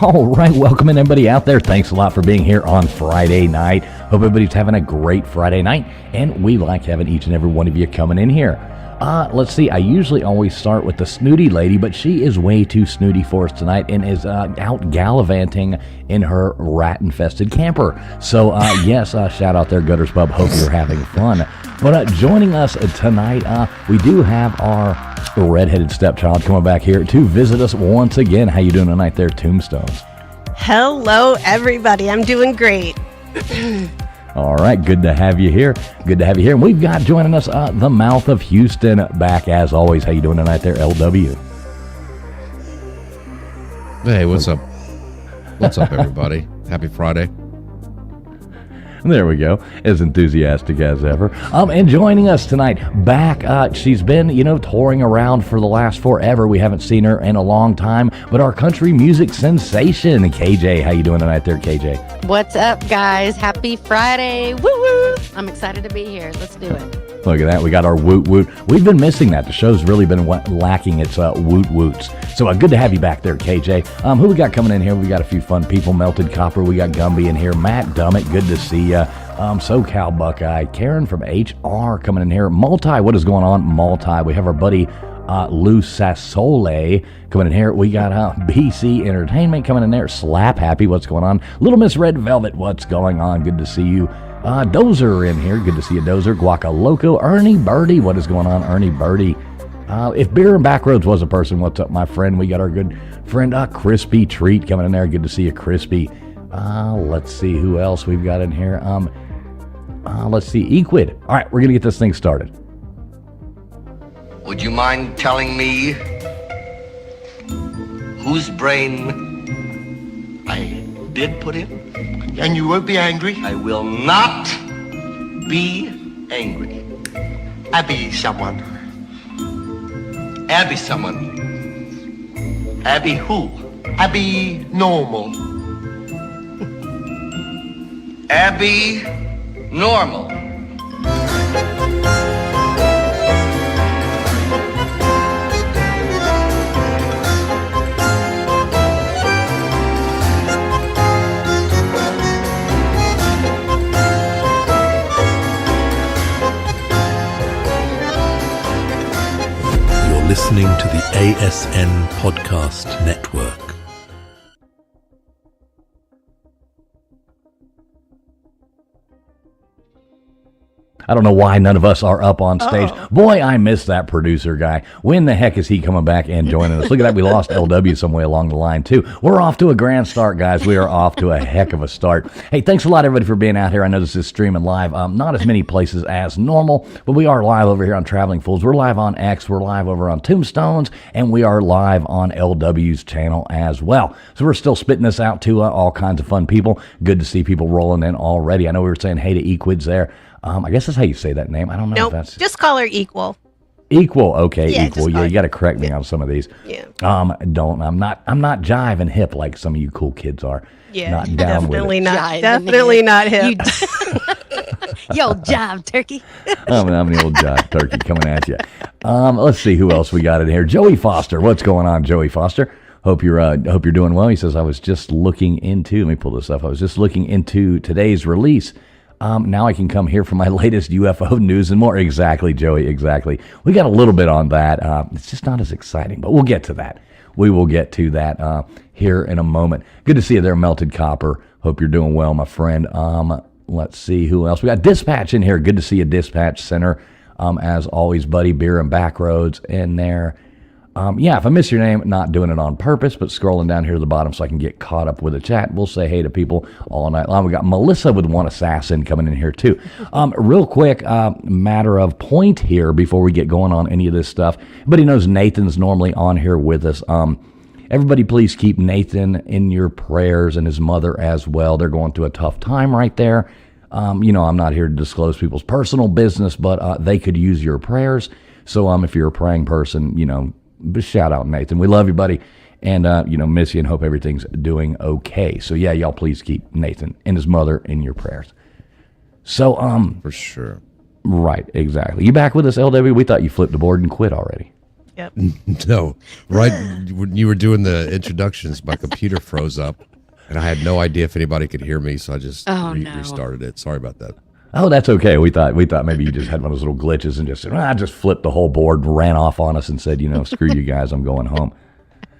All right, welcome in everybody out there. Thanks a lot for being here on Friday night. Hope everybody's having a great Friday night, and we like having each and every one of you coming in here. Let's see, I usually always start with the snooty lady, but she is way too snooty for us tonight and is out gallivanting in her rat-infested camper. So, yes, shout out there, Gutters Pub. Hope you're having fun. But joining us tonight, we do have our redheaded stepchild coming back here to visit us once again. How you doing tonight there, Tombstones? Hello, everybody. I'm doing great. All right, good to have you here. Good to have you here. And we've got joining us the Mouth of Houston back as always. How you doing tonight there, LW? Hey, what's up? What's up, everybody? Happy Friday. There we go. As enthusiastic as ever. And joining us tonight, back, she's been, touring around for the last forever. We haven't seen her in a long time, but our country music sensation, KJ. How you doing tonight there, KJ? What's up, guys? Happy Friday. Woo-woo. I'm excited to be here. Let's do it. Look at that. We got our woot woot. We've been missing that. The show's really been lacking its woot woots. So good to have you back there, KJ. Who we got coming in here? We got a few fun people. Melted Copper. We got Gumby in here. Matt Dummett. Good to see you. SoCal Buckeye. Karen from HR coming in here. Multi. What is going on? Multi. We have our buddy Lou Sassole coming in here. We got BC Entertainment coming in there. Slap Happy. What's going on? Little Miss Red Velvet. What's going on? Good to see you. Dozer in here. Good to see you, Dozer. Guaca Loco. Ernie Birdie. What is going on, Ernie Birdie? If Beer and Backroads was a person, what's up, my friend? We got our good friend, Crispy Treat coming in there. Good to see you, Crispy. Let's see who else we've got in here. Let's see, Equid. All right, we're going to get this thing started. Would you mind telling me whose brain I did put in? And you won't be angry? I will not be angry. Abby someone. Abby someone. Abby who? Abby normal. Abby normal. Listening to the ASN Podcast Network. I don't know why none of us are up on stage. Oh. Boy, I miss that producer guy. When the heck is he coming back and joining us? Look at that. We lost LW some way along the line, too. We're off to a grand start, guys. We are off to a heck of a start. Hey, thanks a lot, everybody, for being out here. I know this is streaming live. Not as many places as normal, but we are live over here on Traveling Fools. We're live on X. We're live over on Tombstones, and we are live on LW's channel as well. So we're still spitting this out to all kinds of fun people. Good to see people rolling in already. I know we were saying hey to Equids there. I guess that's how you say that name. I don't know nope, if that's... just call her Equal. Equal, okay, yeah, Equal. Yeah, you got to correct me on some of these. Yeah. I'm not jive and hip like some of you cool kids are. Yeah. Not down definitely with it. not. Definitely not hip. Yo, jive turkey. I'm the old jive turkey coming at you. Let's see who else we got in here. Joey Foster. What's going on, Joey Foster? Hope you're doing well. He says I was just looking into. Let me pull this up. I was just looking into today's release. Now I can come here for my latest UFO news and more. Exactly, Joey, exactly. We got a little bit on that. It's just not as exciting, but we'll get to that. We will get to that here in a moment. Good to see you there, Melted Copper. Hope you're doing well, my friend. Let's see who else. We got Dispatch in here. Good to see you, Dispatch Center. As always, buddy, Beer and Backroads in there. Yeah, if I miss your name, not doing it on purpose, but scrolling down here to the bottom so I can get caught up with the chat. We'll say hey to people all night long. We got Melissa with One Assassin coming in here too. Real quick, matter of point here before we get going on any of this stuff. Everybody knows Nathan's normally on here with us. Everybody please keep Nathan in your prayers and his mother as well. They're going through a tough time right there. I'm not here to disclose people's personal business, but they could use your prayers. So if you're a praying person, shout out Nathan. We love you, buddy, and miss you and hope everything's doing okay. So yeah, y'all please keep Nathan and his mother in your prayers. So for sure. Right, exactly. You back with us, LW? We thought you flipped the board and quit already. Yep. No, right when you were doing the introductions, my computer froze up, and I had no idea if anybody could hear me, so I just restarted it. Sorry about that. Oh, that's okay. We thought maybe you just had one of those little glitches and just said, I just flipped the whole board and ran off on us and said, screw you guys, I'm going home.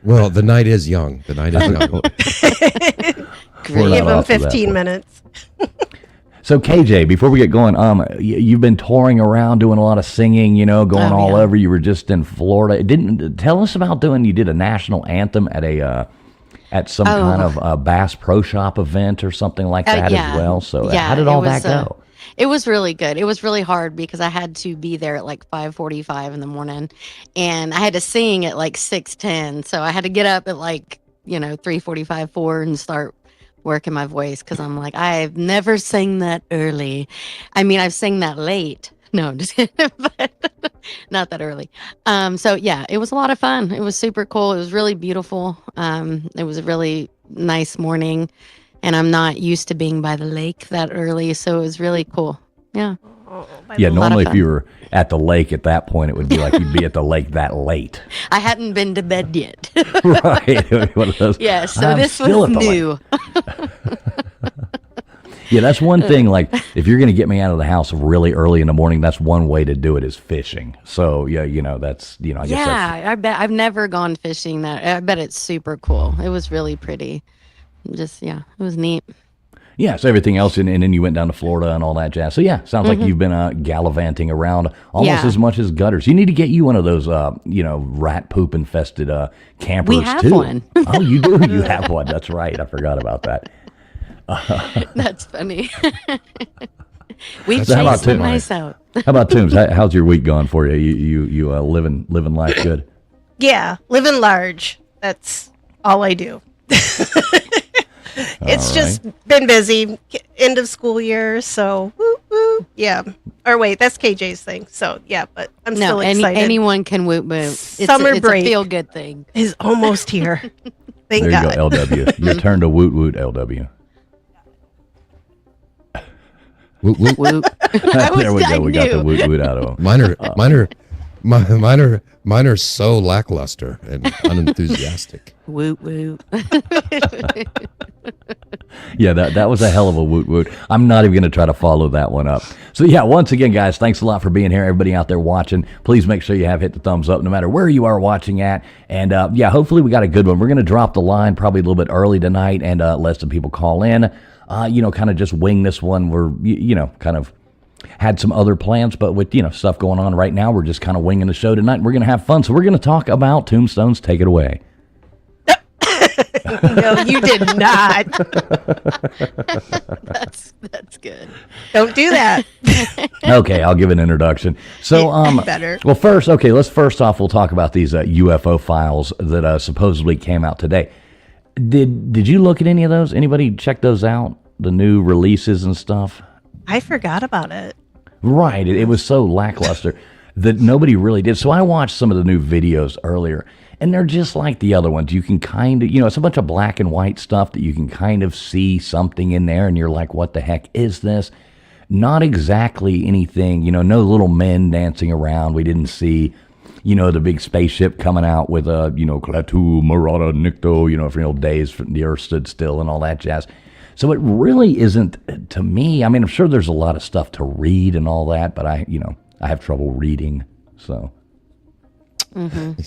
Well, the night is young. The night is young. We're Give not him off to that 15 point. minutes. So KJ, before we get going, you've been touring around doing a lot of singing, going all over. You were just in Florida. Tell us about you did a national anthem at some kind of Bass Pro Shop event or something like that as well. So how did all that go? It was really good. It was really hard because I had to be there at like 5:45 in the morning, and I had to sing at like 6:10. So I had to get up at like 3:45, 4, and start working my voice because I'm like, I've never sang that early. I mean, I've sang that late. No, I'm just kidding, but not that early. So yeah, it was a lot of fun. It was super cool. It was really beautiful. It was a really nice morning, and I'm not used to being by the lake that early, so it was really cool. Yeah. Yeah, normally if you were at the lake at that point, it would be like you'd be at the lake that late. I hadn't been to bed yet. Right. One of those, Yeah, so I'm this still was at the new. Yeah, that's one thing. Like, if you're going to get me out of the house really early in the morning, that's one way to do it is fishing. So, yeah, that's, I guess Yeah, I bet I've never gone fishing that. I bet it's super cool. It was really pretty. Just, yeah, it was neat. yeah, so everything else, and then you went down to Florida and all that jazz. So, yeah, sounds like you've been gallivanting around almost as much as gutters. You need to get you one of those, rat poop infested campers, We have too. one. Oh, you do? You have one. That's right. I forgot about that. That's funny. We How about chased the Tim? mice out. How about Toombs? How's your week going for you? You living life good? Yeah, living large. That's all I do. It's just been busy. End of school year, so woo, woo, yeah. Or wait, that's KJ's thing. So yeah, but I'm still excited. Anyone can woot woot. Summer it's break a feel good thing. is almost here. Thank There God. you go, LW. Your turn to woot woot, LW. Woot, woot. Woot. There we go. We got the woot woot out of them. Mine are so lackluster and unenthusiastic. Woot woot. Yeah, that was a hell of a woot woot. I'm not even going to try to follow that one up. So yeah, once again, guys, thanks a lot for being here. Everybody out there watching, please make sure you have hit the thumbs up no matter where you are watching at. And yeah, hopefully we got a good one. We're going to drop the line probably a little bit early tonight and let some people call in. Kind of just wing this one. We're, kind of had some other plans, but with, stuff going on right now, we're just kind of winging the show tonight. And we're going to have fun. So we're going to talk about Tombstones. Take it away. No, you did not. That's good. Don't do that. Okay, I'll give an introduction. So, Better. Well, first off, we'll talk about these UFO files that supposedly came out today. Did you look at any of those? Anybody check those out? The new releases and stuff? I forgot about it. Right. It was so lackluster that nobody really did. So I watched some of the new videos earlier, and they're just like the other ones. You can kind of, it's a bunch of black and white stuff that you can kind of see something in there, and you're like, what the heck is this? Not exactly anything, no little men dancing around. We didn't see, the big spaceship coming out with a, Klaatu, Marada, Nikto, from the old days, the Earth stood still and all that jazz. So it really isn't, to me, I'm sure there's a lot of stuff to read and all that, but I have trouble reading, so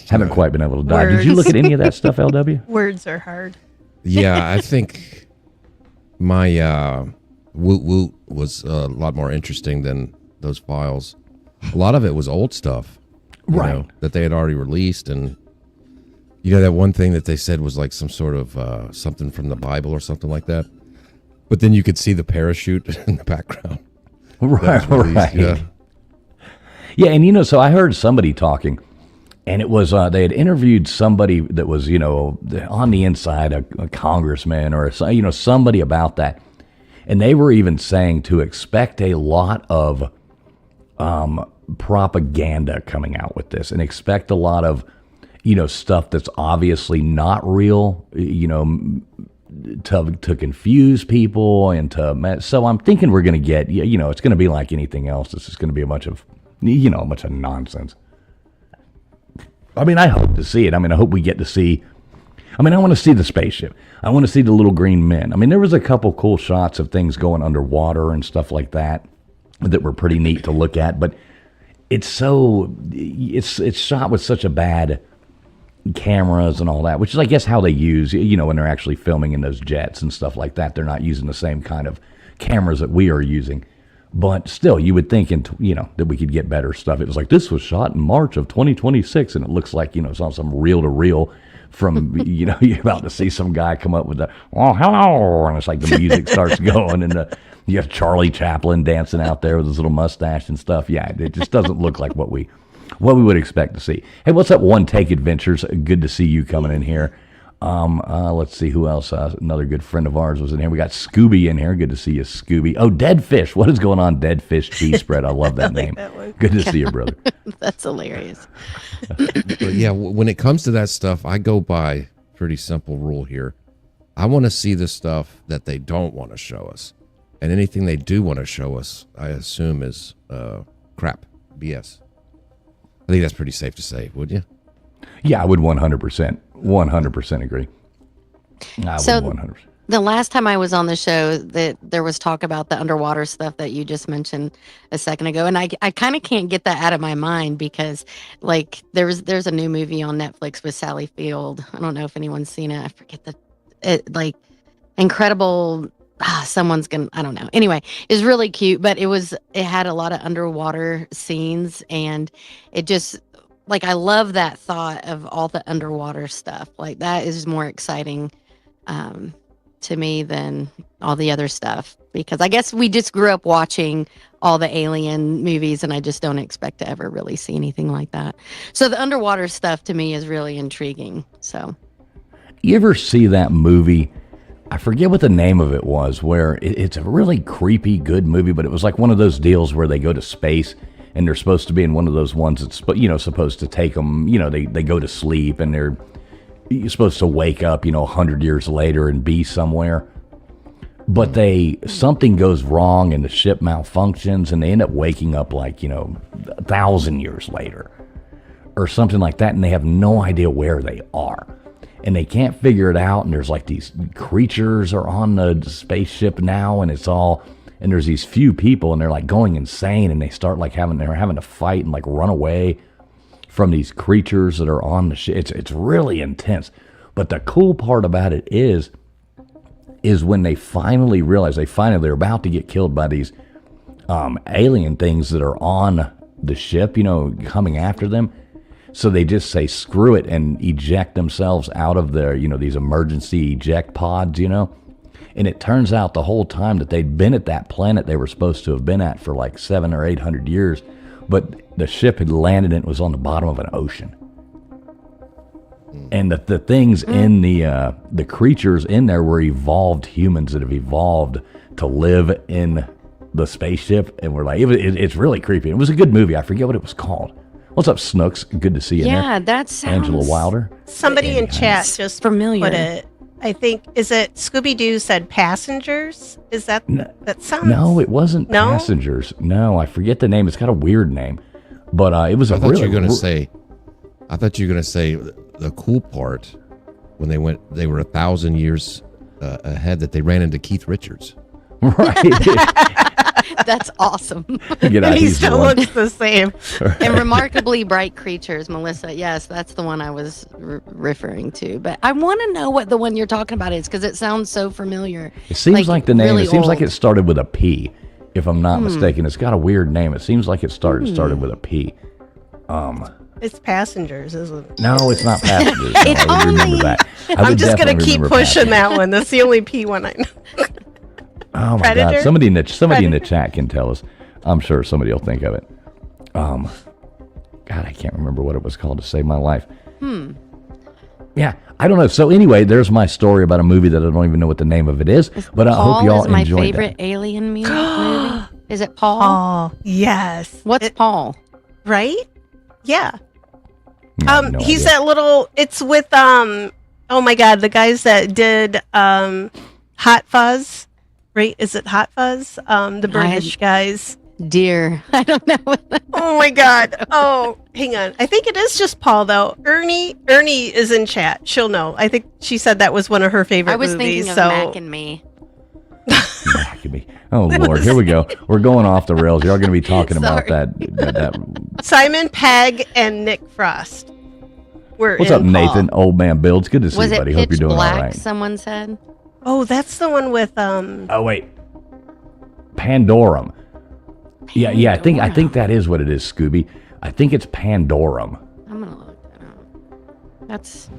haven't quite been able to dive. Did you look at any of that stuff, LW? Words are hard. Yeah, I think my woot woot was a lot more interesting than those files. A lot of it was old stuff, Right. that they had already released, and that one thing that they said was like some sort of something from the Bible or something like that. But then you could see the parachute in the background. Right, released, right. yeah. Yeah, and so I heard somebody talking, and it was they had interviewed somebody that was on the inside, a congressman or somebody about that, and they were even saying to expect a lot of propaganda coming out with this, and expect a lot of stuff that's obviously not real, to confuse people and so I'm thinking we're going to get, it's going to be like anything else. This is going to be a bunch of nonsense. I mean, I hope to see it. I mean, I hope we get to see. I mean, I want to see the spaceship. I want to see the little green men. I mean, there was a couple cool shots of things going underwater and stuff like that were pretty neat to look at. But it's shot with such a bad cameras and all that, which is, I guess, how they use, when they're actually filming in those jets and stuff like that. They're not using the same kind of cameras that we are using. But still, you would think, that we could get better stuff. It was like, this was shot in March of 2026, and it looks like, it's on some reel-to-reel from, you're about to see some guy come up with the, oh, hello, and it's like the music starts going, and you have Charlie Chaplin dancing out there with his little mustache and stuff. Yeah, it just doesn't look like what we would expect to see. Hey, what's up, One Take Adventures? Good to see you coming in here. Let's see who else. Another good friend of ours was in here. We got Scooby in here. Good to see you, Scooby. Oh, Dead Fish. What is going on, Dead Fish Cheese Spread? I love that name. That Good to see you, brother. That's hilarious. But yeah, when it comes to that stuff, I go by pretty simple rule here. I want to see the stuff that they don't want to show us, and anything they do want to show us, I assume is crap, BS. I think that's pretty safe to say, would you? Yeah, I would 100% agree. I So would 100%. the last time I was on the show, that there was talk about the underwater stuff that you just mentioned a second ago, and I kind of can't get that out of my mind because, like, there's a new movie on Netflix with Sally Field. I don't know if anyone's seen it. I forget like incredible. Someone's gonna. I don't know. Anyway, it's really cute, but it had a lot of underwater scenes, and it just. Like, I love that thought of all the underwater stuff. Like, that is more exciting to me than all the other stuff. Because I guess we just grew up watching all the alien movies, and I just don't expect to ever really see anything like that. So the underwater stuff to me is really intriguing. So, You ever see that movie? I forget what the name of it was, where it's a really creepy, good movie, but it was like one of those deals where they go to space. And they're supposed to be in one of those ones that's, supposed to take them, they go to sleep and you're supposed to wake up, 100 years later and be somewhere. But something goes wrong and the ship malfunctions and they end up waking up like, 1,000 years later or something like that. And they have no idea where they are. And they can't figure it out. And there's like these creatures are on the spaceship now and and there's these few people, and they're like going insane, and they start like having to fight and like run away from these creatures that are on the ship. It's really intense. But the cool part about it is when they finally realize they're about to get killed by these alien things that are on the ship, coming after them. So they just say screw it and eject themselves out of their, these emergency eject pods, And it turns out the whole time that they'd been at that planet they were supposed to have been at for like 700 or 800 years, but the ship had landed and it was on the bottom of an ocean. And the things in the creatures in there were evolved humans that have evolved to live in the spaceship, and we're like, it's really creepy. It was a good movie. I forget what it was called. What's up, Snooks? Good to see you. yeah, that sounds Angela Wilder. Somebody in chat just familiar. put it. I think, is it Scooby-Doo said Passengers? Is that, that sounds... No, it wasn't No? Passengers. No, I forget the name. It's got a weird name. But it was I a thought really... you were going to say the cool part when they were 1,000 years ahead that they ran into Keith Richards. Right. That's awesome. Get out, And he he's the still one. looks the same. And remarkably bright creatures, Melissa. Yes, that's the one I was referring to. But I want to know what the one you're talking about is because it sounds so familiar. It seems like the name. really It seems like old. it started with a P, if I'm not mistaken. It's got a weird name. It seems like it started with a P. It's Passengers, isn't it? No, it's not Passengers. No, It's I would remember only- that. I I'm would just going to definitely keep remember pushing Passengers. that one. That's the only P one I know. Oh my Predator? God! Somebody in the Predator? chat can tell us. I'm sure somebody will think of it. God, I can't remember what it was called to save my life. Yeah, I don't know. So anyway, there's my story about a movie that I don't even know what the name of it is, but I hope Paul y'all is my enjoyed favorite alien movie. Is it Paul? Oh, yes. What's Paul? Right? Yeah. that. I have no He's idea. that little, it's with, oh my God, the guys that did Hot Fuzz, right? Is it Hot Fuzz? The British guys. Deer. I don't know. Oh my God. Oh, hang on. I think it is just Paul though. Ernie is in chat. She'll know. I think she said that was one of her favorite I was movies. thinking of so Mac and Me. Mac and me. Oh Lord, here we go. We're going off the rails. You're going to be talking about Sorry. that. Simon Pegg and Nick Frost. What's up, Nathan? Old man Bill. It's good to see Was you, it buddy. Pitch Hope you're doing Black? all right. Someone said. Oh, that's the one with Oh wait, Pandorum. Yeah. I think that is what it is, Scooby. I think it's Pandorum. I'm gonna look that up. That's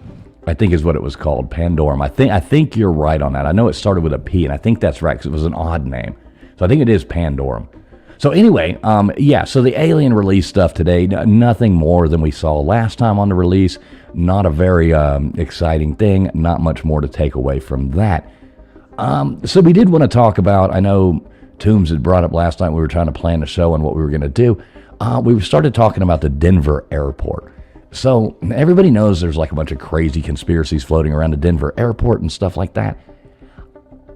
I think is what it was called, Pandorum. I think you're right on that. I know it started with a P, and I think that's right because it was an odd name. So I think it is Pandorum. So anyway, so the Alien release stuff today, nothing more than we saw last time on the release. Not a very exciting thing. Not much more to take away from that. So we did want to talk about, I know Toombs had brought up last night, we were trying to plan the show and what we were going to do. We started talking about the Denver airport. So everybody knows there's like a bunch of crazy conspiracies floating around the Denver airport and stuff like that.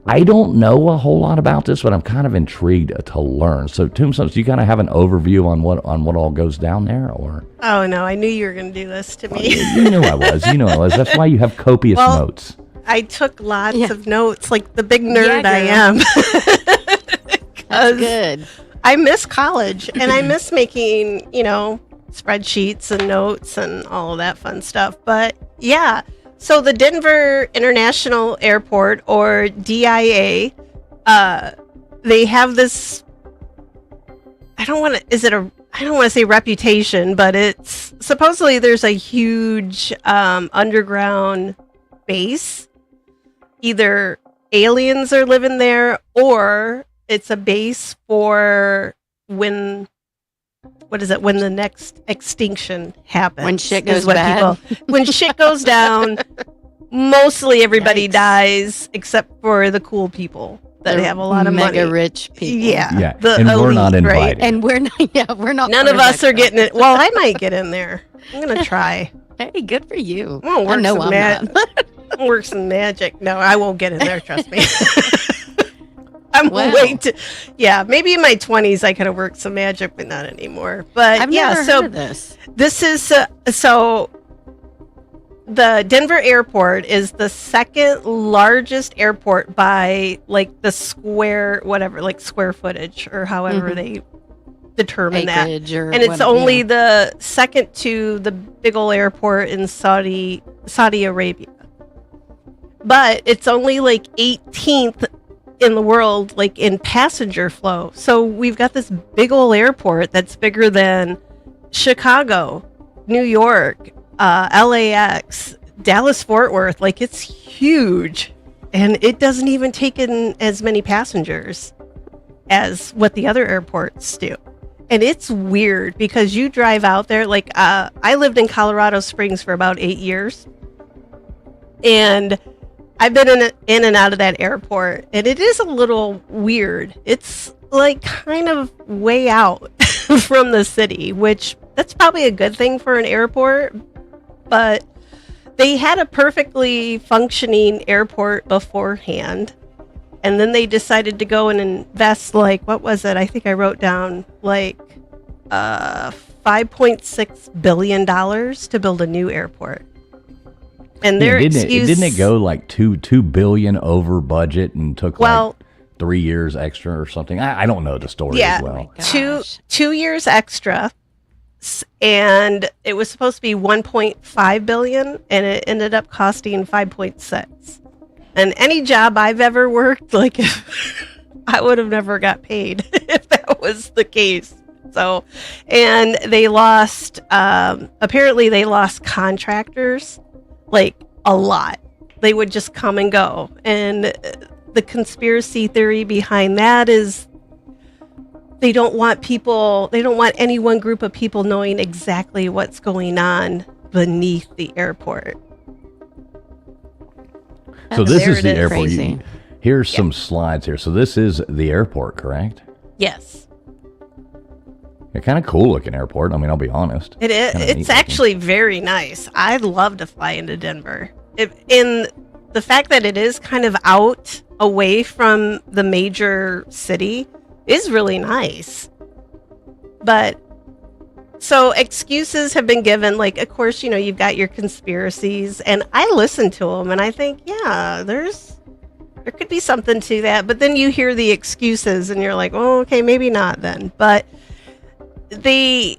I don't know a whole lot about this, but I'm kind of intrigued to learn. So, Tombstones, do you kind of have an overview on what all goes down there, or? Oh no, I knew you were going to do this to me. You knew I was. That's why you have copious notes. I took lots of notes, like the big nerd Yeah, I am. That's good. I miss college, and I miss making, spreadsheets and notes and all of that fun stuff. But yeah. So the Denver International Airport, or DIA, they have this. I don't want to say reputation, but it's supposedly there's a huge underground base. Either aliens are living there, or it's a base for when the next extinction happens. When shit goes bad. When shit goes down, mostly everybody Yikes. dies except for the cool people that have a lot of money. Mega rich people. Yeah. Yeah, and we're not elite, right? invited. And we're not. None of us are getting it. Well, I might get in there. I'm going to try. Hey, good for you. I'm I know some I'm not. work some magic. No, I won't get in there, trust me. I'm Wow. maybe in my 20s I could have worked some magic, but not anymore. But I've never heard of this. This is so the Denver airport is the second largest airport by like the square footage or however they determine Acreage that. or And it's whatever, only the second to the big ol' airport in Saudi Arabia. But it's only like 18th in the world, like in passenger flow. So we've got this big ol' airport that's bigger than Chicago, New York, LAX, Dallas Fort Worth. Like, it's huge, and it doesn't even take in as many passengers as what the other airports do. And it's weird because you drive out there, like I lived in Colorado Springs for about 8 years, and I've been in and out of that airport, and it is a little weird. It's like kind of way out from the city, which that's probably a good thing for an airport. But they had a perfectly functioning airport beforehand, and then they decided to go and invest, like, what was it? I think I wrote down like $5.6 billion to build a new airport. And their excuse, didn't it go like $2 billion over budget and took like 3 years extra or something? I don't know the story as well. Two years extra, and it was supposed to be 1.5 billion, and it ended up costing 5.6. And any job I've ever worked, like, I would have never got paid if that was the case. So, and they lost. Apparently, they lost contractors. Like, a lot. They would just come and go. And the conspiracy theory behind that is they don't want any one group of people knowing exactly what's going on beneath the airport. So this There is it the is. airport. Crazy. Here's some slides here. So this is the airport, correct? Yes. Yeah, kind of cool looking airport. I mean, I'll be honest. It is. Kinda neat It's actually very nice. I'd love to fly into Denver. In the fact that it is kind of out away from the major city is really nice. But so excuses have been given. Like, of course, you've got your conspiracies, and I listen to them, and I think, yeah, there could be something to that. But then you hear the excuses, and you're like, oh, okay, maybe not then. But they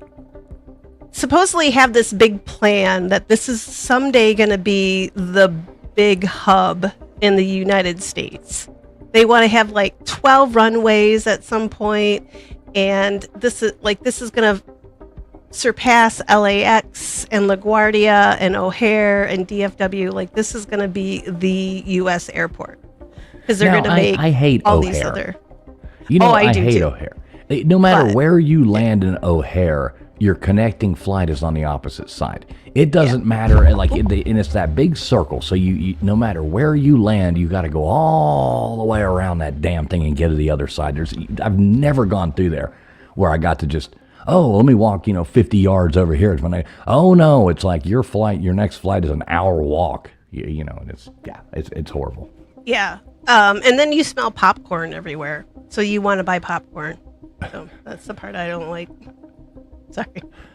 supposedly have this big plan that this is someday going to be the big hub in the United States. They want to have like 12 runways at some point, and this is going to surpass LAX and LaGuardia and O'Hare and DFW. Like, this is going to be the U.S. airport because they're going to make I hate all O'Hare. these other. I do hate too. O'Hare. No matter But- where you land in O'Hare, your connecting flight is on the opposite side. It doesn't matter, and it's that big circle. So you no matter where you land, you got to go all the way around that damn thing and get to the other side. I've never gone through there where I got to just, let me walk 50 yards over here. It's when no, it's like your next flight is an hour walk. And it's horrible. Yeah. And then you smell popcorn everywhere, so you want to buy popcorn. So that's the part I don't like. Sorry.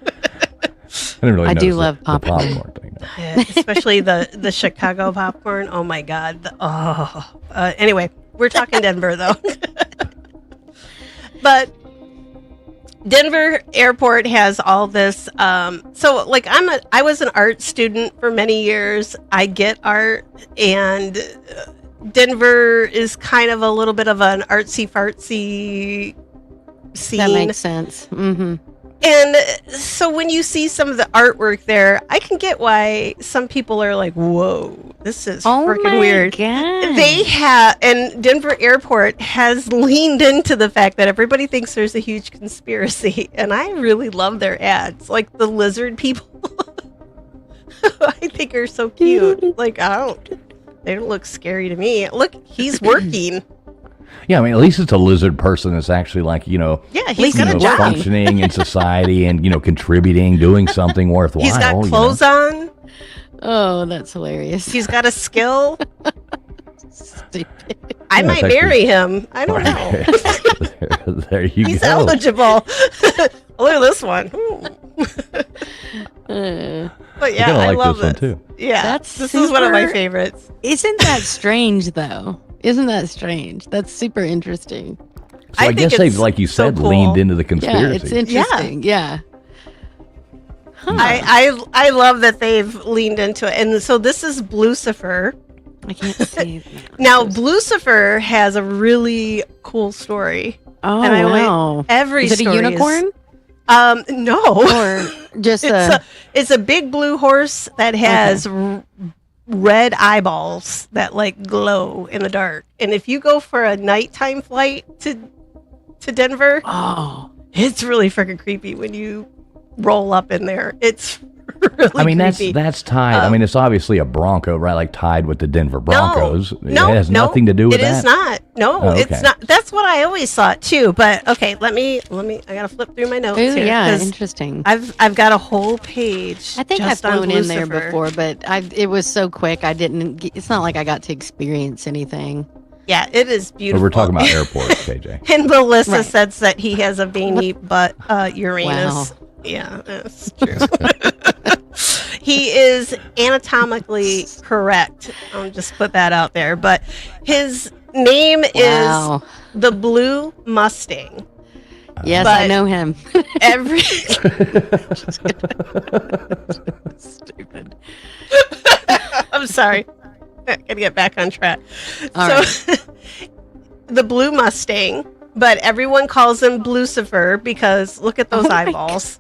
I didn't really I do notice love the popcorn. popcorn thing. No. Yeah, especially the Chicago popcorn. Oh my God. Anyway, we're talking Denver though. But Denver Airport has all this. So like I was an art student for many years. I get art, and Denver is kind of a little bit of an artsy fartsy scene. That makes sense. Mm-hmm. And so when you see some of the artwork there, I can get why some people are like, whoa, this is freaking weird. God. They have, and Denver Airport has leaned into the fact that everybody thinks there's a huge conspiracy. And I really love their ads. Like the lizard people, I think are so cute. Like, they don't look scary to me. Look, he's working. Yeah, I mean, at least it's a lizard person that's actually like, Yeah, he's got a job. functioning in society and, contributing, doing something worthwhile. He's got clothes on. Oh, that's hilarious. He's got a skill. Stupid. I Yeah, might it's marry him. I don't know. There you He's go. eligible. Look at this one. But yeah, You're gonna I like love this one, this. too. Yeah, That's this is one of my super- favorites. Isn't that strange, though? Isn't that strange? That's super interesting. So I I think guess they've, it's like you so said, cool. leaned into the Yeah, conspiracy. it's interesting. Yeah. Huh. I love that they've leaned into it. And so this is Blucifer. I can't see that. Now, Blucifer has a really cool story. Oh, and I wow. Every Is it a story unicorn? No. Or just It's a big blue horse that has red eyeballs that like glow in the dark. And if you go for a nighttime flight to Denver, it's really freaking creepy when you roll up in there. It's really I mean, creepy. that's tied. I mean, it's obviously a Bronco, right? Like tied with the Denver Broncos. No, it has nothing to do with that. It is not. No, Oh, okay. it's not. That's what I always thought too. But okay, let me. I gotta flip through my notes Ooh, here. yeah, 'cause I've I've got a whole page. I think I've just on flown in there Blucifer. before, but it was so quick. It's not like I got to experience anything. Yeah, it is But beautiful. we're talking about airports, KJ. And Melissa Right. says that he has a veiny butt, Uranus. Wow. Yeah, that's true. He is anatomically correct. I'll just put that out there. But his name Wow. is the Blue Mustang. Yes, But- I know him. Every Stupid. I'm sorry. I gotta get back on track. All so the Blue Mustang, but everyone calls him Blucifer because look at those Oh my eyeballs.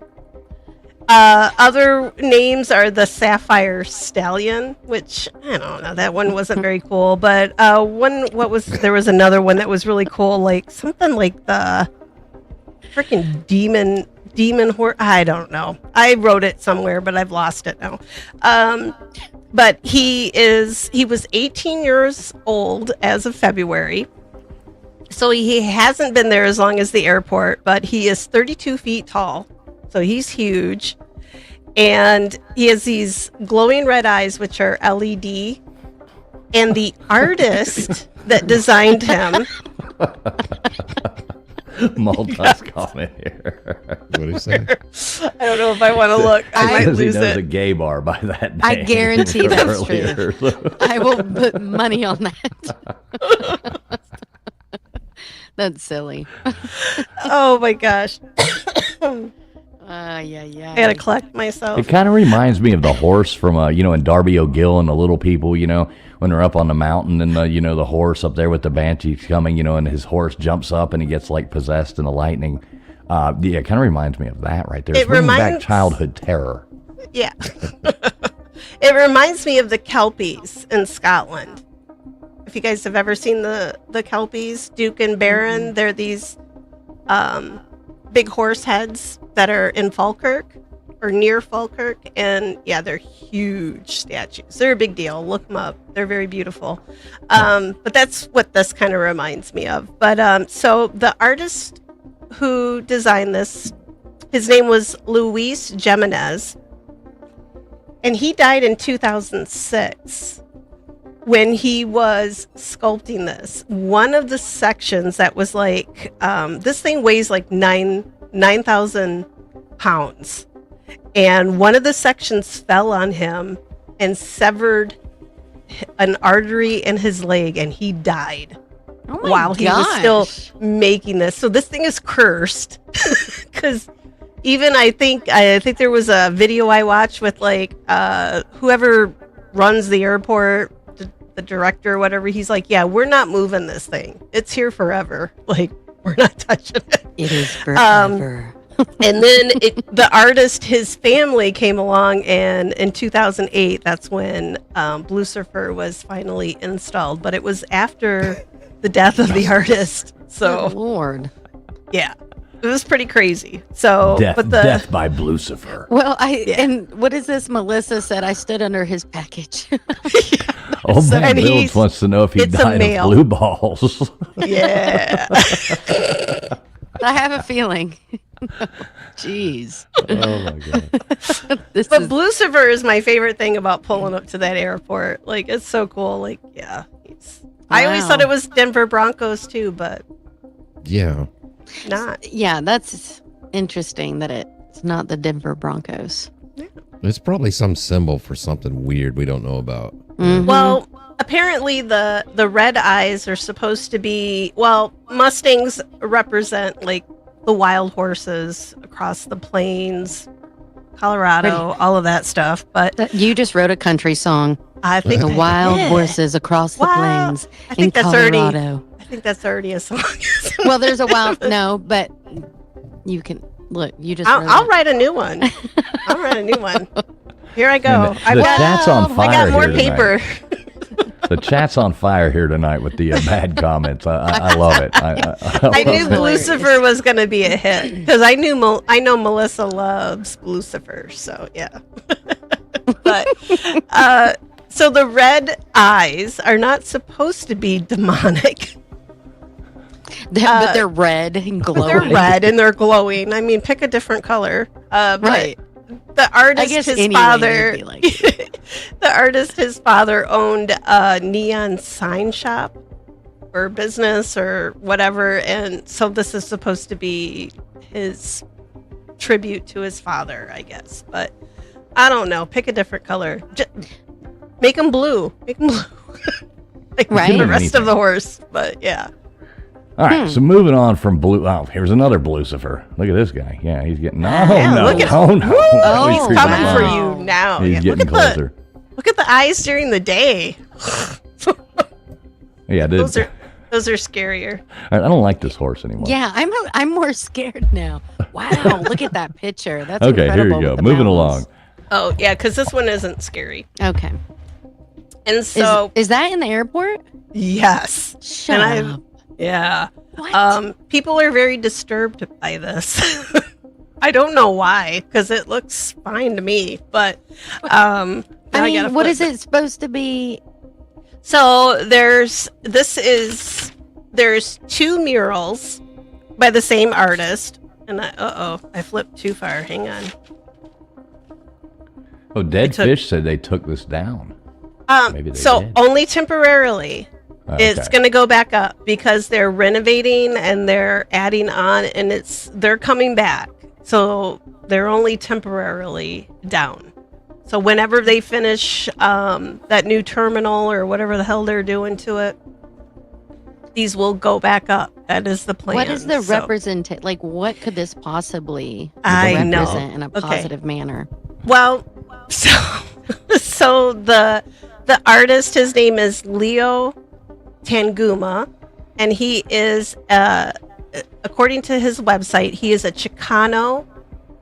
Other names are the Sapphire Stallion, which I don't know. That one wasn't very cool, but there was another one that was really cool, like something like the freaking demon horse. I don't know. I wrote it somewhere, but I've lost it now. But he was 18 years old as of February. So he hasn't been there as long as the airport, but he is 32 feet tall. So he's huge. And he has these glowing red eyes, which are LED. And the artist that designed him Malta's comment here. What do you say? I don't know if I want to look. I might Says he lose knows a it. gay bar by that name. I guarantee that's earlier. true. I will put money on that. That's silly. Oh my gosh. Yeah. I gotta collect myself. It kind of reminds me of the horse from, in Darby O'Gill and the Little People, when they're up on the mountain and, the horse up there with the banshees coming, and his horse jumps up and he gets, like, possessed in the lightning. It kind of reminds me of that right there. It's bringing back childhood terror. Yeah. It reminds me of the Kelpies in Scotland. If you guys have ever seen the Kelpies, Duke and Baron, they're these big horse heads that are in Falkirk or near Falkirk, and yeah, they're huge statues. They're a big deal. Look them up. They're very beautiful. But that's what this kind of reminds me of. But so the artist who designed this, his name was Luis Jimenez, and he died in 2006. When he was sculpting this, one of the sections that was like, this thing weighs like 9,000 pounds. And one of the sections fell on him and severed an artery in his leg, and he died Oh my while he was gosh. still making this. So this thing is cursed because even I think there was a video I watched with like whoever runs the airport, the director or whatever, he's like, yeah, we're not moving this thing. It's here forever. Like, we're not touching it. It is forever. And then the artist, his family came along, and in 2008, that's when Lucifer was finally installed. But it was after the death of the artist. Oh, So, Lord. yeah, it was pretty crazy. So, Death by Lucifer. Well, and what is this? Melissa said I stood under his package. Oh, So- man, and Bills wants to know if he it's a died of male. blue balls. Yeah. I have a feeling. Jeez. Oh, my God. This But is Lucifer is my favorite thing about pulling up to that airport. Like, it's so cool. Like, yeah. I always Wow. thought it was Denver Broncos too, but Yeah. not. yeah, that's interesting that it's not the Denver Broncos. It's probably some symbol for something weird we don't know about. Mhm. Well, apparently the red eyes are supposed to be, well, Mustangs represent like the wild horses across the plains, Colorado, all of that stuff. But You just wrote a country song. I think The I wild did. horses across the Wow. plains I think in that's already- Colorado. I think that's already a song. Well, there's a wild no, but you can look. You just I'll wrote write a new one. I'll write a new one. Here I go. And I the got, chat's on fire I got more here tonight. paper. The chat's on fire here tonight with the bad comments. I love it. I knew love it. Lucifer was going to be a hit because I know Melissa loves Lucifer, so yeah. But so the red eyes are not supposed to be demonic. but they're red and glowing. They're red and they're glowing. I mean, pick a different color. But Right. the artist, I guess his anyway, father, they'd be like the artist, his father owned a neon sign shop or business or whatever, and so this is supposed to be his tribute to his father, I guess. But I don't know. Pick a different color. Make them blue. Make them blue. Like Right. the rest of the horse. But yeah. All right, so moving on from blue. Oh, here's another Lucifer. Look at this guy. Yeah, he's getting. Yeah, No, look at- no, no. Oh, He's He's creeping coming up for on us. you now. He's Yeah, getting closer. Look at the eyes during the day. Yeah, Those are scarier. I don't like this horse anymore. Yeah, I'm more scared now. Wow, look at that picture. That's Okay, here incredible you go. with the Moving mountains. along. Oh yeah, because this one isn't scary. Okay. And so is that in the airport? yes, Shut and up. yeah. What? People are very disturbed by this. I don't know why, because it looks fine to me. But I mean, gotta what flip is it supposed to be? So there's two murals by the same artist, and I flipped too far. Hang on. Oh, Dead took- Fish said they took this down. Maybe they So did. only temporarily. It's going to go back up because they're renovating and they're adding on, and they're coming back. So they're only temporarily down. So whenever they finish that new terminal or whatever the hell they're doing to it, these will go back up. That is the plan. What is the represent? Like, what could this possibly I represent know. in a positive manner? Well, so the artist, his name is Leo Tanguma, and he is, according to his website, he is a Chicano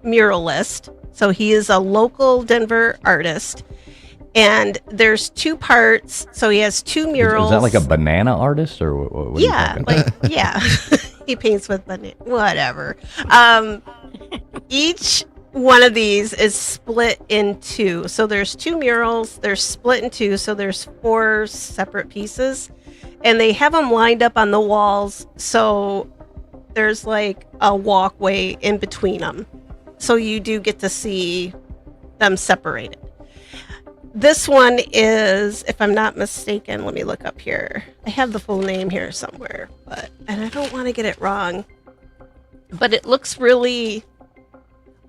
muralist. So he is a local Denver artist, and there's two parts. So he has two murals. Is that like a banana artist or what are you talking about? Yeah, he paints with banana, whatever. Each one of these is split in two. So there's two murals. They're split in two. So there's 4 separate pieces, and they have them lined up on the walls. So there's like a walkway in between them. So you do get to see them separated. This one is, if I'm not mistaken, let me look up here. I have the full name here somewhere, and I don't want to get it wrong. But it looks really,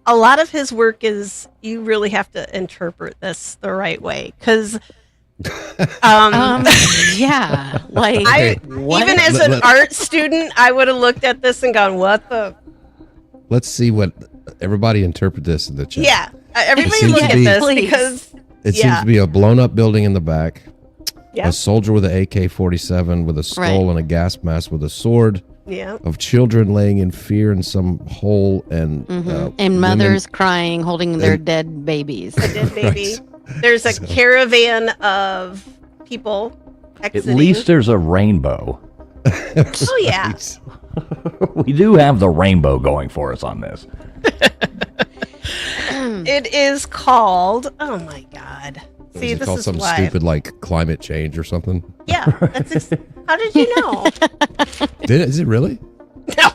a lot of his work is, you really have to interpret this the right way. Because, yeah, like, what? Even as an art student, I would have looked at this and gone, what the? Let's see what everybody interpret this in the chat. Yeah, everybody seems look to at be- this Please. because It seems to be a blown up building in the back. Yeah. A soldier with an AK-47 with a skull Right. and a gas mask with a sword. Yeah. Of children laying in fear in some hole and And mothers crying, holding their dead babies. Dead baby. There's a caravan of people At exiting. least there's a rainbow. Oh yeah. We do have the rainbow going for us on this. It is called. Oh my god. See, Is it this called is something why. stupid like climate change or something? Yeah. How did you know? Is it really? No.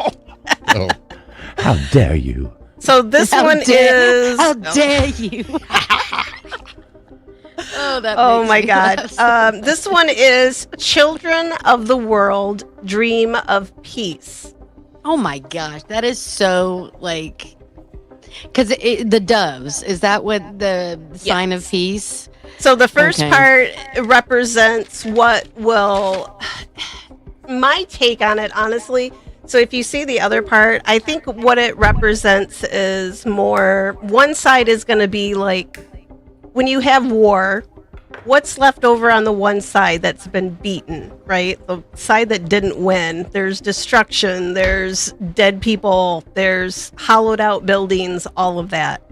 Oh, How dare you? So this one is. How dare you? Oh, that Oh makes my me god. laugh. This one is Children of the World Dream of Peace. Oh my gosh, that is so like, because the doves, is that what the sign of peace? So the first Okay. part represents what will, my take on it, honestly. So if you see the other part, I think what it represents is more, one side is going to be like, when you have war, what's left over on the one side that's been beaten, right? The side that didn't win. There's destruction, there's dead people, there's hollowed out buildings, all of that.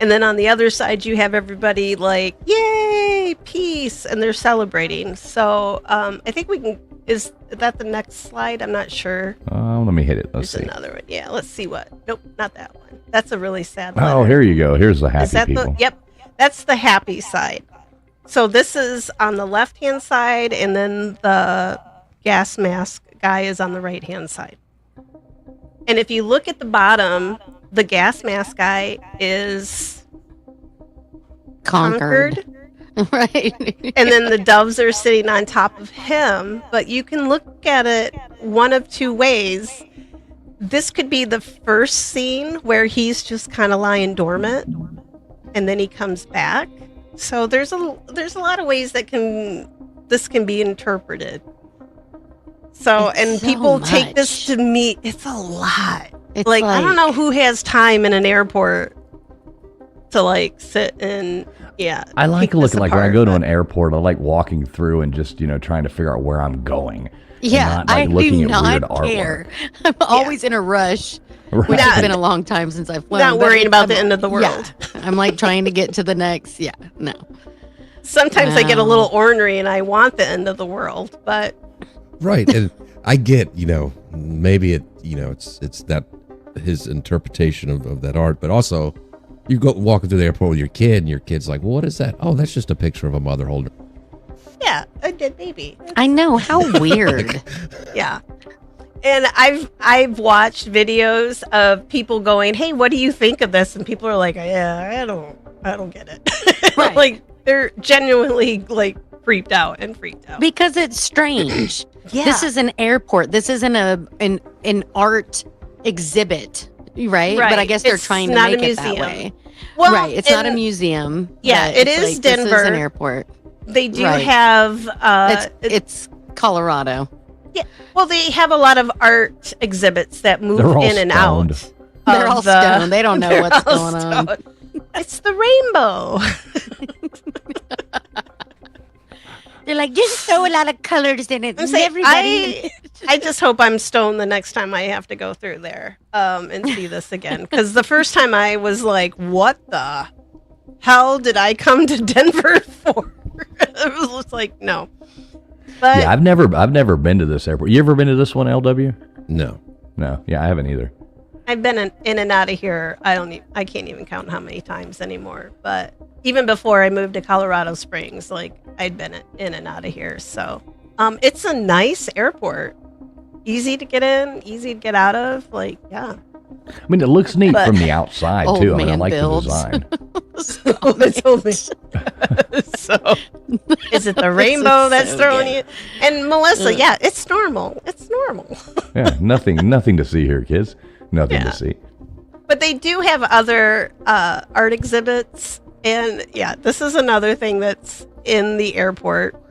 And then on the other side, you have everybody like, yay, peace, and they're celebrating. So I think we can, is that the next slide? I'm not sure. Let me hit it. Let's There's see. another one. Yeah, let's see what. Nope, not that one. That's a really sad one. Oh, here you go. Here's the happy Is that people. the, yep, that's the happy side. So this is on the left-hand side, and then the gas mask guy is on the right-hand side. And if you look at the bottom, the gas mask guy is conquered. Right. And then the doves are sitting on top of him. But you can look at it one of two ways. This could be the first scene where he's just kind of lying dormant, and then he comes back. So there's a lot of ways that this can be interpreted. So It's and so people take much. this to me. It's a lot. It's Like I don't know who has time in an airport to like sit and I like pick this looking, like when I apart, go to but- an airport, I like walking through and just, trying to figure out where I'm going. and Yeah, not, like, I looking do at weird not artwork. care. I'm always in a rush, Right. which Not- has been a long time since I've flown. not but worrying about the I'm- end of the world. Yeah, I'm like trying to get to the next. Yeah, no. Sometimes I get a Wow. little ornery and I want the end of the world, but right. And I get, maybe it's that his interpretation of that art, but also you go walking through the airport with your kid and your kid's like, well, what is that? Oh, that's just a picture of a mother holding. yeah, a dead baby. I know, how weird. Yeah. And I've watched videos of people going, "Hey, what do you think of this?" And people are like, "Yeah, I don't get it." Right. Like, They're genuinely like freaked out. Because it's strange. Yeah. This is an airport. This isn't an art exhibit, right? But I guess they're It's trying to not a make it that museum. way. Well, Right. It's not a and museum. Yeah, but it it's is like, This is Denver. an airport. They do Right. have It's Colorado. well, they have a lot of art exhibits that move They're all in and stoned. out. They're of all the- stoned. They don't know they're what's all going on. stoned. It's the rainbow. They're like, just throw a lot of colors in it. I'm saying, I just hope I'm stoned the next time I have to go through there and see this again. Because the first time I was like, what the hell did I come to Denver for? It was just like, no. But Yeah, I've never been to this airport. You ever been to this one, LW? No. No. Yeah, I haven't either. I've been in and out of here. I can't even count how many times anymore. But even before I moved to Colorado Springs, like I'd been in and out of here. So it's a nice airport. Easy to get in, easy to get out of. Like, yeah. I mean, it looks neat But- from the outside Old too. I mean, I man like builds. the design. It's only so. Is it the rainbow that's so throwing good. you? And Melissa, yeah, it's normal. It's normal. Yeah, nothing to see here, kids. Nothing Yeah. to see. But they do have other art exhibits. And yeah, this is another thing that's in the airport.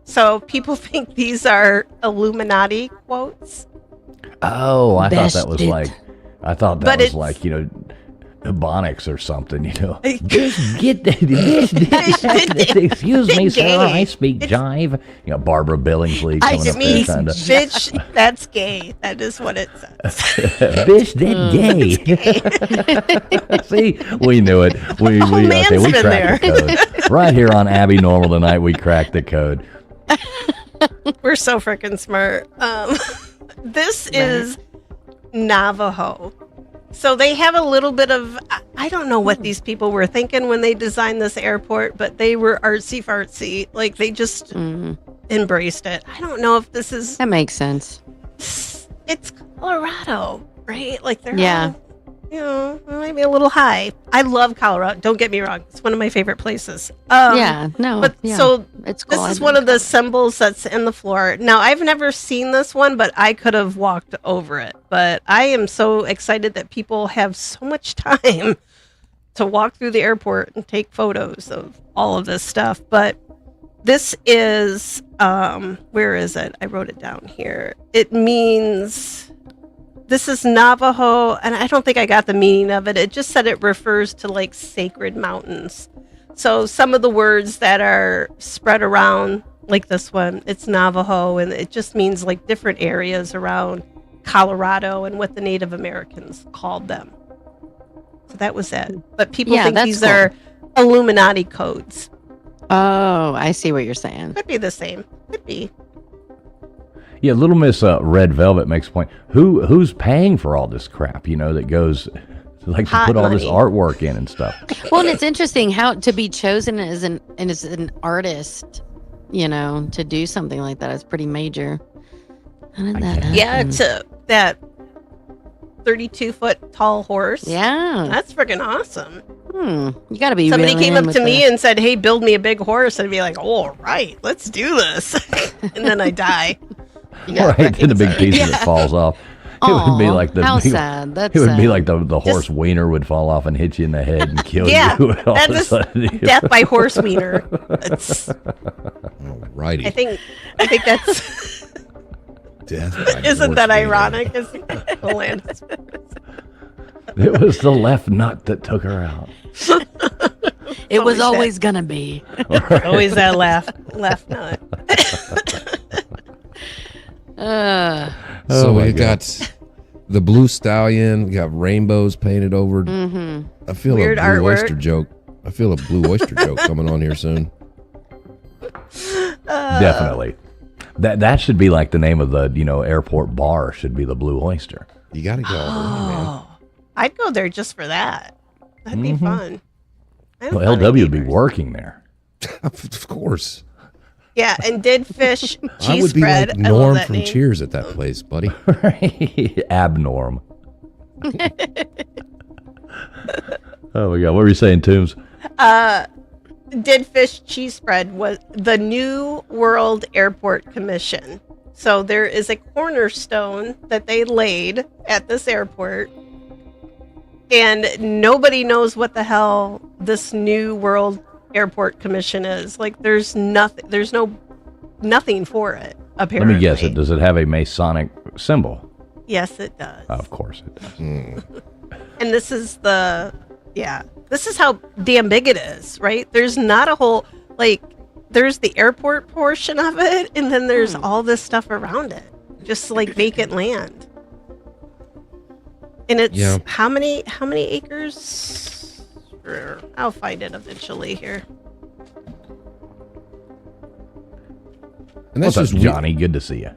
So people think these are Illuminati quotes. Oh, I thought that was Bested. like, But was it's- like, Ebonics or something, Like- Get this. Excuse me, sir. Gay. I speak jive. Barbara Billingsley I coming up there Me, trying to. bitch, that's gay. That is what it says. Bitch, that gay. See, we knew it. We man's we been cracked the code right here on Abbinormal tonight. We cracked the code. We're so freaking smart. This is Navajo. So they have a little bit of, I don't know what these people were thinking when they designed this airport, but they were artsy fartsy. Like they just embraced it. I don't know if this is, That makes sense. it's Colorado, right? Like they're Yeah. all, maybe a little high. I love Colorado. Don't get me wrong. It's one of my favorite places. Yeah. No. But yeah. so It's cool. this is I've one been of the symbols that's in the floor. Now, I've never seen this one, but I could have walked over it. But I am so excited that people have so much time to walk through the airport and take photos of all of this stuff. But this is, where is it? I wrote it down here. It means, this is Navajo, and I don't think I got the meaning of it. It just said it refers to like sacred mountains. So some of the words that are spread around, like this one, it's Navajo, and it just means like different areas around Colorado and what the Native Americans called them. So that was it. But people Yeah, think that's these cool. are Illuminati codes. Oh, I see what you're saying. Could be the same. Could be. Yeah, Little Miss Red Velvet makes a point. Who's paying for all this crap? That goes like to Hot put all this money. artwork in and stuff. Well, and it's interesting how to be chosen as an artist, to do something like that is pretty major. How did that happen? Yeah, it's that 32-foot tall horse. Yeah. That's freaking awesome. You got to be. Somebody really came in up with to me the- and said, "Hey, build me a big horse," and I'd be like, "All right, let's do this," and then I die. Yeah, right, then the big piece of it falls off. It would be Aw, like the how big- sad. That's It would be sad. like the horse wiener would fall off and hit you in the head and kill Yeah, you. All that of a is sudden. death by horse wiener. It's, Alrighty. I think that's Death by isn't that horse ironic? It's hilarious. It was the left nut that took her out. It was always always gonna be. Always that left nut. So my we God. got the blue stallion. We got rainbows painted over. I feel Weird a blue artwork. oyster joke. I feel a blue oyster joke coming on here soon. Definitely. That should be like the name of the airport bar should be the Blue Oyster. You got to go, man. I'd go there just for that. That'd be fun. I have Well, funny LW would be neighbors. working there. Of course. Yeah, and did fish cheese I would be spread. like I love Norm that from name. Cheers at that place, buddy. Abnorm. Oh my God! What were you saying, Toombs? did fish cheese spread was the New World Airport Commission. So there is a cornerstone that they laid at this airport, and nobody knows what the hell this New World Airport Commission is. Like, there's nothing for it, apparently. Let me guess it. Does it have a Masonic symbol? Yes, it does. Of course it does. And this is this is how damn big it is, right? There's not a whole, like, there's the airport portion of it, and then there's all this stuff around it, just like vacant land. And it's how many acres? I'll find it eventually here. And What's that's up, just Johnny? Good to see you.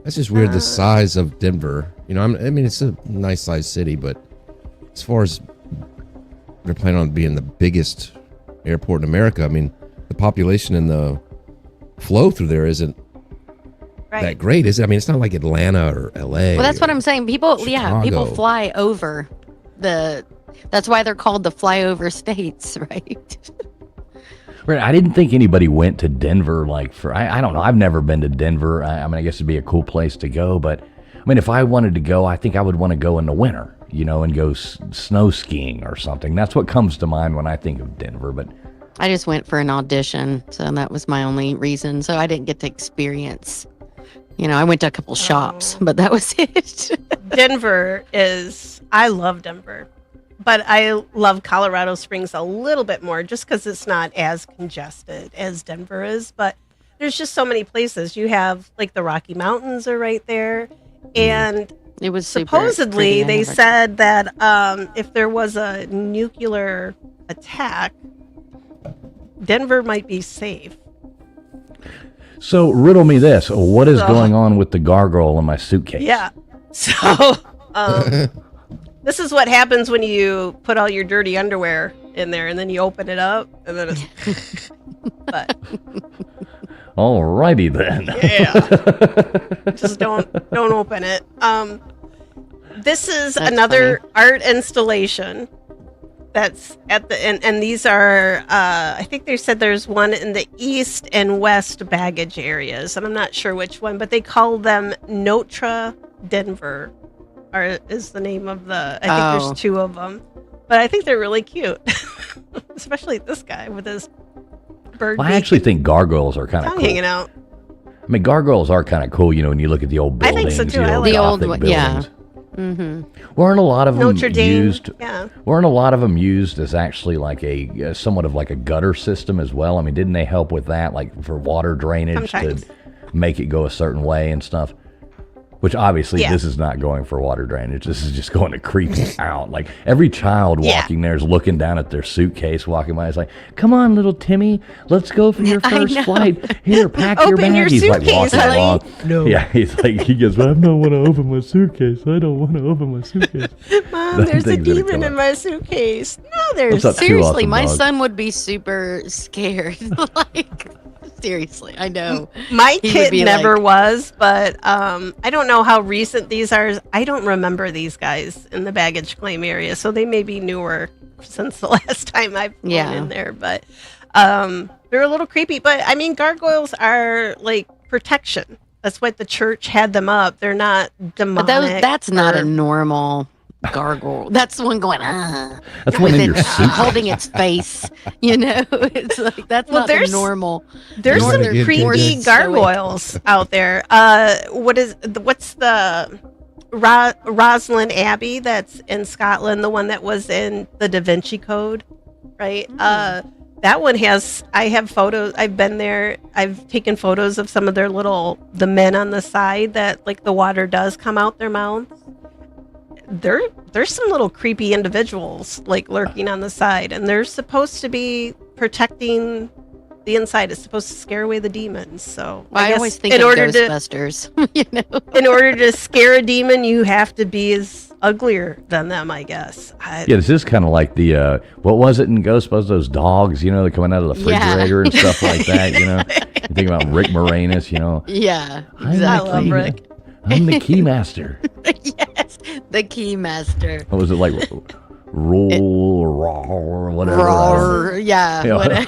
That's just weird. The size of Denver. You know, I mean, it's a nice sized city, but as far as they're planning on being the biggest airport in America, I mean, the population and the flow through there isn't that great, is it? I mean, it's not like Atlanta or LA. Well, that's what I'm saying. People Chicago. fly over that's why they're called the flyover states, right? Right, I didn't think anybody went to Denver I don't know. I've never been to Denver. I mean, I guess it'd be a cool place to go, but I mean, if I wanted to go, I think I would want to go in the winter, you know, and go snow skiing or something. That's what comes to mind when I think of Denver, but I just went for an audition, so that was my only reason. So I didn't get to experience. You know, I went to a couple shops, but that was it. I love Denver, but I love Colorado Springs a little bit more just because it's not as congested as Denver is. But there's just so many places. You have, like, the Rocky Mountains are right there. And it was supposedly they said that if there was a nuclear attack, Denver might be safe. So riddle me this: what is going on with the gargoyle in my suitcase? Yeah. So this is what happens when you put all your dirty underwear in there, and then you open it up, and then it's. But alrighty then. Yeah. Just don't open it. This is That's another funny. art installation. That's at the and these are I think they said there's one in the east and west baggage areas, and I'm not sure which one, but they call them Notre Denver, is the name of the. I think there's two of them, but I think they're really cute, especially this guy with his bird. Well, I actually think gargoyles are kind of cool. Hanging out. I mean, gargoyles are kind of cool, you know, when you look at the old I buildings. think so too. You know, I like the old Gothic one, buildings. yeah. Mm-hmm. Weren't a lot of them Notre Dame. used? Yeah. Weren't a lot of them used as actually like a somewhat of like a gutter system as well? I mean, didn't they help with that, like for water drainage Sometimes. to make it go a certain way and stuff? Which obviously Yeah. this is not going for water drainage. This is just going to creep you out. Like every child walking there is looking down at their suitcase, walking by. It's like, "Come on, little Timmy, let's go for your I first know. flight. Here, pack your Open bag." your He's like suitcase, walking honey. along. No. Yeah, he goes, "Well, I don't want to open my suitcase. I don't want to open my suitcase." Mom, That there's a thing's gonna demon come in out. my suitcase. No, there's What's up, Two Seriously, awesome my dogs. son would be super scared. Like, seriously, I know. My He would kid be never like- was, but I don't know how recent these are. I don't remember these guys in the baggage claim area, so they may be newer since the last time I've been in there. But they're a little creepy. But I mean, gargoyles are like protection. That's what the church had them up. They're not demonic. But that's not or- a normal gargoyle. That's the one going, That's one in your suitcase. holding its face. You know, it's like that's Well, not the there's- normal. There's You some wanna get creepy into- gargoyles out there. What's the Roslyn Abbey that's in Scotland? The one that was in the Da Vinci Code, right? That one has. I have photos. I've been there. I've taken photos of some of the men on the side that, like, the water does come out their mouths. There's some little creepy individuals like lurking on the side, and they're supposed to be protecting the inside. It's supposed to scare away the demons. So Well, I guess always think in of order to Ghostbusters. You know, in order to scare a demon, you have to be as uglier than them, I guess. Yeah, this is kind of like the what was it in Ghostbusters? Those dogs, you know, they're coming out of the Yeah. refrigerator and stuff like that. You know, you think about Rick Moranis. You know, yeah, I'm exactly. I love the Rick. key- I'm the key master. Yes, the key master. What was it like? Rule, raw, or whatever. I don't know. Roar, yeah, Yeah. whatever.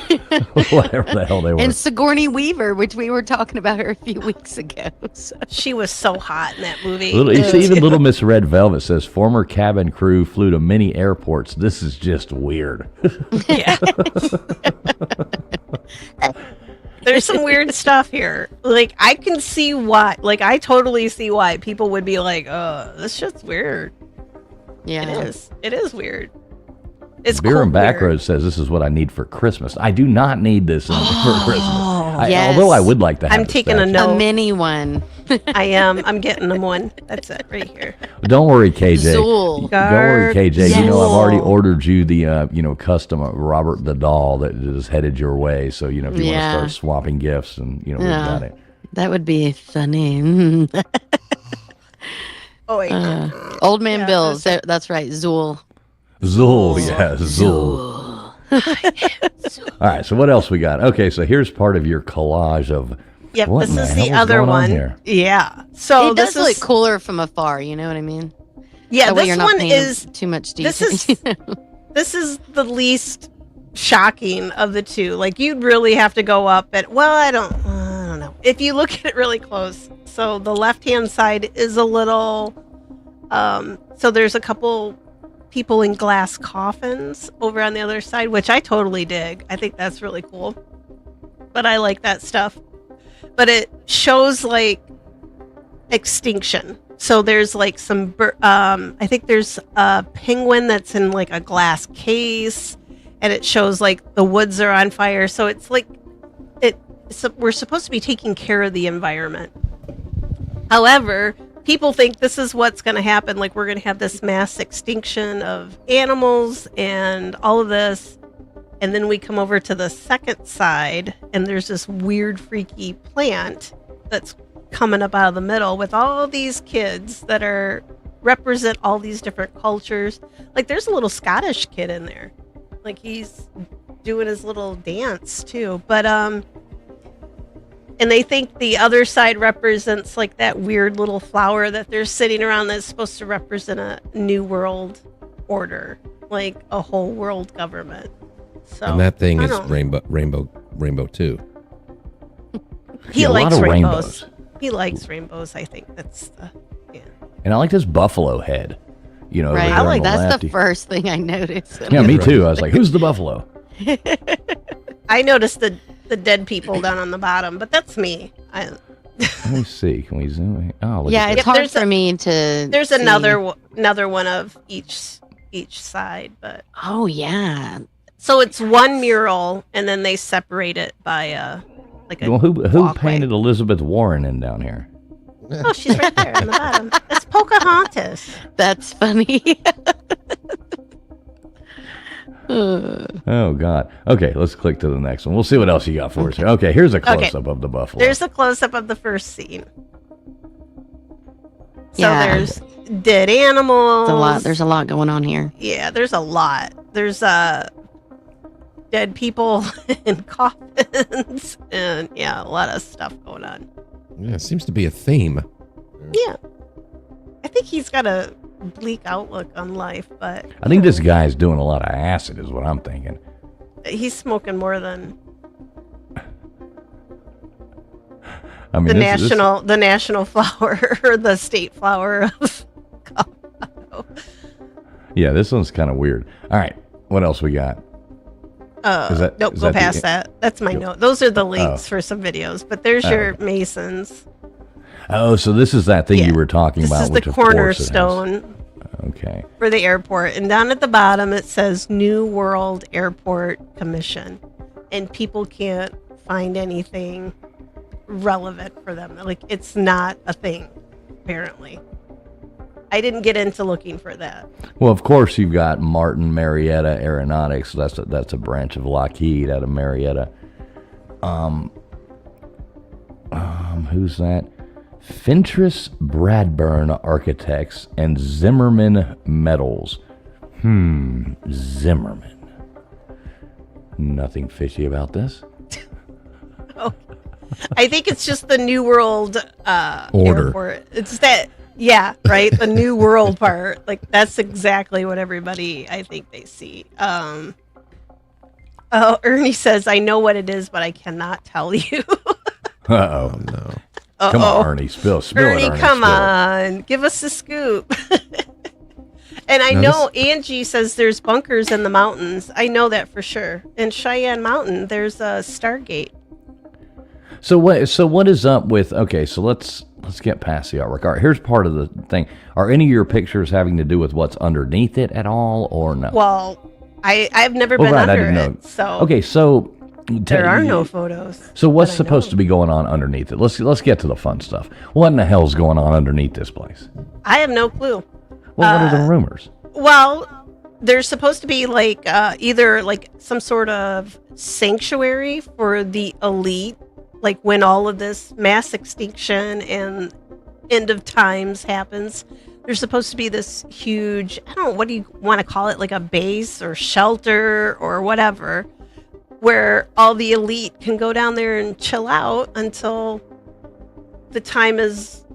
whatever the hell they were. And Sigourney Weaver, which we were talking about her a few weeks ago. So. She was so hot in that movie. You see, even Little Miss Red Velvet says former cabin crew flew to many airports. This is just weird. Yeah. There's some weird stuff here. Like, I can see why. Like, I totally see why people would be like, "Oh, this shit's weird." Yeah. It is. It is weird. It's Beer cool and weird. Backroads says this is what I need for Christmas. I do not need this for Christmas. Yes. Although I would like to have I'm the taking a statue. note. A mini one. I am. I'm getting them one. That's it right here. Don't worry, KJ. Zool. Don't worry, KJ. Yes. You know I've already ordered you the custom Robert the doll that is headed your way. So if you want to start swapping gifts, and we've got it. That would be funny. Oh wait. Old Man Bill's. That's right. Zool. Zool, yeah, Zool. All right, so what else we got? Okay, so here's part of your collage of. Yep, what this in the is hell the is other going on one. here? Yeah. So It does this look is cooler from afar. You know what I mean? Yeah, That way this you're not one paying is too much this detail. is this is the least shocking of the two. Like, you'd really have to go up at, well, I don't know. If you look at it really close. So the left-hand side is a little so there's a couple people in glass coffins over on the other side, which I totally dig. I think that's really cool. But I like that stuff. But it shows like extinction. So there's like some I think there's a penguin that's in like a glass case, and it shows like the woods are on fire. So it's like we're supposed to be taking care of the environment. However, people think this is what's going to happen. Like, we're going to have this mass extinction of animals and all of this. And then we come over to the second side, and there's this weird, freaky plant that's coming up out of the middle with all these kids that represent all these different cultures. Like, there's a little Scottish kid in there. Like, he's doing his little dance too. But and they think the other side represents like that weird little flower that they're sitting around that's supposed to represent a new world order, like a whole world government. So, And that thing I is don't- rainbow too. He Yeah, a lot likes of rainbows. rainbows. He likes rainbows. I think that's the. Yeah. And I like this buffalo head. Over Right. there I on like the that's left. the first thing I noticed. Yeah, me too. I was like, who's the buffalo? I noticed the dead people down on the bottom, but that's me. Let me see. Can we zoom in? Oh, look Yeah, at it's that. hard there's for me to. There's see. another one of each side, but Oh yeah, so it's one mural, and then they separate it by like a Well, who walkway. painted Elizabeth Warren in down here? Oh, she's right there on the bottom. It's Pocahontas. that's funny. Oh, God. Okay, let's click to the next one. We'll see what else you got for us here. Okay, here's a close-up of the buffalo. There's a close up of the first scene. So Yeah. there's dead animals. It's a lot. There's a lot going on here. Yeah, there's a lot. There's dead people in coffins, and a lot of stuff going on. Yeah, it seems to be a theme. Yeah, I think he's got a bleak outlook on life, but I think this guy's doing a lot of acid is what I'm thinking. he's smoking more than I mean, the this- national flower or the state flower of Colorado. Yeah, this one's kind of weird. All right, what else we got? Nope, is go that the- past that. That's my note. Those are the links Oh. for some videos, but there's your Masons. Oh, so this is that thing Yeah. you were talking This about. is the which of course it has- cornerstone Okay. for the airport, and down at the bottom it says New World Airport Commission, and people can't find anything relevant for them. Like, it's not a thing, apparently. I didn't get into looking for that. Well, of course, you've got Martin Marietta Aeronautics. That's a branch of Lockheed out of Marietta. Who's that? Fintris Bradburn Architects and Zimmerman Metals. Zimmerman. Nothing fishy about this. I think it's just the New World Order. Airport. It's that, yeah, right? The New World part. Like, that's exactly what everybody, I think, they see. Oh, Ernie says, I know what it is, but I cannot tell you. Uh-oh. No. Come on, Uh-oh. Ernie. Spill it, Ernie, come spill it. on. Give us a scoop. And I Now know Angie says there's bunkers in the mountains. I know that for sure. In Cheyenne Mountain, there's a Stargate. So what is up with, okay, so let's get past the artwork. All right, here's part of the thing. Are any of your pictures having to do with what's underneath it at all, or no? Well, I've never Oh, been right, I under didn't it. know. So Okay, so there are no photos. So what's that I supposed know to be going on underneath it? Let's get to the fun stuff. What in the hell's going on underneath this place? I have no clue. Well, what are the rumors? Well, there's supposed to be like either like some sort of sanctuary for the elite, like when all of this mass extinction and end of times happens. There's supposed to be this huge, I don't know, what do you want to call it, like a base or shelter or whatever, where all the elite can go down there and chill out until the time is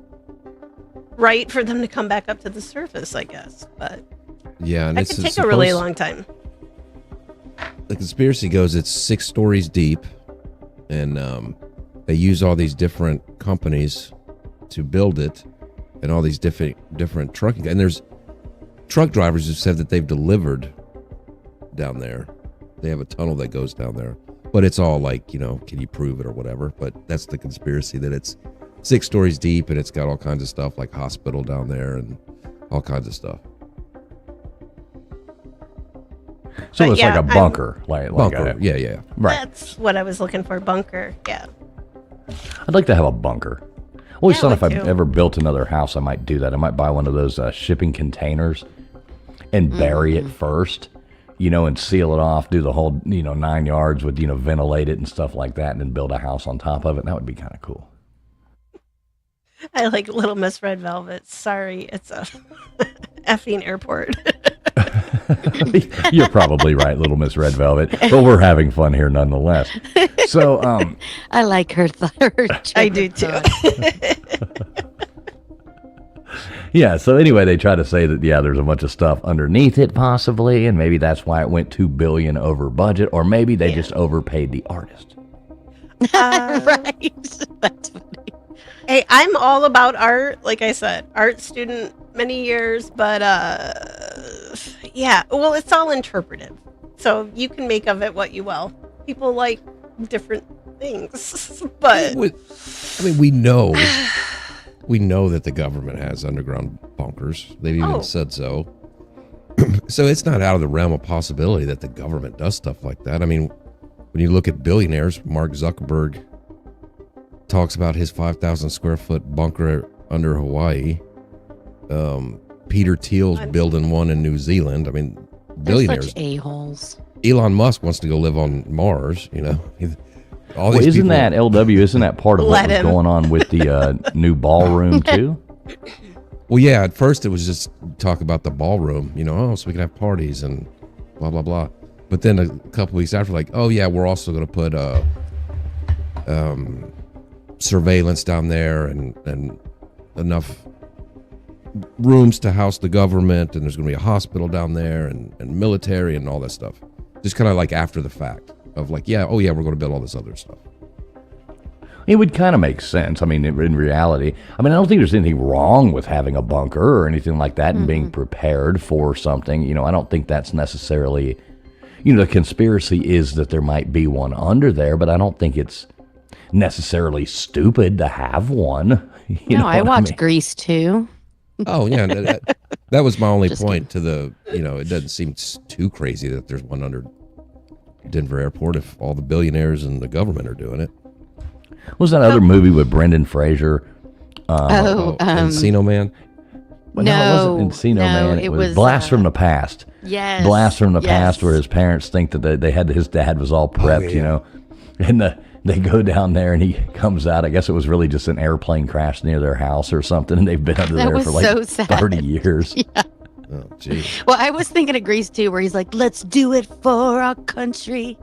right for them to come back up to the surface, I guess. But Yeah, and that it's could take a really long time. The conspiracy goes it's 6 stories deep, and they use all these different companies to build it, and all these different trucking. And there's truck drivers who said that they've delivered down there. They have a tunnel that goes down there, but it's all like, can you prove it or whatever? But that's the conspiracy, that it's 6 stories deep and it's got all kinds of stuff like hospital down there and all kinds of stuff. So But it's yeah, like a bunker, like Bunker, a, yeah. right. That's what I was looking for. Bunker. Yeah. I'd like to have a bunker. Always Yeah, thought I if would I too. ever built another house, I might do that. I might buy one of those shipping containers and bury it first, and seal it off, do the whole, 9 yards with, ventilate it and stuff like that, and then build a house on top of it. That would be kind of cool. I like Little Miss Red Velvet. Sorry, it's a effing airport. You're probably right, Little Miss Red Velvet, but we're having fun here nonetheless. So, I like her. I do too. yeah, so anyway, they try to say that, there's a bunch of stuff underneath it possibly, and maybe that's why it went $2 billion over budget, or maybe they just overpaid the artist. Right. That's funny. Hey, I'm all about art. Like I said, art student many years, but yeah. Well, it's all interpretive, so you can make of it what you will. People like different things, but we know that the government has underground bunkers. They've even said so. So it's not out of the realm of possibility that the government does stuff like that. I mean, when you look at billionaires, Mark Zuckerberg talks about his 5,000 square foot bunker under Hawaii. Peter Thiel's building one in New Zealand. I mean, They're billionaires. such a-holes. Elon Musk wants to go live on Mars, All Well, these isn't people, that LW? Isn't that part of what Let was him. going on with the new ballroom too? Well, yeah, at first it was just talk about the ballroom, so we can have parties and blah, blah, blah. But then a couple weeks after, like, oh, yeah, we're also going to put surveillance down there and enough rooms to house the government, and there's going to be a hospital down there and military and all that stuff. Just kind of like after the fact of like, we're going to build all this other stuff. It would kind of make sense. I mean, in reality, I don't think there's anything wrong with having a bunker or anything like that and being prepared for something. I don't think that's necessarily, the conspiracy is that there might be one under there, but I don't think it's necessarily stupid to have one. You know I what watched mean? Grease too. Oh, yeah. That was my only Just point to the, it doesn't seem too crazy that there's one under Denver Airport if all the billionaires and the government are doing it. What was that other movie with Brendan Fraser? Encino Man. Well, it wasn't Encino Man. It was Blast from the Past. Yes. Blast from the yes. Past, where his parents think that they had his dad was all prepped, and they go down there and he comes out. I guess it was really just an airplane crash near their house or something, and they've been under That there was for like so sad. 30 years. Oh, gee. Well, I was thinking of Grease too, where he's like, "Let's do it for our country,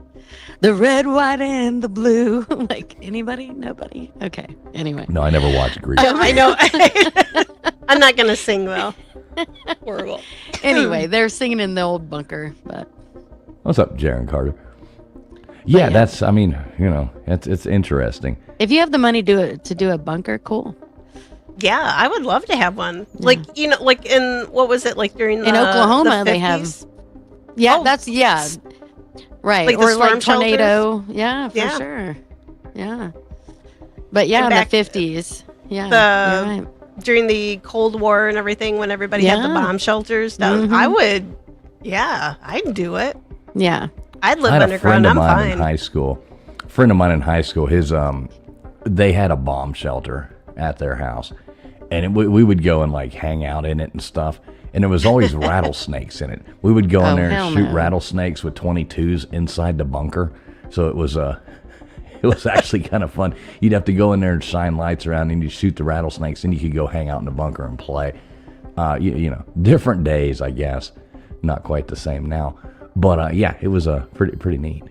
the red, white, and the blue." Like, anybody? Nobody? Okay. Anyway. No, I never watched Grease. I know. I'm not gonna sing though. Horrible. Anyway, they're singing in the old bunker, but What's up, Jaron Carter? Yeah, that's. I mean, it's interesting. If you have the money to do a bunker, cool. Yeah, I would love to have one. Like, like in, what was it, like during In Oklahoma, the they have. 50s? Yeah, Oh, that's right. like the or storm like tornado. Yeah, for Yeah. sure. Yeah, but yeah, And in back- the 50s. Yeah, The- you're right. During the Cold War and everything, when everybody had the Yeah. bomb shelters down, I would, I'd do it. Yeah. I'd I live had a underground. friend of I'm mine in fine. high school. A friend of mine in high school. His they had a bomb shelter at their house, and we would go and like hang out in it and stuff. And there was always rattlesnakes in it. We would go in Oh, there hell and shoot no. rattlesnakes with 22s inside the bunker. So it was it was actually kind of fun. You'd have to go in there and shine lights around, and you shoot the rattlesnakes, and you could go hang out in the bunker and play. Different days, I guess. Not quite the same now, but yeah, it was pretty neat.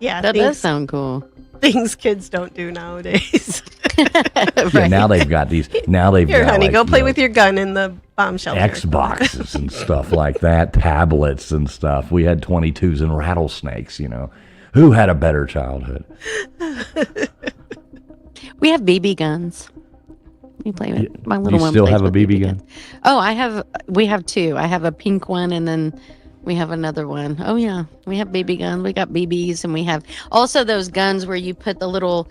Yeah, That does things, sound cool. things kids don't do nowadays. Yeah, now they've got these. Now they've Here, got honey, like, go play with your gun in the bomb shelter. Xboxes and stuff like that, tablets and stuff. We had 22s and rattlesnakes. Who had a better childhood? We have BB guns. We play with my little You one. still plays have a with BB gun? Oh, we have two. I have a pink one, and then we have another one. Oh yeah, we have BB guns. We got BBs, and we have also those guns where you put the little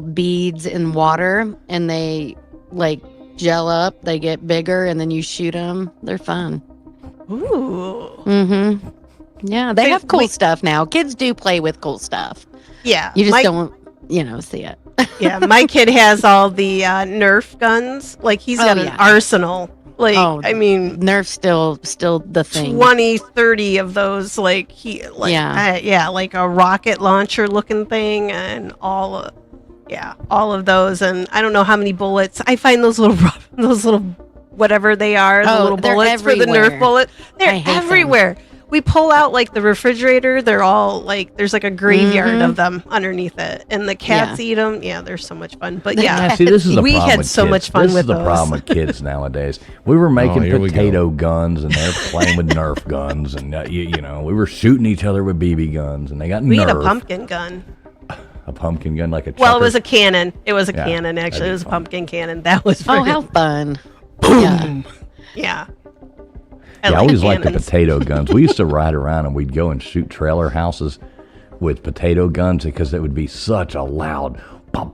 beads in water, and they like gel up. They get bigger, and then you shoot them. They're fun. Ooh. Mm-hmm. Yeah, they See, have cool we- stuff now. Kids do play with cool stuff. Yeah. You just my, don't, see it. Yeah, my kid has all the Nerf guns. Like, he's got an yeah. arsenal. Like, Oh, I mean, Nerf's still the thing. 20, 30 of those, like, like a rocket launcher looking thing, and all of those. And I don't know how many bullets. I find those little whatever they are, the Oh, little they're bullets for the everywhere. Nerf bullet. I They're hate them. everywhere. We pull out like the refrigerator. They're all like, there's like a graveyard Mhm. of them underneath it, and the cats eat them. Yeah, they're so much fun. But Yeah, yeah, see, this is the we problem had with so kids. much fun this with is the those. problem with kids nowadays. We were making here we go. potato guns, and they're playing with Nerf guns, and we were shooting each other with BB guns, and they got We Nerf. had a pumpkin gun. A pumpkin gun, like a. Well, it chucker. was a cannon. It was a Yeah, cannon, that'd actually. be It was a fun. pumpkin cannon. That was Oh, very, how fun! Yeah. yeah. I always liked the cannons. potato guns. We used to ride around and we'd go and shoot trailer houses with potato guns because it would be such a loud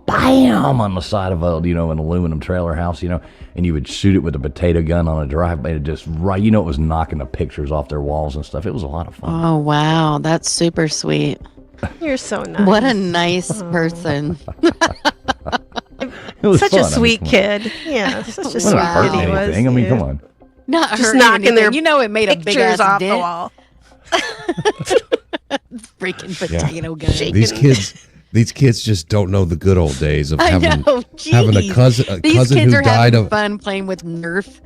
bam on the side of an aluminum trailer house, and you would shoot it with a potato gun on a driveway. It just right, it was knocking the pictures off their walls and stuff. It was a lot of fun. Oh wow, that's super sweet. You're so nice. What a nice person. It was Such fun. a I mean, sweet come on. kid. Yeah, such a It sweet wasn't Wow. hurting kid he was. anything. I mean, yeah. come on. Not Just hurting knocking their anything. It made a big Pictures ass off the dent. wall. Freaking potato gun. Shake. These kids just don't know the good old days of I having know. having a jeez. cousin These kids who are died having of. fun playing with Nerf.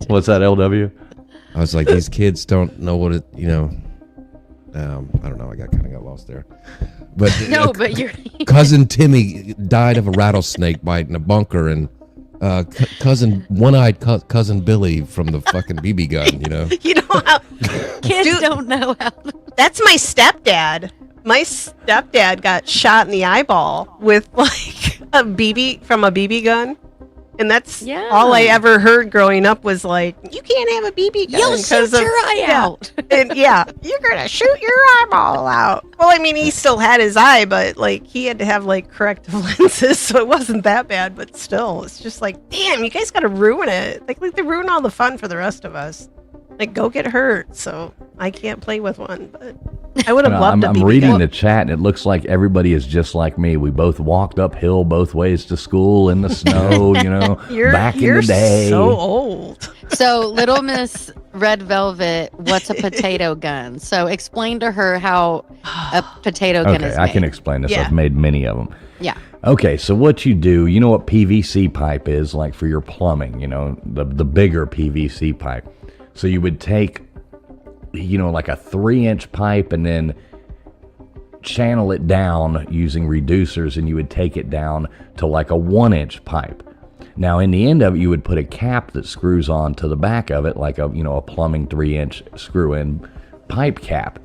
What's that, LW? I was like, these kids don't know what it. I don't know. I got lost there. But No, but you're cousin Timmy died of a rattlesnake bite in a bunker, and cousin one-eyed cousin Billy from the fucking BB gun. You know how? kids Dude. don't know how. That's my stepdad. My stepdad got shot in the eyeball with like a BB gun. And that's Yeah. all I ever heard growing up was like, you can't have a BB gun. You'll 'cause shoot of- your eye yeah. out. And yeah, you're going to shoot your eyeball out. Well, I mean, he still had his eye, but like he had to have like corrective lenses, so it wasn't that bad. But still, it's just like, damn, you guys got to ruin it. Like they ruin all the fun for the rest of us. Like, go get hurt. So I can't play with one, but I would have loved a I'm BB reading gun. the chat, and it looks like everybody is just like me. We both walked uphill both ways to school in the snow, back in You're the day. so old. So, Little Miss Red Velvet, what's a potato gun? So, explain to her how a potato gun Okay, is I made. can explain this. Yeah. I've made many of them. Yeah. Okay, so what you do, you know what PVC pipe is, like for your plumbing, the bigger PVC pipe. So you would take, like a 3-inch pipe and then channel it down using reducers, and you would take it down to like a 1-inch pipe. Now, in the end of it, you would put a cap that screws on to the back of it, like a plumbing 3-inch screw-in pipe cap.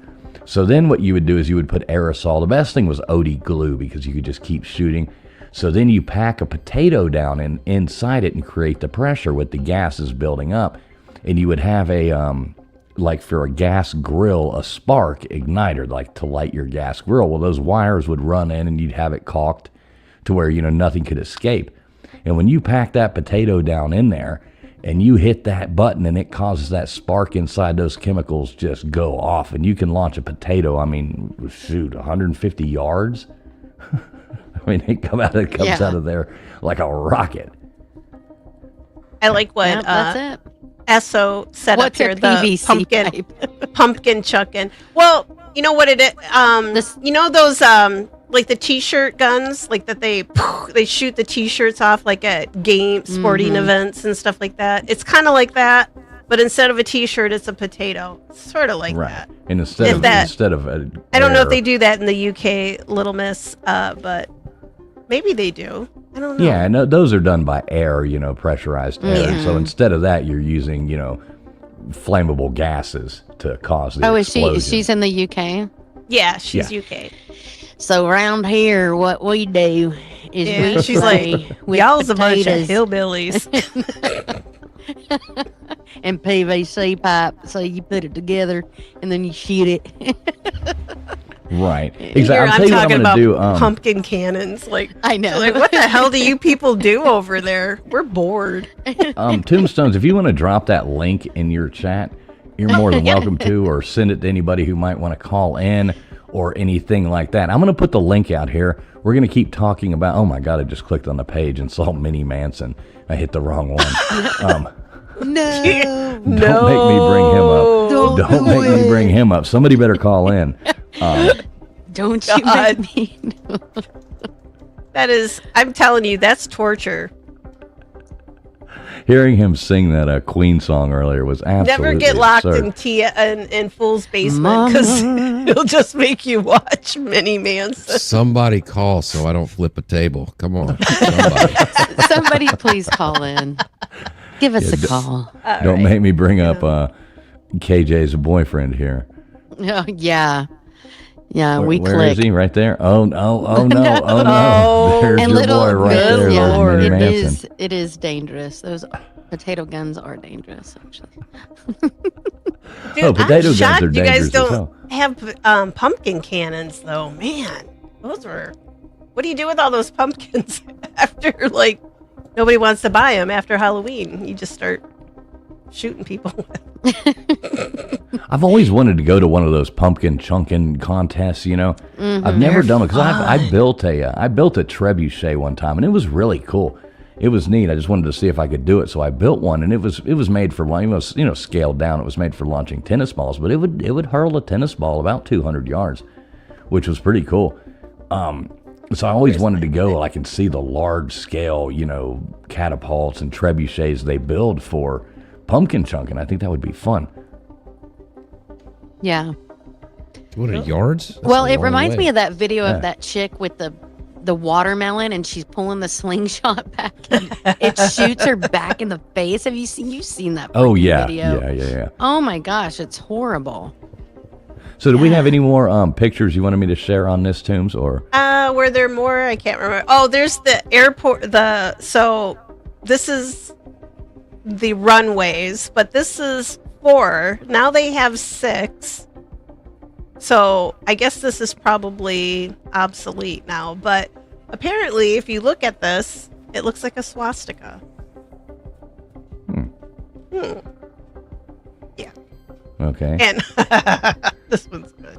So then what you would do is you would put aerosol. The best thing was OD glue because you could just keep shooting. So then you pack a potato down inside it and create the pressure with the gases building up. And you would have like for a gas grill, a spark igniter, like to light your gas grill. Well, those wires would run in and you'd have it caulked to where, nothing could escape. And when you pack that potato down in there and you hit that button and it causes that spark inside, those chemicals just go off and you can launch a potato, 150 yards. It comes out of there like a rocket. I like what that's it. Esso set What's up here, a the PVC pipe? pumpkin chucking. Well, you know what it is? Those like the t-shirt guns, like that they shoot the t-shirts off like at sporting events and stuff like that. It's kind of like that, but instead of a t-shirt, it's a potato. Sort of like that. And instead of I don't know if they do that in the UK, Little Miss, but maybe they do. I don't know. Yeah, no, those are done by air, pressurized air. Yeah. So instead of that, you're using, flammable gases to cause the explosion. She's in the UK? Yeah, she's UK. So around here, what we do is we she's spray like, with y'all's a bunch of potatoes hillbillies. and PVC pipe. So you put it together and then you shoot it. Right. Here, Exactly. I'm talking about do. pumpkin cannons. Like, I know. Like, what the hell do you people do over there? We're bored. Tombstones, if you want to drop that link in your chat, you're more than welcome to, or send it to anybody who might want to call in or anything like that. I'm going to put the link out here. We're going to keep talking about, oh my God, I just clicked on the page and saw Minnie Manson. I hit the wrong one. No. Don't make me bring him up. Don't make me bring him up. Somebody better call in. Don't you make me. That is, I'm telling you, that's torture. Hearing him sing that Queen song earlier was absolutely Never get locked absurd. in Fool's basement because it'll just make you watch Minnie Manson. Somebody call so I don't flip a table. Come on. Somebody. Somebody please call in. Give us a call. Don't make me bring up KJ's boyfriend here. Oh, yeah. Yeah, Where click. is he? Right there? Oh no! Oh no! Oh no! There's And your boy right good there. There's Lord. Minnie It Manson. is dangerous. Those potato guns are dangerous, actually. Dude, potato I'm guns shocked are you dangerous guys as don't hell. have pumpkin cannons, though. Man, those were. What do you do with all those pumpkins after, like, nobody wants to buy them after Halloween? You just start shooting people. I've always wanted to go to one of those pumpkin chunking contests. I've never done it because I built a trebuchet one time and it was really cool. It was neat. I just wanted to see if I could do it, so I built one, and it was made for scaled down. It was made for launching tennis balls, but it would hurl a tennis ball about 200 yards, which was pretty cool. So I always wanted to go. I can see the large scale, catapults and trebuchets they build for pumpkin chunking. I think that would be fun. Yeah. What are yards? That's Well, a it long reminds way. me of that video Yeah. of that chick with the watermelon, and she's pulling the slingshot back. And it shoots her back in the face. Have you seen that? Oh freaking yeah, video? yeah. Oh my gosh, it's horrible. So do we have any more pictures you wanted me to share on this, Tombs, or? Were there more? I can't remember. Oh, there's the airport. So this is the runways, but this is 4. Now they have 6. So I guess this is probably obsolete now. But apparently, if you look at this, it looks like a swastika. Yeah. Okay. And this one's good.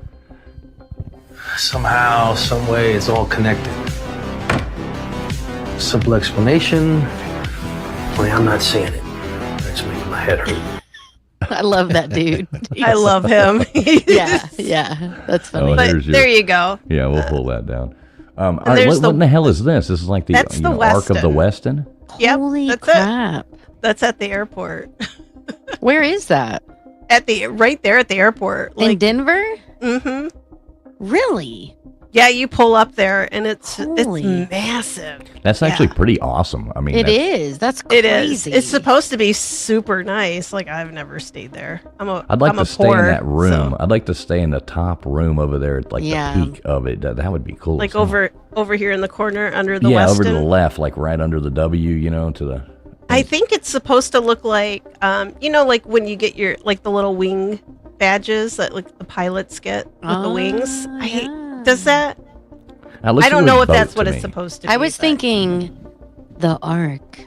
Somehow, some way, it's all connected. Simple explanation. Only I'm not seeing it. It's making my head hurt. I love that dude. I love him. yeah, that's funny. Oh, But there's your- there you go. Yeah, we'll pull that down. All right, there's what in the hell is this? This is like the, That's the Ark of the Westin. Westin? Yep, Holy that's crap! it. That's at the airport. Where is that? Right there at the airport. In Denver? Mm-hmm. Really? Yeah, you pull up there and it's Holy. massive. That's actually pretty awesome. I mean, It that's- is. That's It crazy. is. It's supposed to be super nice. Like I've never stayed there. I'd like I'm to a stay poor, in that room. so- I'd like to stay in the top room over there at like Yeah. the peak of it. That would be cool. like as hell. over here in the corner under the yeah, Westin. over to the left, like right under the W, you know, to the. I think it's supposed to look like, like when you get your like the little wing badges that like the pilots get with the wings. Yeah. Does that? It looks I don't like a know if boat that's to what me. it's supposed to be. I was but- thinking the Ark.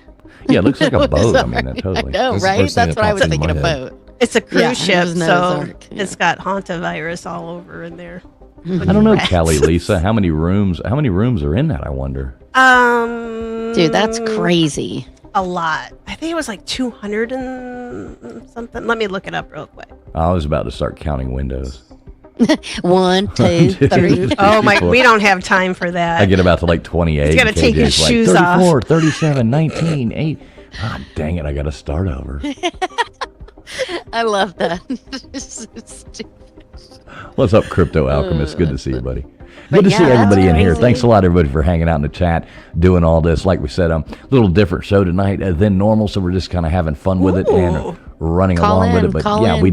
Yeah, it looks like a It was boat. I mean, Ark. that totally. I know, That's the right? first thing That's that what I was popped in thinking my head. about. It's a cruise Yeah, it ship, was Noah's so Ark, yeah. it's got hantavirus all over in there. I don't know, Rats. Kelly, Lisa. How many rooms? How many rooms are in that? I wonder. Dude, that's crazy. A lot. I think it was like 200 and something. Let me look it up real quick. I was about to start counting windows. 1, 2, 3. Oh my, we don't have time for that. I get about to like 28. He's gotta take his KJ's like, shoes off. 34, 37, 19, 8. Ah, dang it, I got to start over. I love that. It's so stupid. What's up, Crypto Alchemist? Good to see you, buddy. But Good to yeah, see that's everybody in here. crazy. Thanks a lot, everybody, for hanging out in the chat, doing all this. Like we said, a little different show tonight than normal, so we're just kind of having fun with it and Ooh. running Call along with in, it. But call yeah, in. we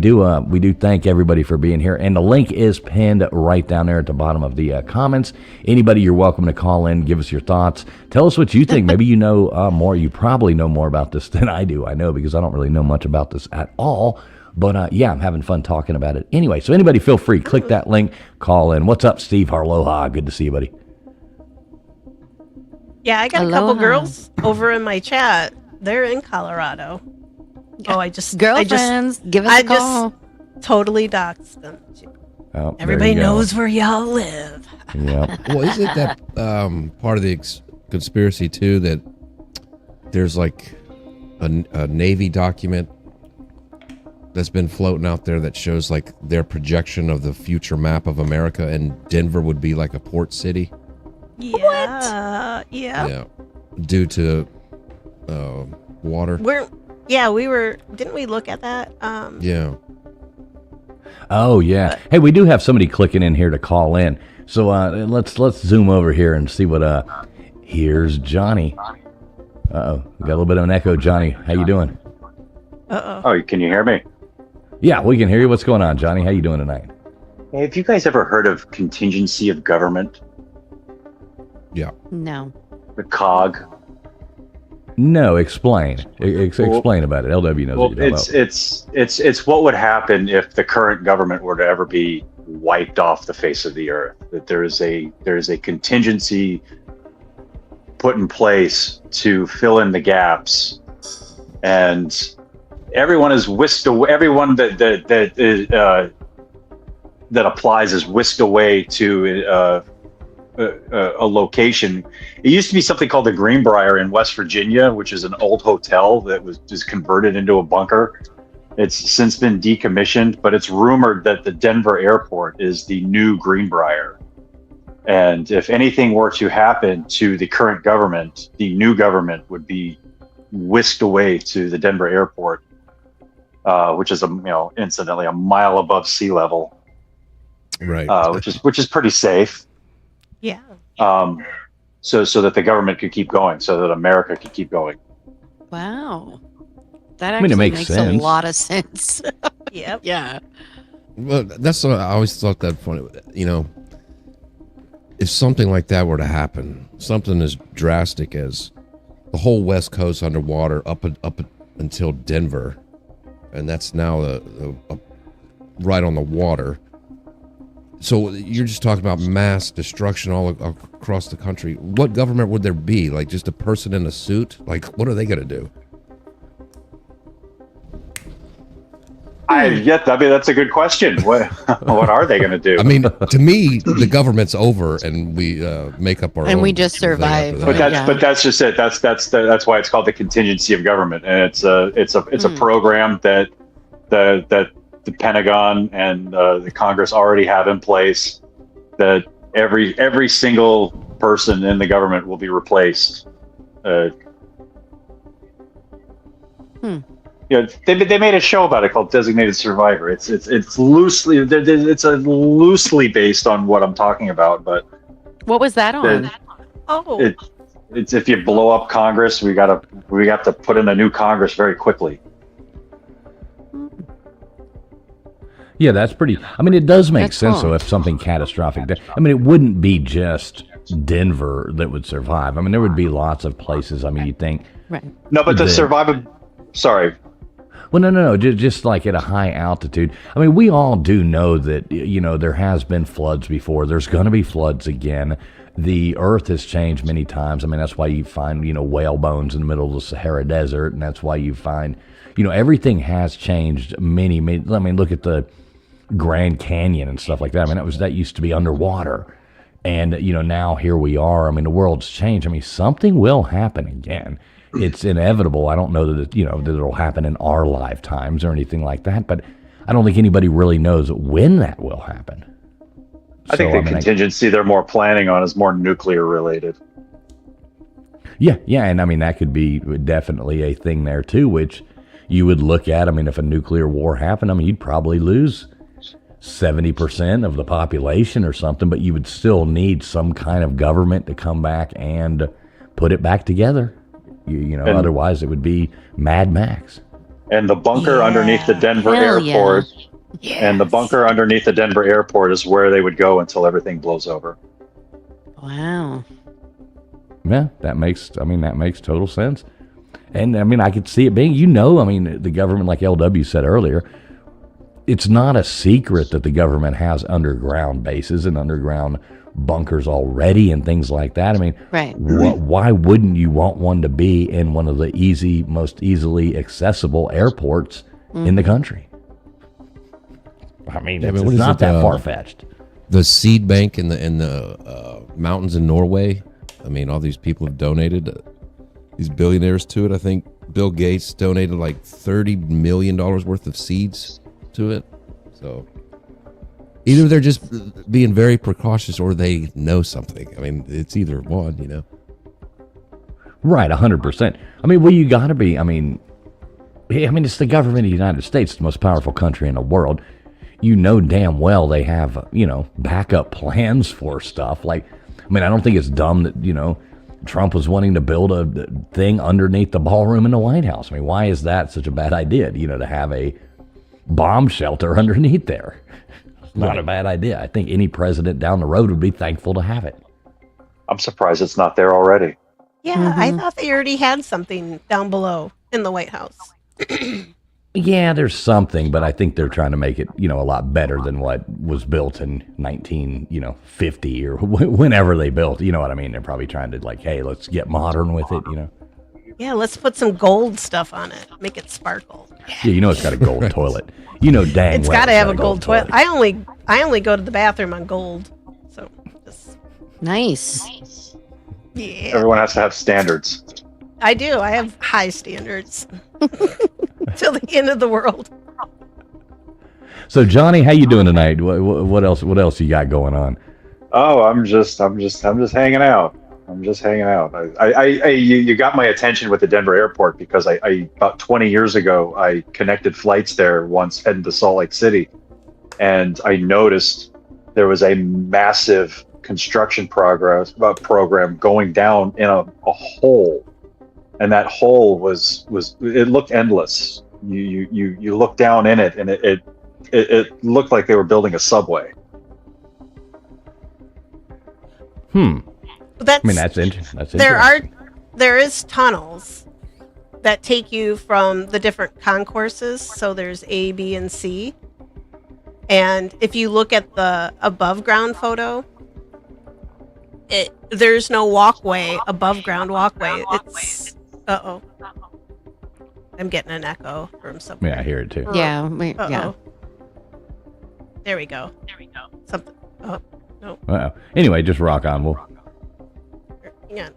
do thank everybody for being here, and the link is pinned right down there at the bottom of the comments. Anybody, you're welcome to call in, give us your thoughts, tell us what you think. Maybe you know more. You probably know more about this than I do. I know because I don't really know much about this at all. But yeah, I'm having fun talking about it. Anyway, so anybody feel free, click that link, call in. What's up, Steve Harloha? Good to see you, buddy. Yeah, I got a couple Aloha. girls over in my chat. They're in Colorado. Oh, I just Girlfriends, give us I a call. just totally doxed them. Oh, there Everybody you go. knows where y'all live. Yeah. Well, isn't that part of the conspiracy too that there's like a Navy document that's been floating out there that shows like their projection of the future map of America, and Denver would be like a port city? Yeah. Yeah, due to water. Didn't we look at that? Yeah. Oh yeah. Hey, we do have somebody clicking in here to call in. So let's zoom over here and see what here's Johnny. Uh-oh. We got a little bit of an echo. Johnny, how you doing? Oh, can you hear me? Yeah, we can hear you. What's going on, Johnny? How you doing tonight? Hey, have you guys ever heard of contingency of government? Yeah. No. The COG? No, explain. Explain about it. LW knows Well, what you're talking about. it's what would happen if the current government were to ever be wiped off the face of the earth. That there is a contingency put in place to fill in the gaps, and everyone is whisked away. Everyone that applies is whisked away to a location. It used to be something called the Greenbrier in West Virginia, which is an old hotel that was just converted into a bunker. It's since been decommissioned, but it's rumored that the Denver airport is the new Greenbrier. And if anything were to happen to the current government, the new government would be whisked away to the Denver airport, which is incidentally a mile above sea level, Right. which is pretty safe. Yeah. So that the government could keep going, so that America could keep going. Wow. That I actually mean, it makes makes sense. a lot of sense. Yep. Yeah. Well, that's what I always thought that funny. You know, if something like that were to happen, something as drastic as the whole West Coast underwater up until Denver, and that's now right on the water. So you're just talking about mass destruction all across the country. What government would there be? Like just a person in a suit? Like what are they going to do? I mean, that's a good question. What are they going to do? I mean, to me, the government's over, and we make up our own. And we just thing after survive. that. But that's just it. That's why it's called the contingency of government, and it's a program that the Pentagon and the Congress already have in place. That every single person in the government will be replaced. You know, they made a show about it called Designated Survivor. It's loosely based on what I'm talking about, but What was that on? That- Oh, It's if you blow up Congress, we have to put in a new Congress very quickly. Yeah, that's pretty. I mean, it does make That's sense, cool. though, if something catastrophic. I mean, it wouldn't be just Denver that would survive. I mean, there would be lots of places. I mean, you'd think. Right. No, but the The- survivability. Sorry, Well, no. Just like at a high altitude. I mean, we all do know that, there has been floods before. There's going to be floods again. The earth has changed many times. I mean, that's why you find, whale bones in the middle of the Sahara Desert. And that's why you find, everything has changed many. I mean, look at the Grand Canyon and stuff like that. I mean, that used to be underwater. And, now here we are. I mean, the world's changed. I mean, something will happen again. It's inevitable. I don't know that that it'll happen in our lifetimes or anything like that, but I don't think anybody really knows when that will happen. I think the contingency they're more planning on is more nuclear related. Yeah, and I mean that could be definitely a thing there too, which you would look at. I mean, if a nuclear war happened, I mean you'd probably lose 70% of the population or something, but you would still need some kind of government to come back and put it back together. Otherwise it would be Mad Max. And the bunker underneath the Denver Hell airport, yeah. and the bunker underneath the Denver airport is where they would go until everything blows over. Wow. Yeah, that makes total sense. And I mean, I could see it being, I mean, the government, like LW said earlier, it's not a secret that the government has underground bases and underground bunkers already and things like that. I mean, Right. why wouldn't you want one to be in one of the most easily accessible airports in the country? I mean, Yeah, it's, but what it's is not it, that far-fetched. The seed bank in the mountains in Norway. I mean, all these people have donated, these billionaires to it. I think Bill Gates donated like $30 million worth of seeds to it. So either they're just being very precautious or they know something. I mean, it's either one. Right, 100%. I mean, well, you got to be. I mean, it's the government of the United States, the most powerful country in the world. You know damn well they have, backup plans for stuff. Like, I mean, I don't think it's dumb that, Trump was wanting to build a thing underneath the ballroom in the White House. I mean, why is that such a bad idea, to have a bomb shelter underneath there? It's not a bad idea. I think any president down the road would be thankful to have it. I'm surprised it's not there already. yeah. I thought they already had something down below in the White House. Yeah, there's something, but I think they're trying to make it, a lot better than what was built in 1950 or whenever they built. You know what I mean? They're probably trying to hey, let's get modern with it. Yeah, let's put some gold stuff on it. Make it sparkle. Yeah, it's got a gold toilet. Dang It's well got to it's have a gold toilet. I only go to the bathroom on gold. So, just, Nice. yeah. Everyone has to have standards. I do. I have high standards. Till the end of the world. So Johnny, how you doing tonight? What else you got going on? Oh, I'm just hanging out. You got my attention with the Denver airport because I about 20 years ago I connected flights there once heading to Salt Lake City, and I noticed there was a massive construction program going down in a hole, and that hole was it looked endless. You look down in it, and it looked like they were building a subway. That's interesting. there is tunnels that take you from the different concourses. So there's A, B, and C. And if you look at the above ground photo, there's no above ground walkway. It's I'm getting an echo from something. Yeah, I hear it too. Yeah. Uh-oh. There we go. Something. Oh, no. Anyway, just rock on. Hang on.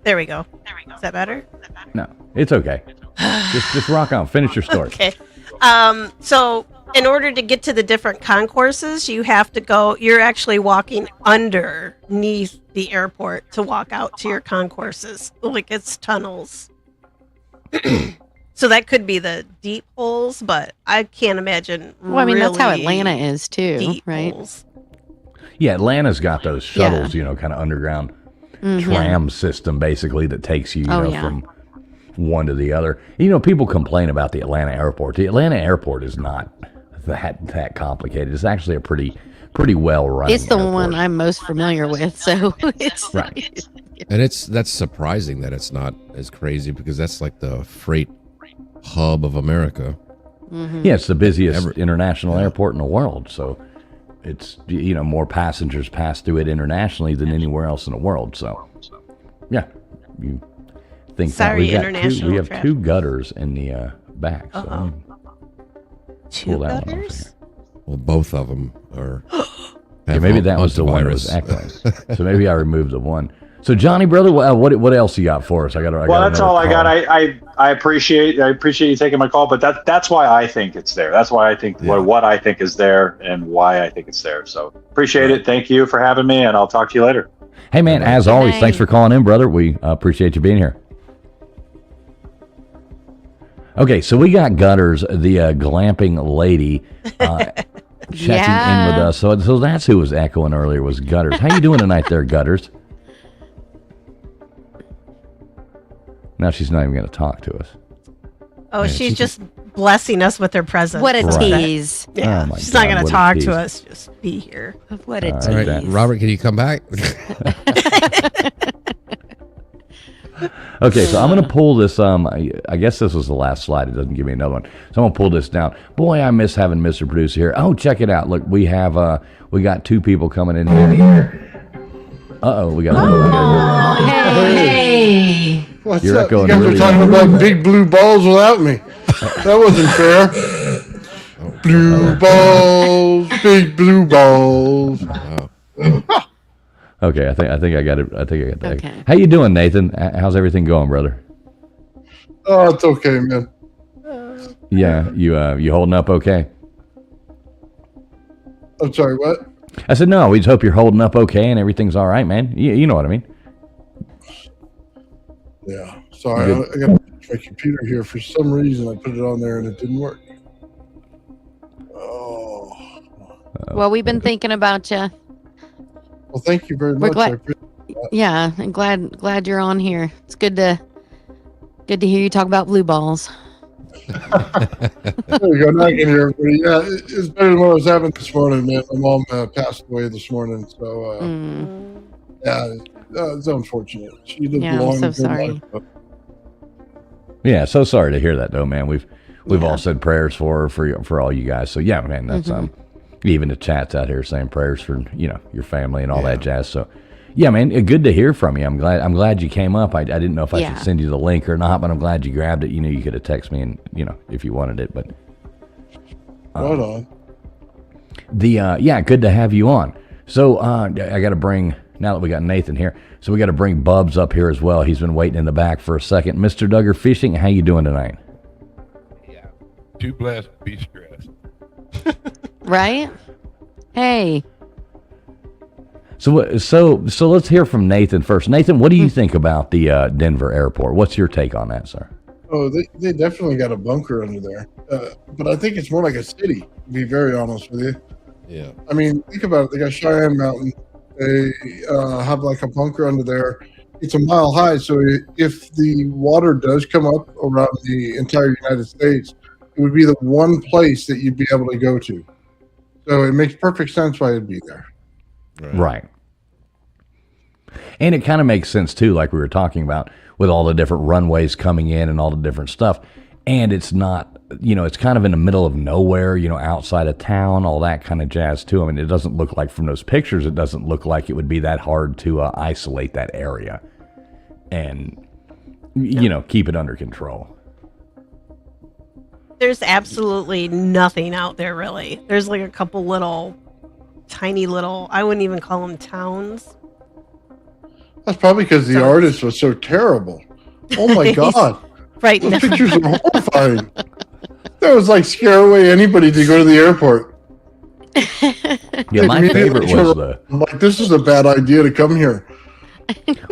There we go. Is that better? No, it's okay. just rock on. Finish your story. Okay. So in order to get to the different concourses, you have to go. You're actually walking underneath the airport to walk out to your concourses. Like it's tunnels. So that could be the deep holes, but I can't imagine. Well, I mean, that's how really Atlanta is too, deep right? holes. Yeah, Atlanta's got those shuttles, Yeah. kind of underground tram system, basically, that takes you, from one to the other. People complain about the Atlanta airport. The Atlanta airport is not that complicated. It's actually a pretty well run. It's the one I'm most familiar with, so it's Right. And that's surprising that it's not as crazy, because that's like the freight hub of America. Yeah, it's the busiest international airport in the world. So it's, more passengers pass through it internationally than anywhere else in the world. So, yeah, you think Sorry, we have international two gutters in the back. So let me Two pull that one off gutters? here. Well, both of them are. Yeah, maybe that was the one that was echoing. So maybe I removed the one. So Johnny, brother, what else you got for us? Well, that's all I got. I appreciate you taking my call, but that's why I think it's there. That's why I think what I think is there and why I think it's there. So appreciate it. Thank you for having me, and I'll talk to you later. Hey man, as always, thanks for calling in, brother. We appreciate you being here. Okay, so we got Gutters, the glamping lady, checking in with us. So that's who was echoing earlier, was Gutters. How you doing tonight there, Gutters? Now she's not even going to talk to us. Oh, she's just blessing us with her presence. What a Right. tease. Yeah, Oh my she's not God, going what to a talk tease. to us. Just be here. What a All tease. All right, Robert, can you come back? Okay, so I'm going to pull this. I guess this was the last slide. It doesn't give me another one. So I'm going to pull this down. Boy, I miss having Mr. Producer here. Oh, check it out. Look, we got two people coming in here. Uh-oh, we got Hey. What's You're up? echoing You guys really were talking about big blue balls without me. That wasn't fair. Blue balls, big blue balls. Okay, I think I got it. I think I got that. Okay. How you doing, Nathan? How's everything going, brother? Oh, it's okay, man. Yeah, you holding up okay? I'm sorry, what? I said no. We just hope you're holding up okay and everything's all right, man. You know what I mean? Yeah, sorry. I got my computer here. For some reason, I put it on there and it didn't work. Oh. Well, we've been thinking about you. Well, thank you very We're much. glad- I appreciate that. Yeah, and glad you're on here. It's good to hear you talk about blue balls. There you go. Now I can hear everybody. Yeah, it's better than what I was having this morning, man. My mom passed away this morning, so yeah, it's unfortunate. She lived Yeah, a long, I'm so good sorry. life, but Yeah, so sorry to hear that though, man. We've all said prayers for all you guys. So yeah, man, that's even the chat's out here saying prayers for your family and all that jazz. So yeah, man, good to hear from you. I'm glad you came up. I didn't know if I should send you the link or not, but I'm glad you grabbed it. You could have texted me and if you wanted it, but right on. good to have you on. So I got to bring, now that we got Nathan here, so we got to bring Bubs up here as well. He's been waiting in the back for a second. Mr. Duggar Fishing, how you doing tonight? Yeah, too blessed to be stressed. Right? Hey. So let's hear from Nathan first. Nathan, what do you think about the Denver airport? What's your take on that, sir? Oh, they definitely got a bunker under there, but I think it's more like a city. To be very honest with you. Yeah. I mean, think about it. They got Cheyenne Mountain. They have like a bunker under there. It's a mile high, so if the water does come up around the entire United States, it would be the one place that you'd be able to go to. So it makes perfect sense why it'd be there. Right. And it kind of makes sense too, like we were talking about, with all the different runways coming in and all the different stuff. And it's not, it's kind of in the middle of nowhere, outside of town, all that kind of jazz too. I mean, it doesn't look like, from those pictures, it doesn't look like it would be that hard to isolate that area and, keep it under control. There's absolutely nothing out there, really. There's like a couple tiny little, I wouldn't even call them towns. That's probably because the artist was so terrible. Oh my God. Right. Those pictures are horrifying. That was like scare away anybody to go to the airport. Yeah, my favorite was I'm like, this is a bad idea to come here.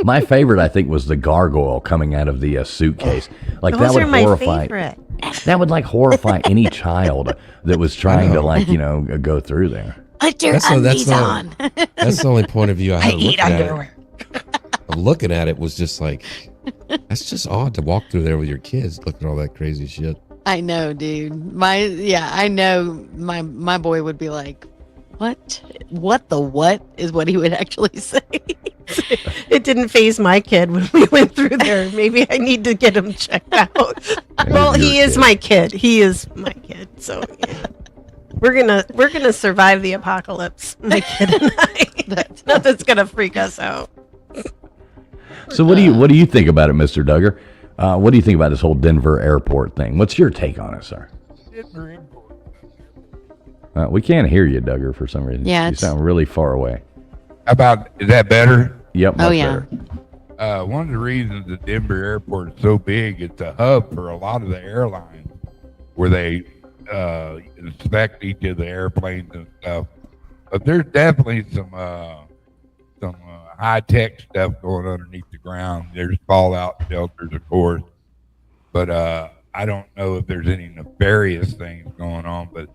my favorite, I think, was the gargoyle coming out of the suitcase. Like Those that would are my horrify. favorite. That would horrify any child that was trying to go through there. I Put your undies on. That's the only point of view I had. I eat underwear. Of looking at it was just like, that's just odd to walk through there with your kids looking at all that crazy shit. I know, dude. I know my boy would be like, what the what is what he would actually say. It didn't phase my kid when we went through there. Maybe I need to get him checked out. Well, he is my kid. He is my kid. So yeah. We're gonna survive the apocalypse, my kid and I. Nothing's gonna freak us out. So what do you think about it, Mr. Duggar? What do you think about this whole Denver airport thing? What's your take on it, sir? Denver airport. We can't hear you, Duggar, for some reason. Yeah, you sound really far away. Is that better? Yep. Oh yeah. Better. One of the reasons the Denver airport is so big, it's a hub for a lot of the airlines where they inspect each of the airplanes and stuff. But there's definitely some high tech stuff going underneath the ground. There's fallout shelters, of course, but I don't know if there's any nefarious things going on. But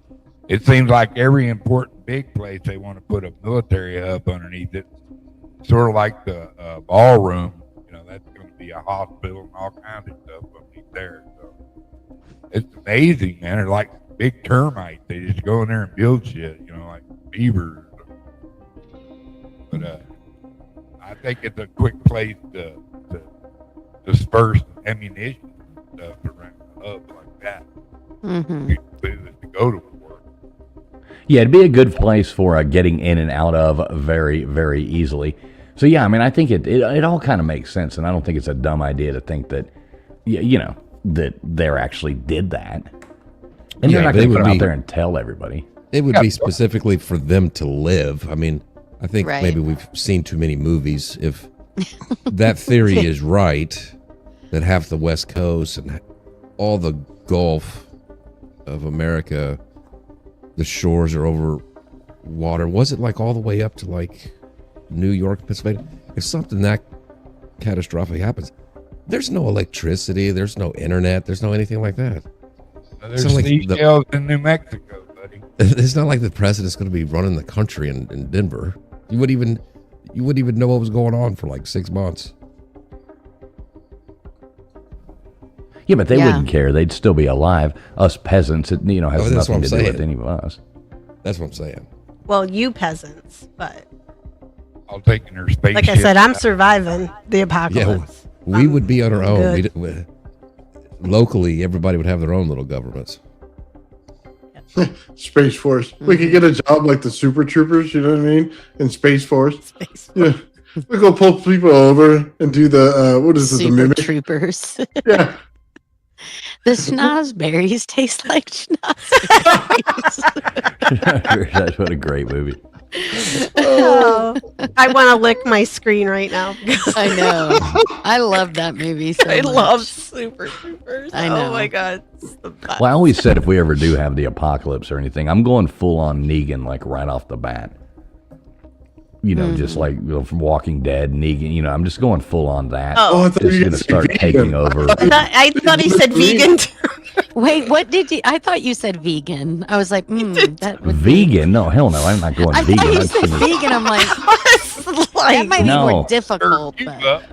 it seems like every important big place they want to put a military hub underneath it, sort of like the ballroom. You know, that's going to be a hospital and all kinds of stuff underneath there. So it's amazing, man. They're like big termites. They just go in there and build shit. You know, like beavers. But I think it's a quick place to disperse ammunition and stuff around the hub like that. Mm-hmm. To go to war. Yeah, it'd be a good place for getting in and out of very, very easily. So yeah, I mean, I think it all kind of makes sense, and I don't think it's a dumb idea to think that, you know, that they actually did that. And they're not going to put out there and tell everybody. It would be specifically for them to live. I mean, I think maybe we've seen too many movies. If that theory is right, that half the West Coast and all the Gulf of America, the shores are over water. Was it like all the way up to like New York, Pennsylvania? If something that catastrophic happens, there's no electricity, there's no internet, there's no anything like that. There's seashells in New Mexico, buddy. It's not like the president's going to be running the country in Denver. You wouldn't even know what was going on for like 6 months. Yeah, but they wouldn't care. They'd still be alive. Us peasants, it, you know, has that's nothing what to I'm do saying. with any of us. That's what I'm saying. Well, you peasants, but I'll take in her spaceship. like I said, I'm surviving the apocalypse. Yeah, we would be on our own. Locally, everybody would have their own little governments. Space Force. We could get a job like the Super Troopers, you know what I mean? In Space Force. Yeah. We go pull people over and do the what is it? The Super mimic Troopers. Yeah. The schnozberries taste like schnozberries. What a great movie. Oh, I want to lick my screen right now. I know. I love that movie so I much. love Super Troopers. I know. Oh my god. It's the best. Well, I always said if we ever do have the apocalypse or anything, I'm going full on Negan, like right off the bat. You know, just like from Walking Dead, Negan. You know, I'm just going full on that. Oh, Just going to start taking over. I thought he said vegan. Wait, what did you? I thought you said vegan. I was like, that would Vegan? No, hell no. I'm not going I vegan. thought you I'm said gonna- vegan. I'm like, that might be more difficult, but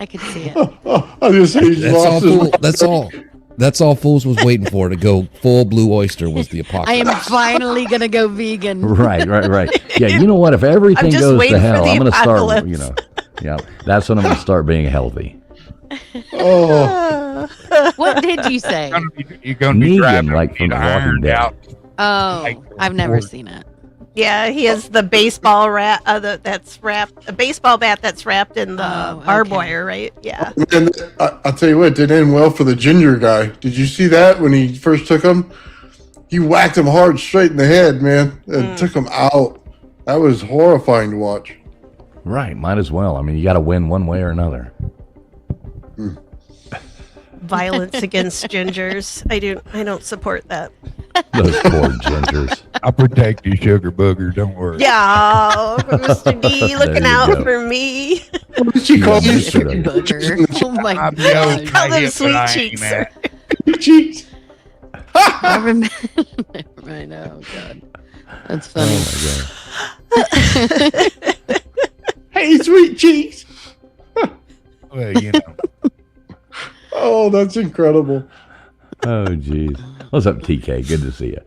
I could see it. I just say he's lost his mind. That's all Fools was waiting for, to go full blue oyster was the I apocalypse. am finally gonna go vegan. Right. Yeah, you know what? If everything just goes to waiting for hell, the I'm going to start, apocalypse. you know. Yeah, that's when I'm going to start being healthy. Oh, What did you say? You're going to be Negan, driving like from The Walking ironed Dead. out. Oh, I've never seen it. Yeah, he has the baseball that's wrapped, a baseball bat that's wrapped in the barbed wire, right? Yeah. man, I'll tell you what, it didn't end well for the ginger guy. Did you see that when he first took him? He whacked him hard straight in the head, man, and took him out. That was horrifying to watch. Right, might as well. I mean, you got to win one way or another. Violence against gingers. I don't support that. Those poor gingers. I'll protect you, sugar booger. Don't worry. Yeah, Mr. D looking you out go. for me. What did she call Yeah, me? Mr. D. Booger. Oh my I'm god. Call them hip, sweet but I ain't cheeks, mad. Cheeks. I remember. I know. God, that's funny. Oh my God. Hey, sweet cheeks. Well, you know. Oh, that's incredible. Oh, geez. What's up, TK? Good to see you.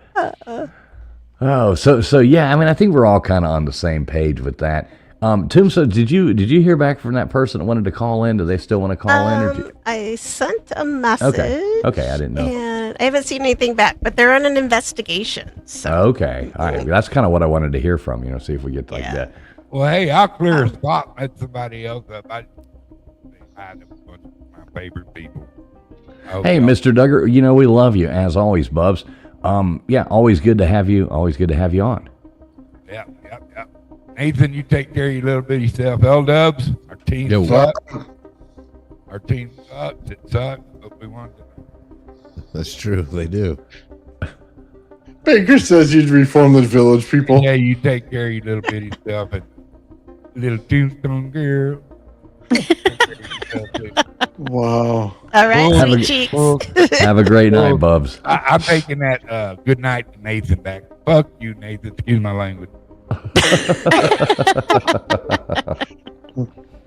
Oh, so yeah. I mean, I think we're all kind of on the same page with that. Tombstone, did you hear back from that person that wanted to call in? Do they still want to call in? Or I sent a message. Okay, I didn't know. And I haven't seen anything back, but they're on an investigation. So. Okay, all right. That's kind of what I wanted to hear from. See if we get like that. Well, hey, I'll clear a spot and let somebody else up. I had a bunch of my favorite people. Hey, Mr. Duggar, we love you as always, Bubs. Yeah, always good to have you. Always good to have you on. Yep. Nathan, you take care of your little bitty self. L-Dubs, our team sucks. Our team sucks. It sucks, but we want to. That's true. They do. Baker says you'd reform the village people. Yeah, you take care of your little bitty self and little tombstone girl. Wow. All right, sweet cheeks. Have a great night, Bubs. I'm taking that good night to Nathan back. Fuck you, Nathan. Excuse my language.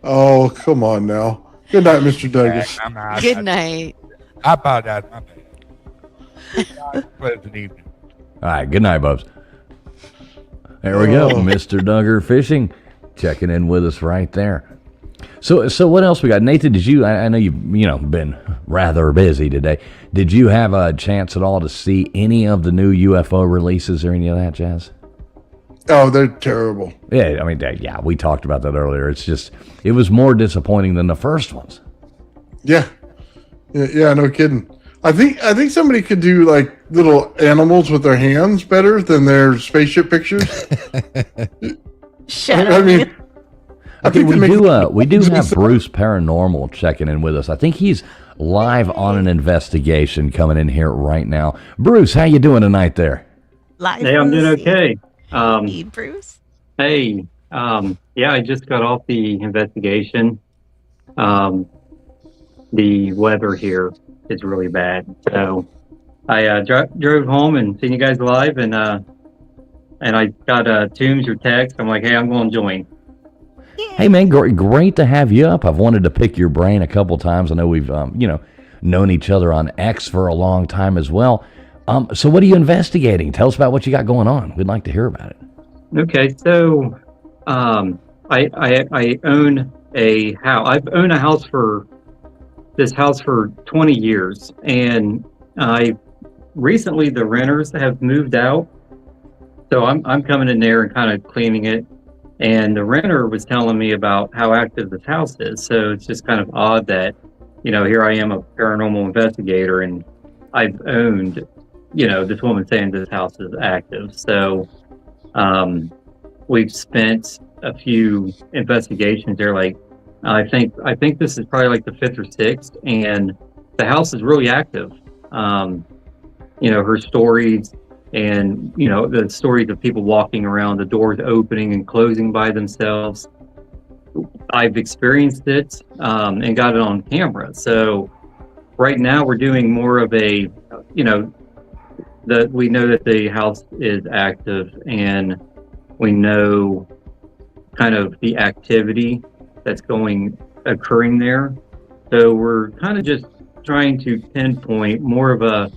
Oh, come on now. Good night, Mr. Douglas. Good night. I apologize. My bad. Pleasant evening. All right. Good night, Bubs. There we go. Mr. Duggar Fishing checking in with us right there. So what else we got? Nathan, did you, I know you've, been rather busy today. Did you have a chance at all to see any of the new UFO releases or any of that jazz? Oh, they're terrible. Yeah, I mean, yeah, we talked about that earlier. It's just, it was more disappointing than the first ones. Yeah, no kidding. I think somebody could do like little animals with their hands better than their spaceship pictures. I mean, okay, we do have Bruce Paranormal checking in with us. I think he's live on an investigation coming in here right now. Bruce, how you doing tonight there? Live. Hey, I'm doing okay. Hey, Bruce. Hey, yeah, I just got off the investigation. The weather here is really bad, so I drove home and seen you guys live, and I got Toombs your text. I'm like, hey, I'm going to join. Hey man, great to have you up. I've wanted to pick your brain a couple times. I know we've known each other on X for a long time as well. So what are you investigating? Tell us about what you got going on. We'd like to hear about it. Okay, so I own a house. I've owned this house for 20 years, and recently the renters have moved out. So I'm coming in there and kind of cleaning it. And the renter was telling me about how active this house is. So it's just kind of odd that, here I am, a paranormal investigator, and I've owned, this woman saying this house is active. So we've spent a few investigations there. Like, I think this is probably like the 5th or 6th, and the house is really active. Her stories, and the stories of people walking around, the doors opening and closing by themselves. I've experienced it and got it on camera. So right now we're doing more of a, that we know that the house is active, and we know kind of the activity that's occurring there. So we're kind of just trying to pinpoint more of a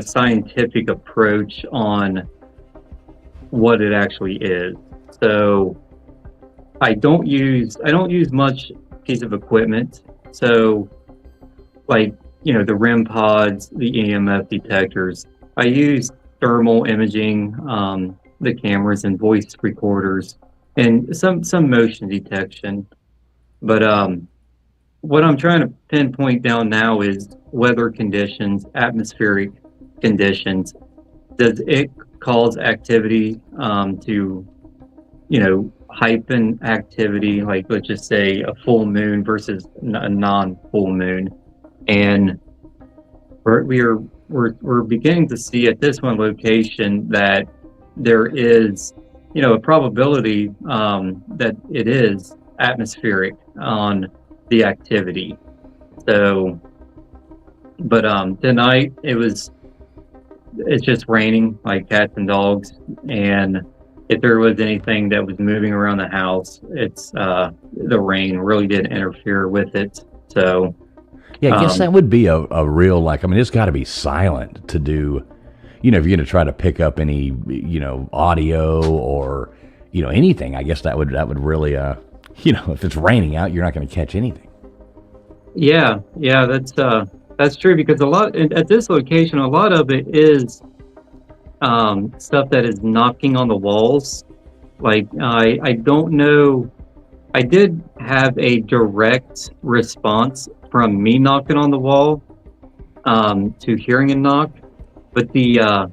scientific approach on what it actually is. So I don't use much piece of equipment. So like, the REM pods, the EMF detectors. I use thermal imaging, the cameras and voice recorders, and some motion detection. But what I'm trying to pinpoint down now is weather conditions, atmospheric conditions. Does it cause activity to, heighten activity? Like, let's just say a full moon versus a non-full moon, and we're beginning to see at this one location that there is, a probability that it is atmospheric on the activity. So, but tonight it's just raining like cats and dogs, and if there was anything that was moving around the house, it's the rain really didn't interfere with it. So Yeah, I guess that would be a real, like, I mean, it's got to be silent to do, if you're going to try to pick up any, audio or, anything. I guess that would really, if it's raining out, you're not going to catch anything. yeah, that's true, because a lot at this location, a lot of it is stuff that is knocking on the walls. Like I don't know. I did have a direct response from me knocking on the wall to hearing a knock, but yeah,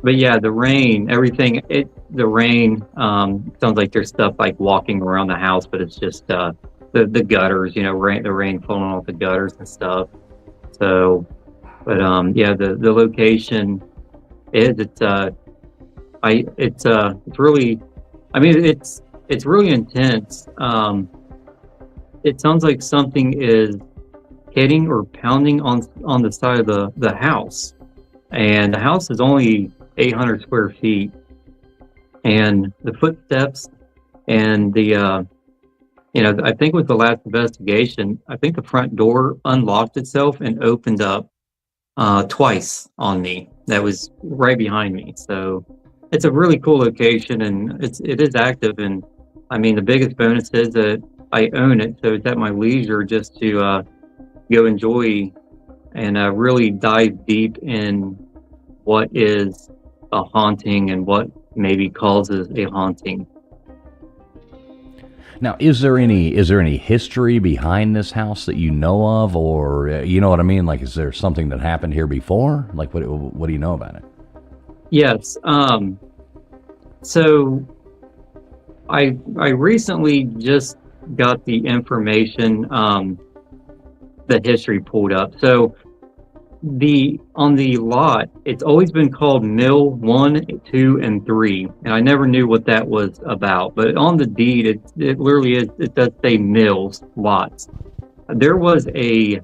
the rain, everything. The rain sounds like there's stuff like walking around the house, but it's just the gutters. The rain falling off the gutters and stuff. So, but yeah, the location is it's really, I mean, it's really intense. It sounds like something is hitting or pounding on the side of the house, and the house is only 800 square feet, and the footsteps and the I think with the last investigation, I think the front door unlocked itself and opened up twice on me. That was right behind me. So it's a really cool location, and it is active. And I mean, the biggest bonus is that I own it, so it's at my leisure just to go enjoy and really dive deep in what is a haunting and what maybe causes a haunting. Now, is there any history behind this house that you know of, or you know what I mean? Like, is there something that happened here before? Like, what do you know about it? Yes. So I recently just got the information, the history pulled up. So on the lot, it's always been called Mill 1, 2, and 3, and I never knew what that was about. But on the deed, it literally is. It does say mills lots. There was a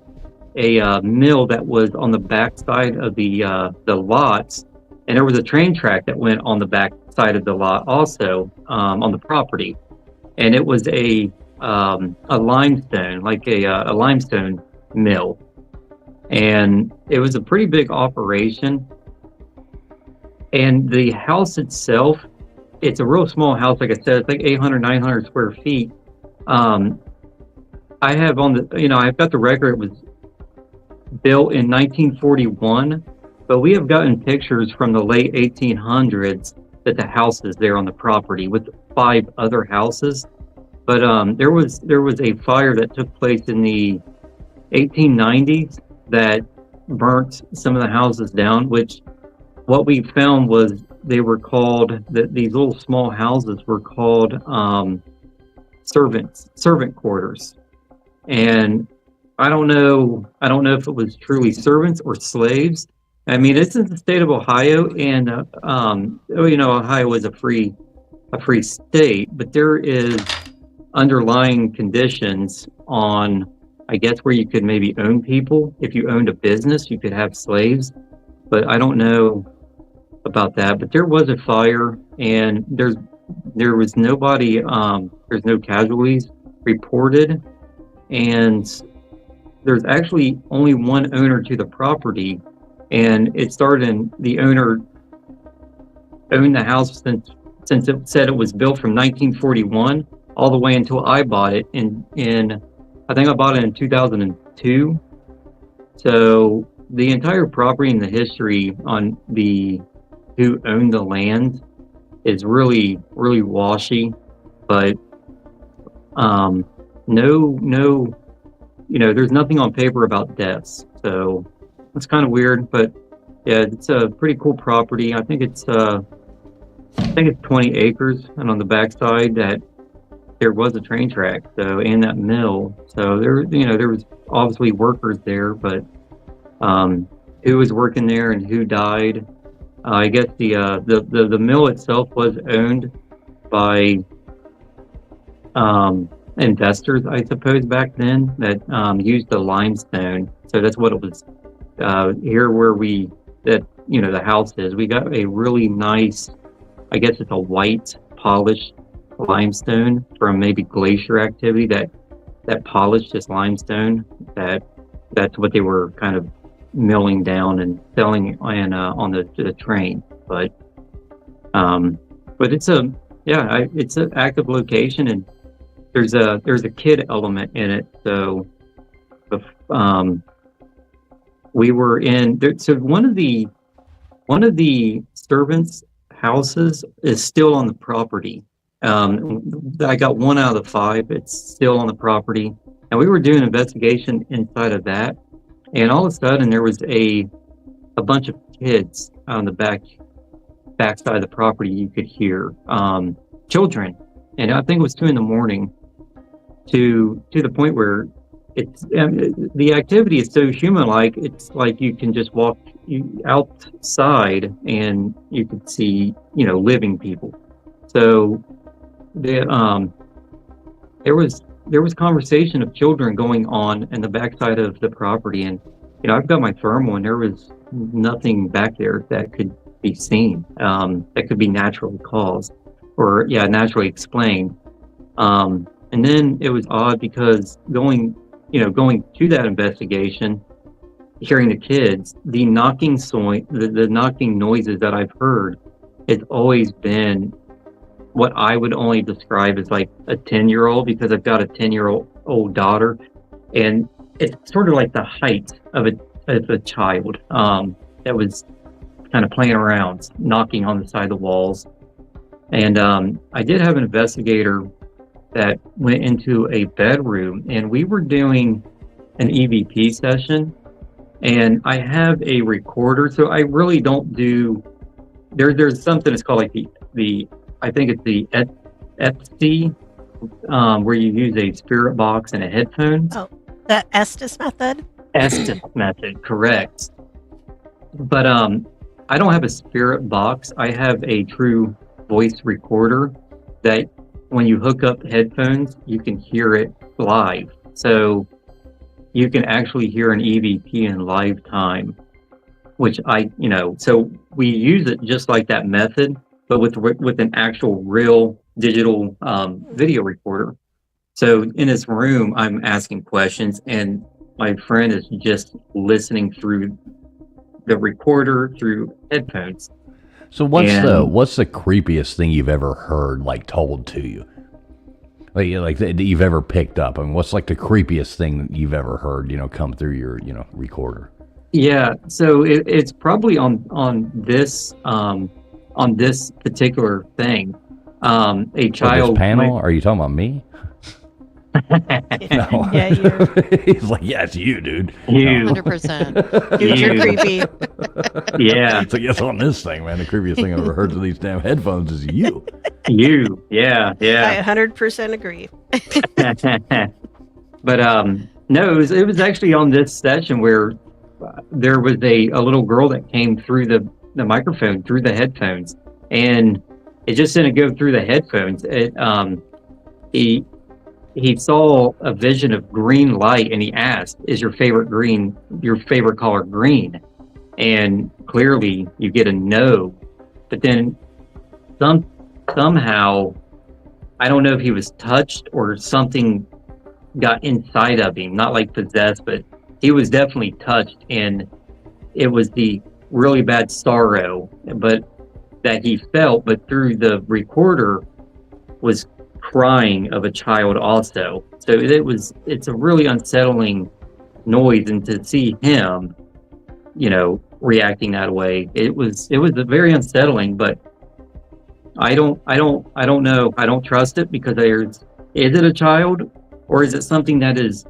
mill that was on the back side of the lots, and there was a train track that went on the back side of the lot also on the property, and it was a limestone, like a limestone mill. And it was a pretty big operation. And the house itself, it's a real small house. Like I said, it's like 800, 900 square feet. I have I've got the record. It was built in 1941, but we have gotten pictures from the late 1800s that the house is there on the property with 5 other houses. But there was a fire that took place in the 1890s that burnt some of the houses down, which what we found was they were called, these little small houses were called servant quarters. And I don't know if it was truly servants or slaves. I mean, it's in the state of Ohio, and Ohio is a free state, but there is underlying conditions on, I guess, where you could maybe own people. If you owned a business, you could have slaves, but I don't know about that. But there was a fire, and there was nobody, there's no casualties reported, and there's actually only one owner to the property, and it started in, the owner owned the house since it said it was built from 1941 all the way until I bought it in I think I bought it in 2002. So the entire property and the history on who owned the land is really, really washy, but no, there's nothing on paper about deaths. So it's kind of weird, but yeah, it's a pretty cool property. I think it's 20 acres, and on the backside that there was a train track, so, and that mill. So there was obviously workers there, but who was working there and who died? I guess the mill itself was owned by investors, I suppose, back then that used the limestone. So that's what it was. Here where the house is, we got a really nice, I guess it's a white polished limestone from maybe glacier activity that polished this limestone. That's what they were kind of milling down and selling on the train. But it's it's an active location, and there's a kid element in it. So we were in there. So one of the servants' houses is still on the property. I got 1 out of the 5. It's still on the property, and we were doing an investigation inside of that, and all of a sudden there was a bunch of kids on the backside of the property. You could hear children, and I think it was 2 a.m. to the point where the activity is so human-like. It's like you can just walk outside and you could see, living people. So there was conversation of children going on in the backside of the property, and I've got my thermal, and there was nothing back there that could be seen, that could be naturally caused or naturally explained. And then it was odd because going to that investigation, hearing the kids, the knocking the knocking noises that I've heard, it's always been what I would only describe as like a 10-year-old, because I've got a 10-year-old daughter, and it's sort of like the height of a child that was kind of playing around, knocking on the side of the walls. And I did have an investigator that went into a bedroom, and we were doing an EVP session, and I have a recorder, so I really don't do. There's something that's called like the I think it's the EPC, where you use a spirit box and a headphone. Oh, the Estes method? Estes method, correct. But I don't have a spirit box. I have a true voice recorder that when you hook up headphones, you can hear it live. So you can actually hear an EVP in live time, which so we use it just like that method, but with an actual real digital video recorder. So in this room, I'm asking questions, and my friend is just listening through the recorder through headphones. So what's the creepiest thing you've ever heard, like told to you, like that you've ever picked up? I mean, what's like the creepiest thing that you've ever heard, come through your recorder? Yeah, so it's probably on this particular thing. A child. This panel? Are you talking about me? No. Yeah, you. He's like, yeah, it's you, dude. You. 100%. Dude, you're creepy. Yeah. So yes, on this thing, man, the creepiest thing I've ever heard through these damn headphones is you. You. Yeah. I 100% agree. But no, it was actually on this session where there was a little girl that came through the microphone, through the headphones, and it just didn't go through the headphones. He saw a vision of green light, and he asked, "Is your favorite color green?" And clearly you get a no. But then somehow, I don't know if he was touched or something got inside of him, not like possessed, but he was definitely touched, and it was the really bad sorrow that he felt, but through the recorder was crying of a child also. So it's a really unsettling noise, and to see him, reacting that way, it was a very unsettling. But I don't know. I don't trust it, because is it a child, or is it something that is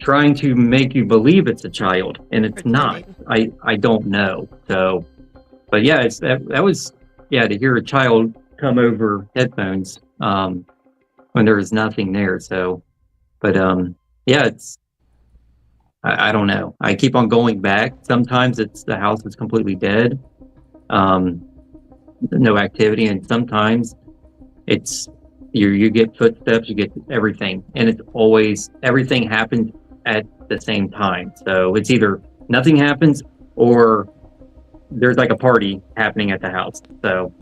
trying to make you believe it's a child, and it's not? I don't know. So, but yeah, that was to hear a child come over headphones when there was nothing there. So, but it's I don't know. I keep on going back. Sometimes the house is completely dead, no activity, and sometimes it's you get footsteps, you get everything, and it's always everything happens at the same time. So it's either nothing happens or there's like a party happening at the house. So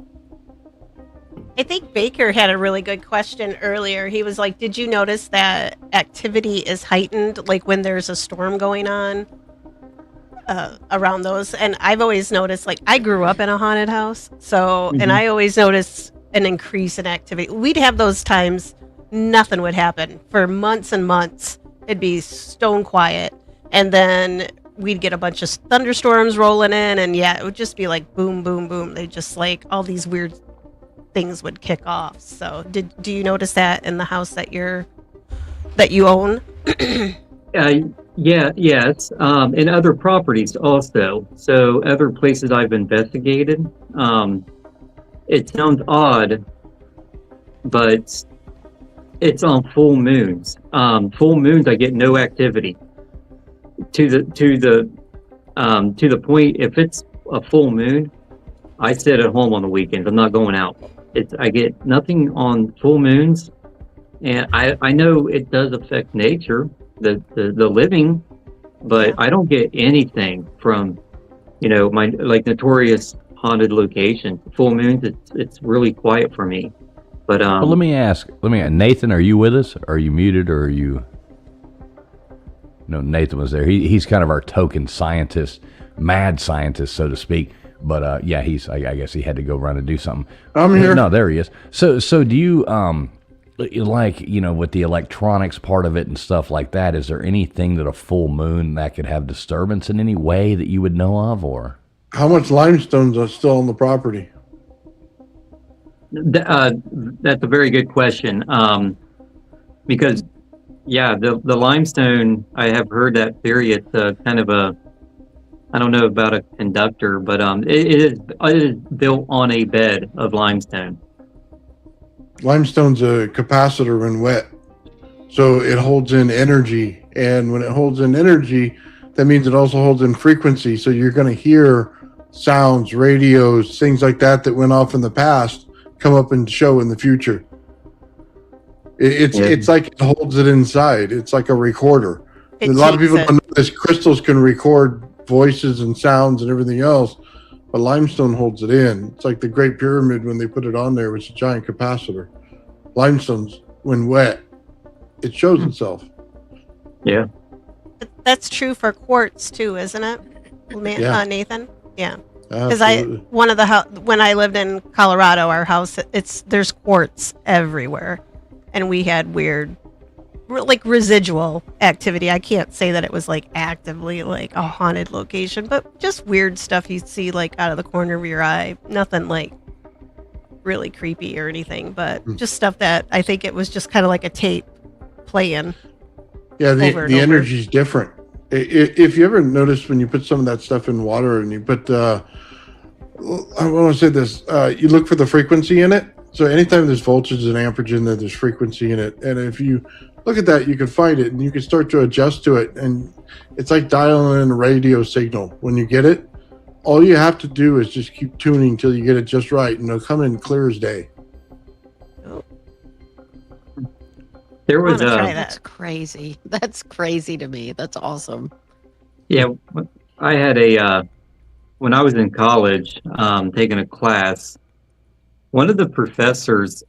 I think Baker had a really good question earlier. He was like, did you notice that activity is heightened, like when there's a storm going on around those? And I've always noticed, like, I grew up in a haunted house, so, and I always noticed an increase in activity. We'd have those times, nothing would happen for months and months. It'd be stone quiet. And then we'd get a bunch of thunderstorms rolling in, and yeah, it would just be like boom, boom, boom. They just like all these weird things would kick off. So do you notice that in the house that you own? Yes. And other properties also. So other places I've investigated. It sounds odd, but it's on full moons. Full moons, I get no activity. To the point, if it's a full moon, I sit at home on the weekends. I'm not going out. I get nothing on full moons, and I know it does affect nature, the living, but I don't get anything from, my like notorious haunted location. Full moons, it's really quiet for me. But well, let me ask, Nathan, are you with us? Are you muted, or are you? No, Nathan was there. He's kind of our token scientist, mad scientist, so to speak. But yeah, I guess he had to go run and do something. I'm here. No, there he is. So do you like, with the electronics part of it and stuff like that? Is there anything that a full moon that could have disturbance in any way that you would know of, or how much limestones are still on the property? That's a very good question. Because the limestone, I have heard that theory. It's kind of I don't know about a conductor, but it is built on a bed of limestone. Limestone's a capacitor when wet, so it holds in energy, and when it holds in energy, that means it also holds in frequency. So you're going to hear sounds, radios, things like that went off in the past come up and show in the future. It's like it holds it inside. It's like a recorder. A lot of people don't know this. Crystals can record voices and sounds and everything else, but limestone holds it in. It's like the Great Pyramid when they put it on there, was a giant capacitor. Limestone's, when wet, it shows itself. Yeah. That's true for quartz too, isn't it, Nathan? Yeah. Because Absolutely. when I lived in Colorado, our house, there's quartz everywhere, and we had weird, like, residual activity. I can't say that it was like actively like a haunted location, but just weird stuff you see like out of the corner of your eye. Nothing like really creepy or anything, but just stuff that I think it was just kind of like a tape playing. Yeah, the energy's different. If you ever notice when you put some of that stuff in water and you put, I want to say this, you look for the frequency in it. So anytime there's voltage and amperage in there, there's frequency in it. And if you look at that, you can find it and you can start to adjust to it. And it's like dialing in a radio signal. When you get it, all you have to do is just keep tuning until you get it just right, and it'll come in clear as day. There was that's crazy. That's crazy to me. That's awesome. Yeah, I had when I was in college, taking a class, one of the professors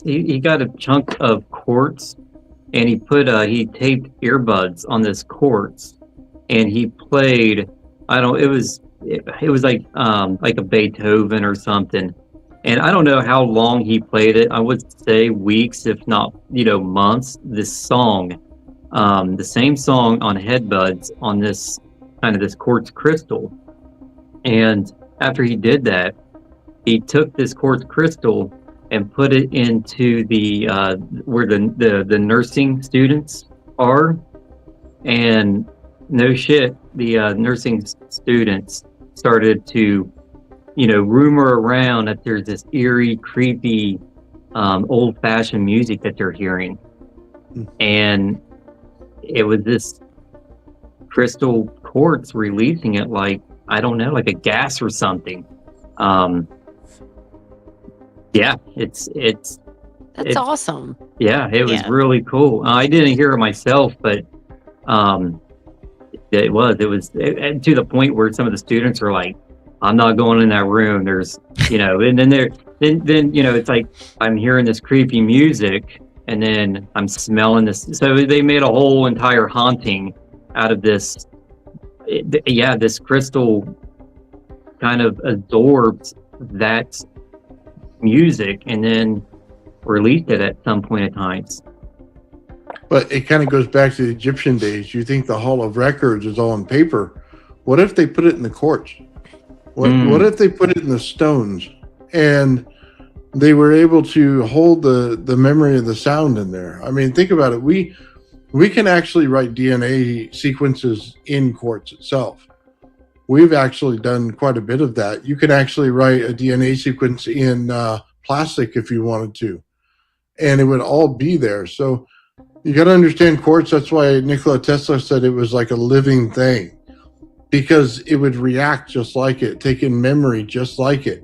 he got a chunk of quartz, and he taped earbuds on this quartz, and he played, it was like a Beethoven or something. And I don't know how long he played it. I would say weeks, if not, months. This song, the same song on headbuds on this quartz crystal. And after he did that, he took this quartz crystal and put it into the where the nursing students are. And no shit, the nursing students started to rumor around that there's this eerie, creepy, old-fashioned music that they're hearing. And it was this crystal quartz releasing it like, I don't know, like a gas or something. Yeah, it's awesome. Yeah, it was really cool. I didn't hear it myself, but it was to the point where some of the students were like, I'm not going in that room. There's, and then then it's like I'm hearing this creepy music, and then I'm smelling this. So they made a whole entire haunting out of this. This crystal kind of absorbs that music and then released it at some point in times. But it kind of goes back to the Egyptian days. You think the Hall of Records is all on paper. What if they put it in the quartz? What if they put it in the stones and they were able to hold the memory of the sound in there? I mean, think about it. We can actually write DNA sequences in quartz itself. We've actually done quite a bit of that. You can actually write a DNA sequence in plastic if you wanted to, and it would all be there. So you got to understand quartz. That's why Nikola Tesla said it was like a living thing, because it would react just like it, take in memory just like it.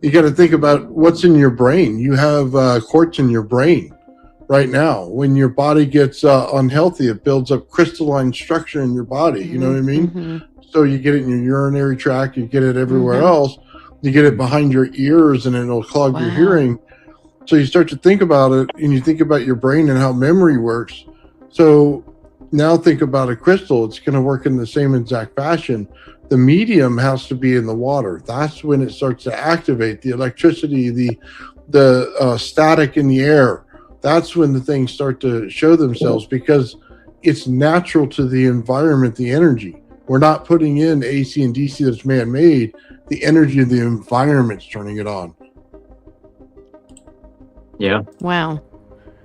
You got to think about what's in your brain. You have quartz in your brain right now. When your body gets unhealthy, it builds up crystalline structure in your body. You know what I mean? Mm-hmm. So you get it in your urinary tract, you get it everywhere else. You get it behind your ears, and it'll clog your hearing. So you start to think about it, and you think about your brain and how memory works. So now think about a crystal. It's going to work in the same exact fashion. The medium has to be in the water. That's when it starts to activate the electricity, the static in the air. That's when the things start to show themselves, because it's natural to the environment, the energy. We're not putting in AC and DC that's man-made. The energy of the environment's turning it on. Yeah. Wow.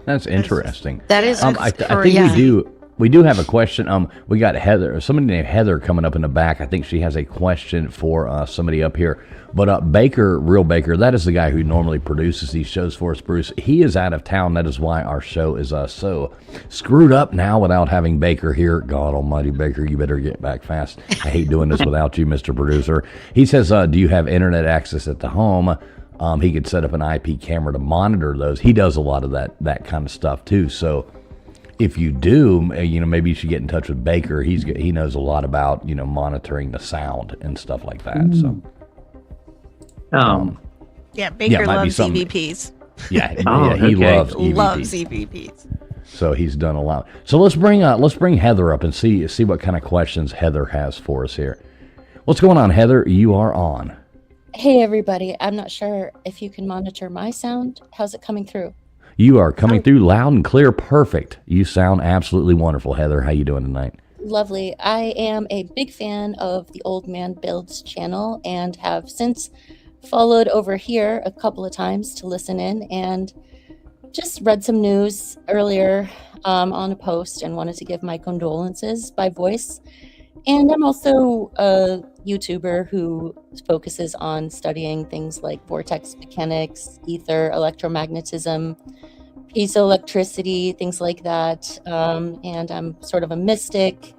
That's interesting. That is. I think we do have a question. We got Heather, somebody named Heather coming up in the back. I think she has a question for somebody up here. But Baker, Real Baker, that is the guy who normally produces these shows for us, Bruce. He is out of town. That is why our show is so screwed up now without having Baker here. God almighty, Baker, you better get back fast. I hate doing this without you, Mr. Producer. He says, do you have internet access at the home? He could set up an IP camera to monitor those. He does a lot of that kind of stuff too. So if you do, maybe you should get in touch with Baker. He knows a lot about monitoring the sound and stuff like that. So, Baker loves EVPs. Yeah, he loves EVPs. So he's done a lot. So let's bring Heather up and see what kind of questions Heather has for us here. What's going on, Heather? You are on. Hey, everybody. I'm not sure if you can monitor my sound. How's it coming through? You are coming through loud and clear. Perfect. You sound absolutely wonderful, Heather. How you doing tonight? Lovely. I am a big fan of the Old Man Builds channel and have since followed over here a couple of times to listen in, and just read some news earlier on a post and wanted to give my condolences by voice. And I'm also a YouTuber who focuses on studying things like vortex mechanics, ether, electromagnetism, piezoelectricity, things like that. And I'm sort of a mystic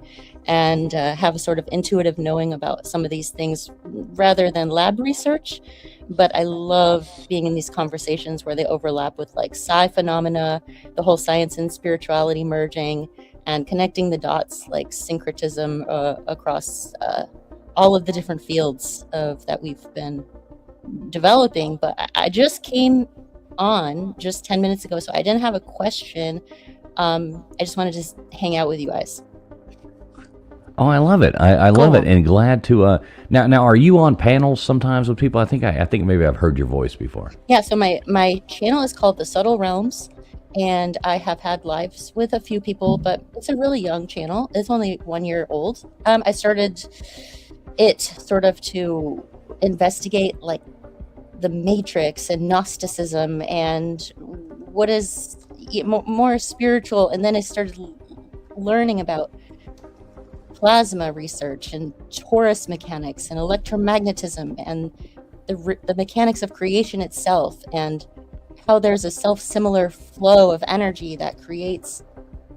and have a sort of intuitive knowing about some of these things rather than lab research. But I love being in these conversations where they overlap with like psi phenomena, the whole science and spirituality merging, and connecting the dots like syncretism across all of the different fields that we've been developing. But I just came on just 10 minutes ago, so I didn't have a question. I just wanted to hang out with you guys. Oh, I love it. I love it, and glad to. Now, are you on panels sometimes with people? I think maybe I've heard your voice before. Yeah. So my channel is called The Subtle Realms, and I have had lives with a few people, but it's a really young channel. It's only 1 year old. I started it sort of to investigate like the Matrix and Gnosticism and what is more spiritual, and then I started learning about plasma research and torus mechanics and electromagnetism and the mechanics of creation itself, and how there's a self-similar flow of energy that creates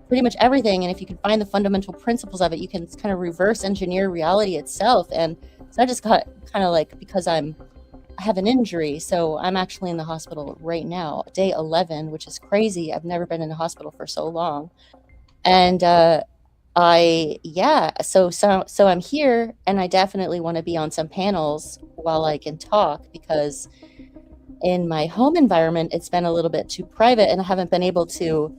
pretty much everything. And if you can find the fundamental principles of it, you can kind of reverse engineer reality itself. And so I just got kind of like, because I have an injury, so I'm actually in the hospital right now, day 11, which is crazy. I've never been in the hospital for so long. And so I'm here, and I definitely want to be on some panels while I can talk, because in my home environment, it's been a little bit too private, and I haven't been able to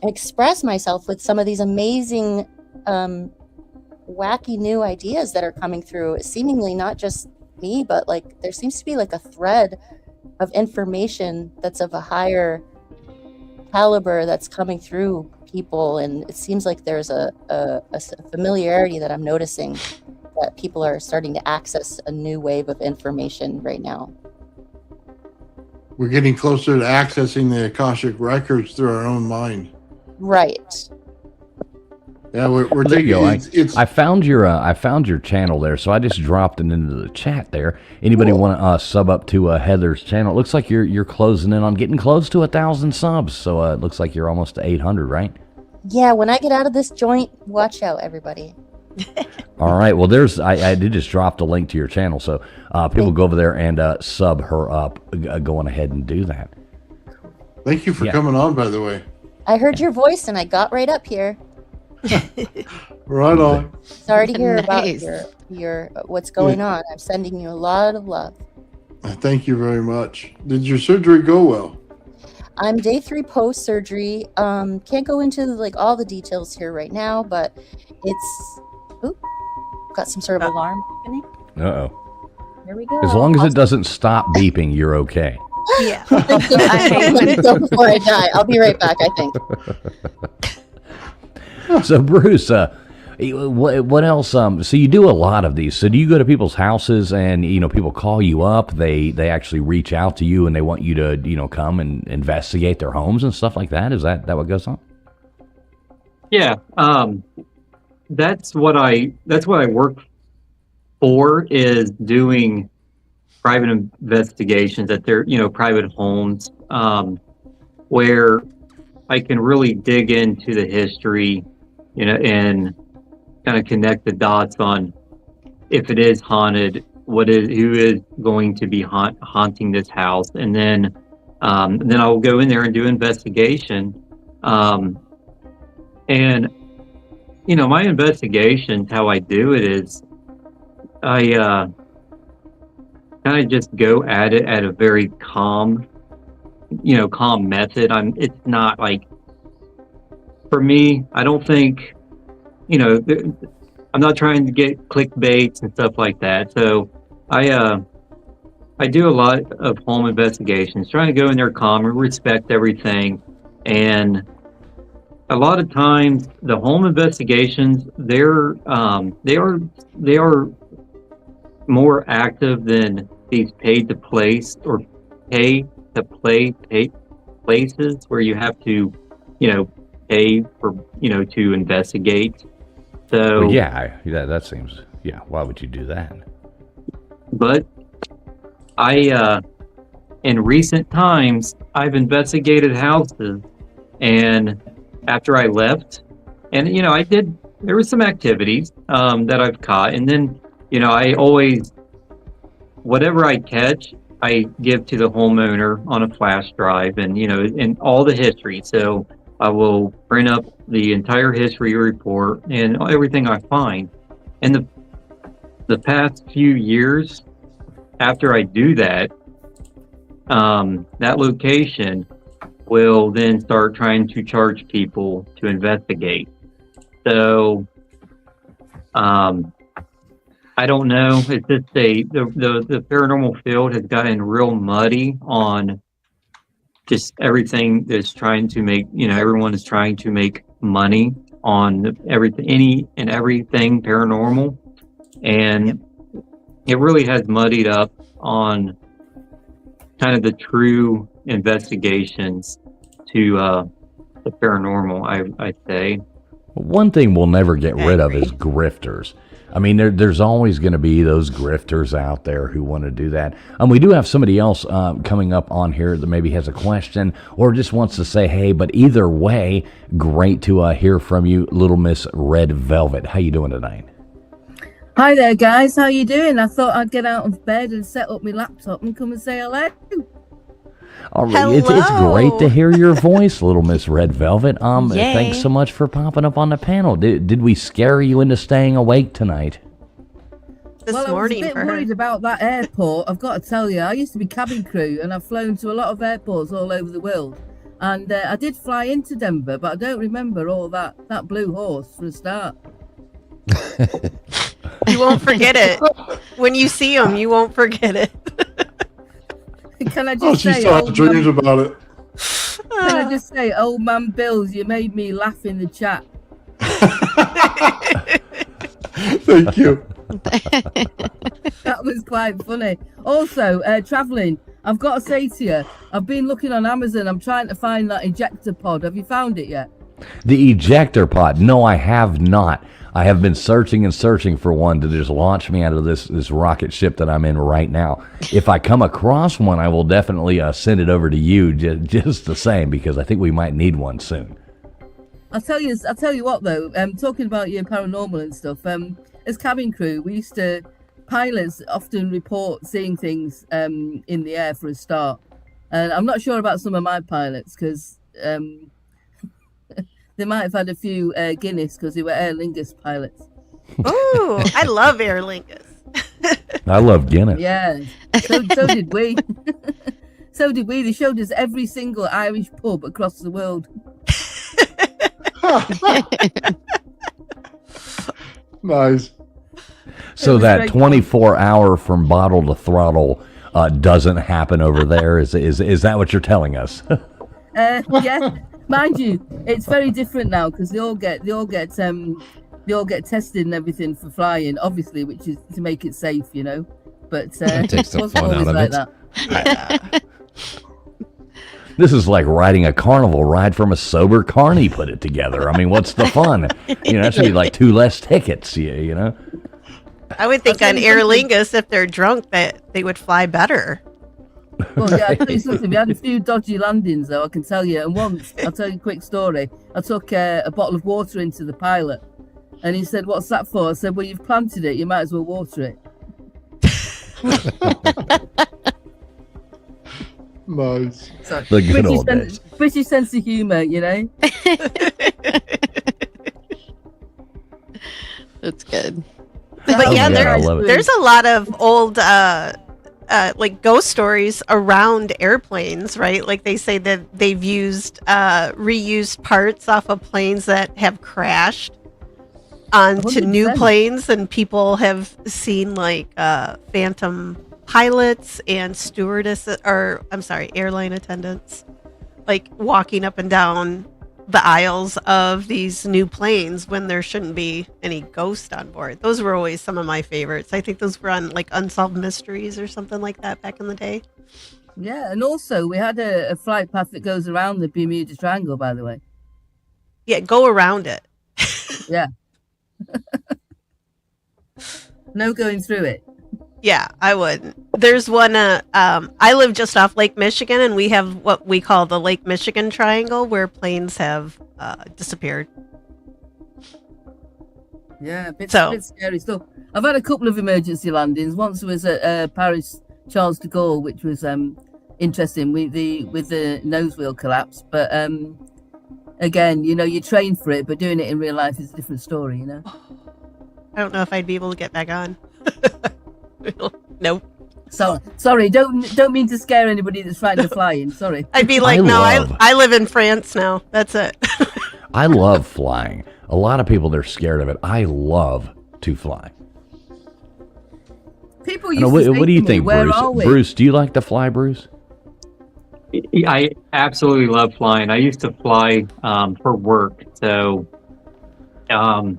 express myself with some of these amazing, wacky new ideas that are coming through. Seemingly not just me, but like there seems to be like a thread of information that's of a higher caliber that's coming through people, and it seems like there's a familiarity that I'm noticing, that people are starting to access a new wave of information right now. We're getting closer to accessing the Akashic records through our own mind. Right. Yeah, we're Well, there you taking go. I found your channel there, so I just dropped it into the chat there. Anybody want to sub up to Heather's channel? It looks like you're closing in on getting close to 1,000 subs. So it looks like you're almost to 800, right? Yeah, when I get out of this joint, watch out, everybody. All right. Well, I did just drop the link to your channel, so people go over there and sub her up. Going ahead and do that. Thank you for coming on, by the way. I heard your voice and I got right up here. Right on. Sorry to hear Nice. about your what's going on. I'm sending you a lot of love. Thank you very much. Did your surgery go well? I'm day 3 post surgery. Can't go into like all the details here right now, but it's got some sort of alarm happening. Uh-oh. There we go. As long as it doesn't stop beeping, you're okay. Yeah. I'm gonna go before I die. I'll be right back, I think. So Bruce, what else? So you do a lot of these. So do you go to people's houses and people call you up? They actually reach out to you and they want you to come and investigate their homes and stuff like that. Is that what goes on? Yeah, that's what I work for, is doing private investigations at their private homes, where I can really dig into the history, and kind of connect the dots on if it is haunted, who is going to be haunting this house, and then I'll go in there and do investigation. And my investigations, how I do it is I kind of just go at it at a very calm method. It's not like, for me, I don't think, I'm not trying to get clickbaits and stuff like that. So I do a lot of home investigations, trying to go in there calm and respect everything. And a lot of times the home investigations, they are more active than these pay to play places where you have to, pay for, to investigate. So Well, that seems, why would you do that? But in recent times, I've investigated houses, and after I left, and there were some activities that I've caught, and then I always, whatever I catch, I give to the homeowner on a flash drive, and and all the history. So I will print up the entire history report and everything I find. And the past few years, after I do that, that location will then start trying to charge people to investigate. So I don't know. It's just the paranormal field has gotten real muddy on just everything that's trying to make, everyone is trying to make money on everything paranormal. And it really has muddied up on kind of the true investigations to the paranormal, I'd say. One thing we'll never get rid of is grifters. I mean, there's always going to be those grifters out there who want to do that. We do have somebody else coming up on here that maybe has a question or just wants to say hey, but either way, great to hear from you, Little Miss Red Velvet. How you doing tonight? Hi there, guys. How you doing? I thought I'd get out of bed and set up my laptop and come and say hello. All right. It's great to hear your voice, Little Miss Red Velvet. Yay. Thanks so much for popping up on the panel. Did we scare you into staying awake tonight? this well, morning I was a for bit her. worried about that airport. I've got to tell you, I used to be cabin crew, and I've flown to a lot of airports all over the world. And I did fly into Denver, but I don't remember all that blue horse for a start. You won't forget it. When you see him, you won't forget it. Can I just Oh, she say, still has dreams about it. Can I just say, old man Bills, you made me laugh in the chat. Thank you. That was quite funny. Also, traveling, I've got to say to you, I've been looking on Amazon. I'm trying to find that ejector pod. Have you found it yet? The ejector pod? No, I have not. I have been searching and searching for one to just launch me out of this rocket ship that I'm in right now. If I come across one, I will definitely send it over to you just the same, because I think we might need one soon. I'll tell you what though. Talking about your paranormal and stuff. As cabin crew, pilots often report seeing things in the air for a start, and I'm not sure about some of my pilots because they might have had a few Guinness because they were Aer Lingus pilots. Ooh, I love Aer Lingus. I love Guinness. Yeah, so did we. So did we. They showed us every single Irish pub across the world. Nice. So that 24-hour from bottle to throttle doesn't happen over there. Is that what you're telling us? Yeah, mind you, it's very different now because they all get tested and everything for flying, obviously, which is to make it safe, you know. But That takes the it wasn't fun out always of like it. that. This is like riding a carnival ride from a sober carny put it together. I mean, what's the fun? That should be like 2 less tickets, you know? I would think on Aer Lingus, if they're drunk, that they would fly better. Well, yeah, I'll tell you something. We had a few dodgy landings, though, I can tell you. And once, I'll tell you a quick story. I took a bottle of water into the pilot, and he said, "What's that for?" I said, "Well, you've planted it. You might as well water it." Nice. So, The good old days. British sense of humour, you know. That's good. But yeah, I love it. there's a lot of old like ghost stories around airplanes, right? Like they say that they've used reused parts off of planes that have crashed onto new 100%. planes, and people have seen like phantom pilots and airline attendants like walking up and down the aisles of these new planes when there shouldn't be any ghost on board. Those were always some of my favorites. I think those were on like Unsolved Mysteries or something like that back in the day. Yeah, and also we had a flight path that goes around the Bermuda Triangle, by the way. Yeah, go around it. Yeah. No going through it. Yeah, I would. There's one. I live just off Lake Michigan, and we have what we call the Lake Michigan Triangle, where planes have disappeared. Yeah, a bit So- scary stuff. I've had a couple of emergency landings. Once was at Paris Charles de Gaulle, which was interesting with the nose wheel collapse. But again, you train for it, but doing it in real life is a different story, you know. I don't know if I'd be able to get back on. Nope. So sorry, don't mean to scare anybody that's frightened of flying. Sorry. I'd be like, I live in France now. That's it. I love flying. A lot of people, they're scared of it. I love to fly. People I used know, to what, say what do you to me, think, "Where Bruce? are we?" Bruce, do you like to fly, Bruce? I absolutely love flying. I used to fly for work, so I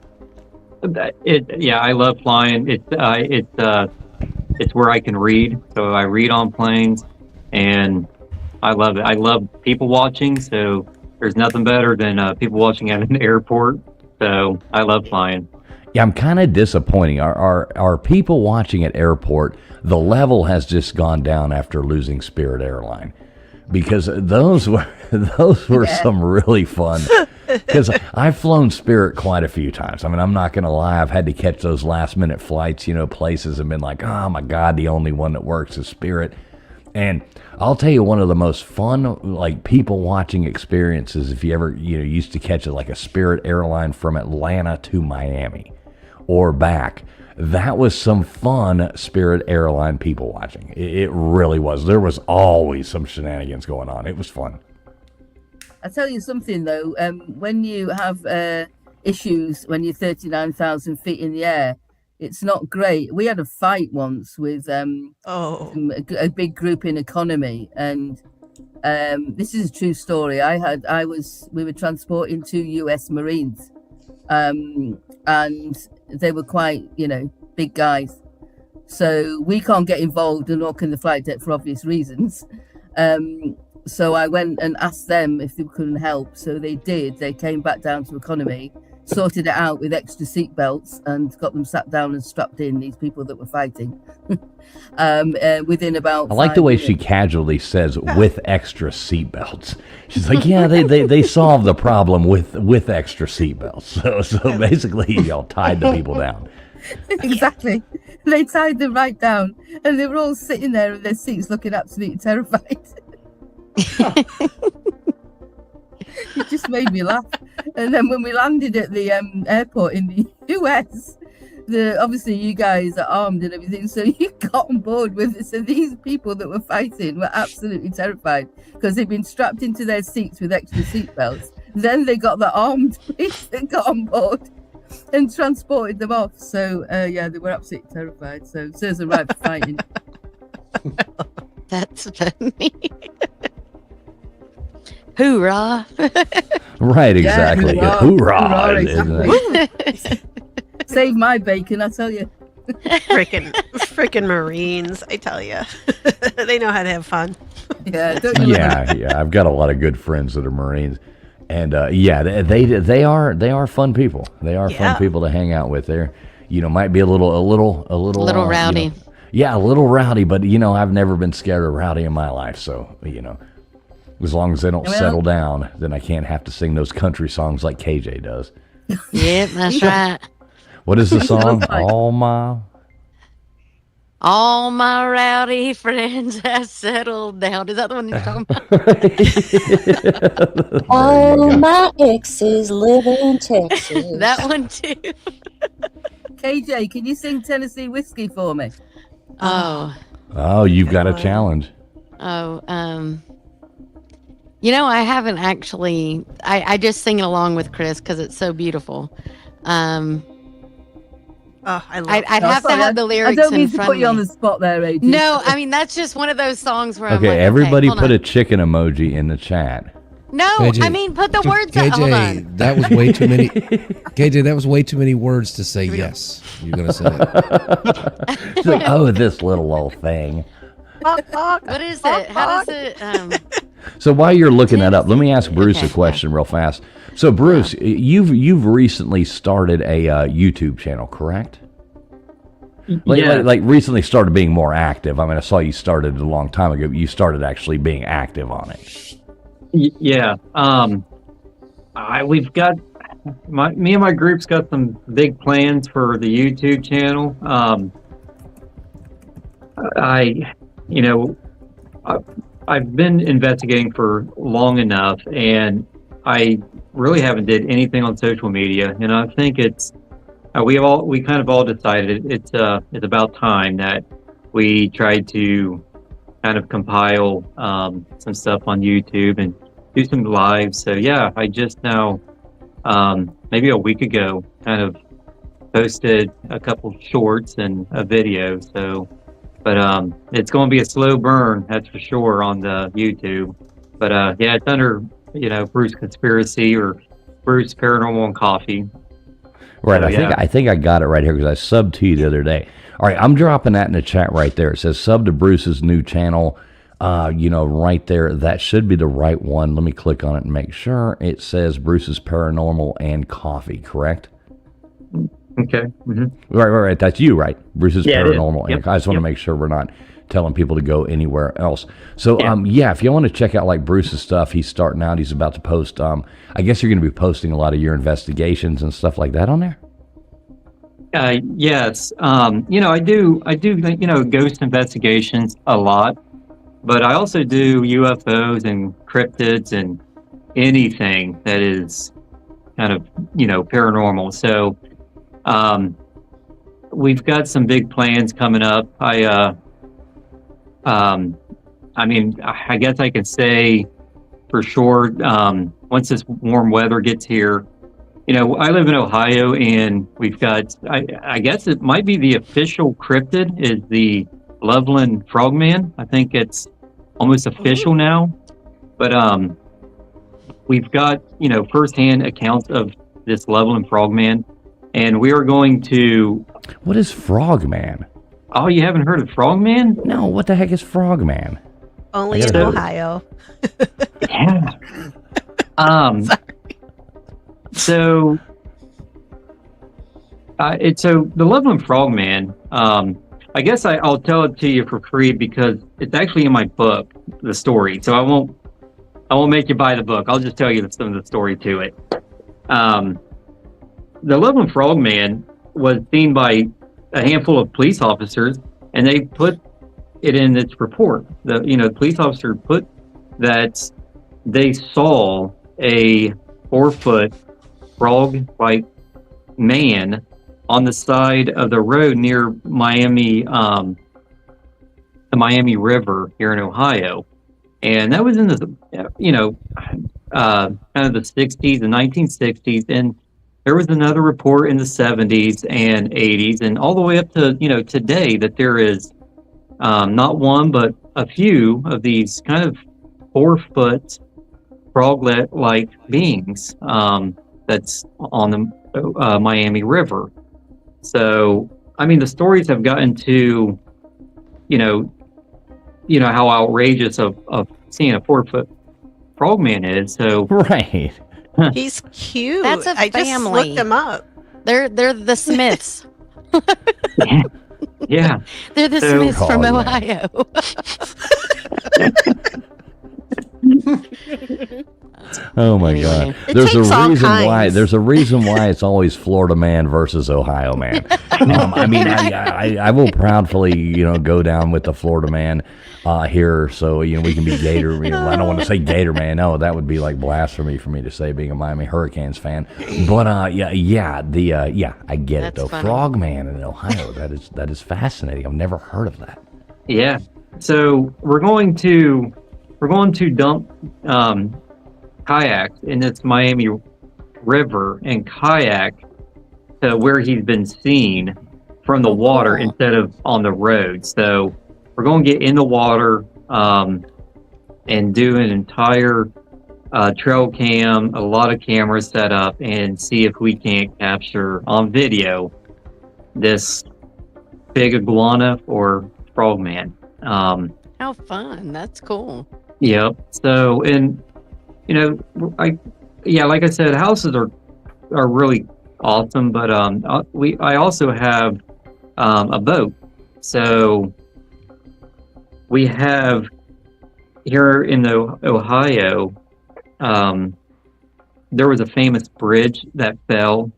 love flying. It's where I can read, so I read on planes, and I love it. I love people watching, so there's nothing better than people watching at an airport. So I love flying. Yeah, I'm kind of disappointing. Our people watching at airport, the level has just gone down after losing Spirit Airline, because those were some really fun. Because I've flown Spirit quite a few times. I mean, I'm not going to lie. I've had to catch those last minute flights, places and been like, oh my God, the only one that works is Spirit. And I'll tell you, one of the most fun, like, people watching experiences, if you ever, used to catch it like a Spirit Airline from Atlanta to Miami or back, that was some fun Spirit Airline people watching. It really was. There was always some shenanigans going on. It was fun. I tell you something though, when you have issues when you're 39,000 feet in the air, it's not great. We had a fight once with a big group in economy, and this is a true story. We were transporting 2 US Marines, and they were quite, big guys. So we can't get involved and walk in the flight deck for obvious reasons. So I went and asked them if they couldn't help. So they did. They came back down to economy, sorted it out with extra seat belts, and got them sat down and strapped in, these people that were fighting. Within about I like the 5 way minutes. she casually says with extra seatbelts. She's like, yeah, they solved the problem with extra seatbelts. So basically, y'all tied the people down. Exactly. They tied them right down, and they were all sitting there in their seats looking absolutely terrified. It just made me laugh. And then when we landed at the airport in the US, obviously you guys are armed and everything, so you got on board with it. So these people that were fighting were absolutely terrified because they'd been strapped into their seats with extra seatbelts. Then they got the armed police that got on board and transported them off. So they were absolutely terrified. So it serves them right for fighting. That's funny. Hoorah. Right, exactly. Yeah, hoorah. Exactly. Save my bacon, I tell you. Freaking Marines, I tell you. They know how to have fun. Yeah, don't you Yeah. I've got a lot of good friends that are Marines, and they are fun people. They are fun people to hang out with. They're, might be a little rowdy. A little rowdy, but I've never been scared of rowdy in my life. So as long as they don't settle down, then I can't have to sing those country songs like KJ does. Yep, that's right. What is the song? All my rowdy friends have settled down. Is that the one you're talking about? All my exes live in Texas. That one too. KJ, can you sing Tennessee Whiskey for me? Oh, you've got a challenge. I haven't actually. I just sing it along with Chris because it's so beautiful. I'd have to have the lyrics I don't mean in to front put of you on me. the spot there, AJ. No, I mean that's just one of those songs where I'm Okay, like, everybody hold put on. a chicken emoji in the chat. No, KJ, I mean put the words. Hold on. KJ, that was way too many. KJ, that was way too many words to say yes. You're gonna say it. She's like, this little old thing. What is it? How does it? So while you're looking that up, let me ask Bruce a question real fast. So Bruce, you've recently started a YouTube channel, correct? Like recently started being more active. I mean, I saw you started a long time ago. But you started actually being active on it. Yeah. We've got me and my group's got some big plans for the YouTube channel. I've been investigating for long enough, and I really haven't did anything on social media. And I think it's we kind of all decided it's about time that we tried to kind of compile some stuff on YouTube and do some lives. So yeah, I just now maybe a week ago kind of posted a couple shorts and a video. So. But it's going to be a slow burn, that's for sure, on the YouTube. But it's under Bruce Conspiracy or Bruce Paranormal and Coffee. Right. So, I think I got it right here because I subbed to you the other day. All right, I'm dropping that in the chat right there. It says sub to Bruce's new channel. Right there. That should be the right one. Let me click on it and make sure. It says Bruce's Paranormal and Coffee, correct? Okay. Mm-hmm. Right. That's you, right? Bruce's Paranormal. Yep. I just want to make sure we're not telling people to go anywhere else. So, if you want to check out like Bruce's stuff, he's starting out. He's about to post. I guess you're going to be posting a lot of your investigations and stuff like that on there. Yes. I do ghost investigations a lot, but I also do UFOs and cryptids and anything that is kind of paranormal. So. we've got some big plans coming up. I mean, I guess I can say for sure, once this warm weather gets here, you know, I live in Ohio, and we've got, I guess it might be the official cryptid is the Loveland Frogman. I think it's almost official now. But we've got, you know, firsthand accounts of this Loveland Frogman, and we are going to... What is Frogman? Oh, you haven't heard of Frogman? No, what the heck is Frogman? Only in Ohio. Yeah. So the Loveland Frogman, I guess I'll tell it to you for free because it's actually in my book, the story. So I won't make you buy the book. I'll just tell you some of the story to it. The Loveland Frogman was seen by a handful of police officers, and they put it in its report. The police officer put that they saw a 4-foot frog-like man on the side of the road near Miami, the Miami River here in Ohio. And that was in the, kind of the 60s, the 1960s. And there was another report in the 70s and 80s and all the way up to, today that there is not one, but a few of these kind of 4-foot froglet-like beings that's on the Miami River. So, I mean, the stories have gotten to, how outrageous of seeing a 4-foot frogman is. So right, he's cute. That's a I family. just looked him up. They're the Smiths. Yeah, they're the Smiths from Ohio. Oh my God! It There's takes a all reason why. kinds. There's a reason why it's always Florida man versus Ohio man. I mean, I will proudly, go down with the Florida man here, so we can be Gator. I don't want to say Gator man. No, that would be like blasphemy for me to say, being a Miami Hurricanes fan. But I get it though. Funny. Frogman in Ohio. That is fascinating. I've never heard of that. yeah. So we're going to dump kayaks in this Miami River and kayak to where he's been seen from the water instead of on the road. So we're going to get in the water and do an entire trail cam, a lot of cameras set up, and see if we can't capture on video this big iguana or frogman. How fun! That's cool. Yep. So, and like I said, houses are really awesome, but I also have a boat. So we have here in Ohio, there was a famous bridge that fell,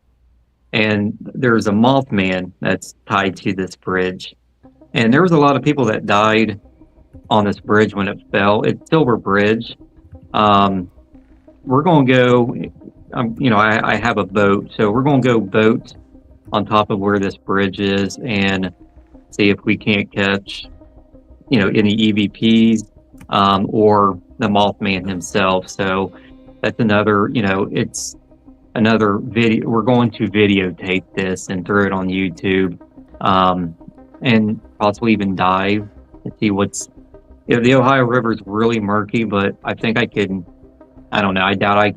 and there's a Mothman that's tied to this bridge, and there was a lot of people that died on this bridge when it fell. It's Silver Bridge. We're going to go, I have a boat, so we're going to go boat on top of where this bridge is and see if we can't catch, any EVPs or the Mothman himself. So that's another, it's another video. We're going to videotape this and throw it on YouTube and possibly even dive and see what's, the Ohio River is really murky, but I think I can. I don't know. I doubt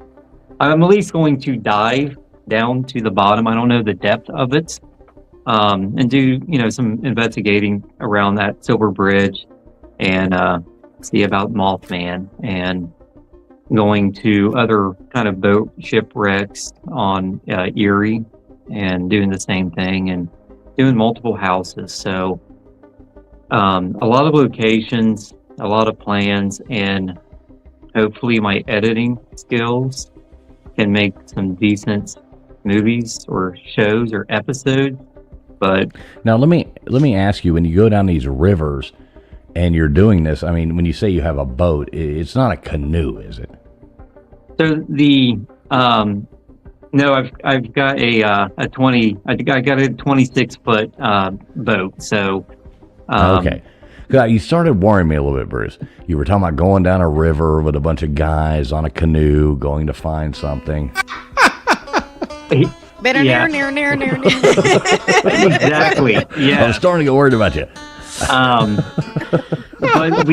I'm at least going to dive down to the bottom. I don't know the depth of it, and do some investigating around that Silver Bridge, and see about Mothman, and going to other kind of boat shipwrecks on Erie, and doing the same thing, and doing multiple houses. So a lot of locations, a lot of plans, and hopefully my editing skills can make some decent movies or shows or episodes. But now let me ask you, when you go down these rivers and you're doing this, I mean, when you say you have a boat, it's not a canoe, is it? so the No, I've got a 20. I think I got a 26-foot boat. So Okay. God, you started worrying me a little bit, Bruce. You were talking about going down a river with a bunch of guys on a canoe going to find something. Yeah. Exactly. Yeah. I'm starting to get worried about you. But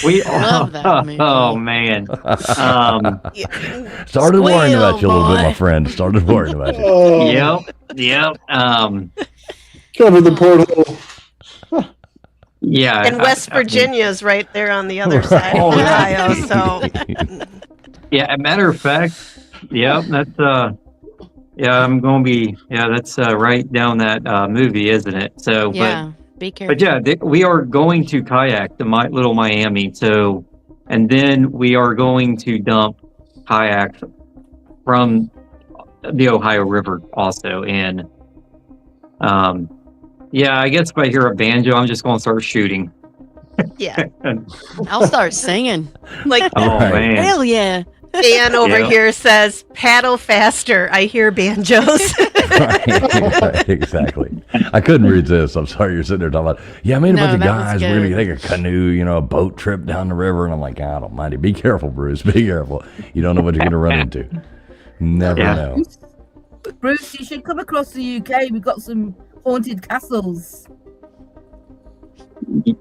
we Love that movie. oh man. Started worrying about you a little bit, my friend. Started worrying about you. Yep. Cover the porthole. Yeah. And West Virginia's right there on the other side Oh, of yeah. Ohio. So Yeah, a matter of fact, yep, that's yeah, I'm gonna be that's right down that movie, isn't it? So Yeah, be careful. but yeah, we are going to kayak to Little Miami. So, and then we are going to dump kayaks from the Ohio River also. And yeah, I guess if I hear a banjo, I'm just going to start shooting. yeah, I'll start singing. like Oh man, Hell yeah. Dan over Yeah. here says, "Paddle faster." I hear banjos. Right, exactly. I couldn't resist. I'm sorry you're sitting there talking about, yeah, I made a No, bunch of that was guys. We're going to good. take a canoe, a boat trip down the river. And I'm like, God almighty, be careful, Bruce. Be careful. You don't know what you're going to run into. Never Yeah. know. Bruce, you should come across the UK. We've got some haunted castles.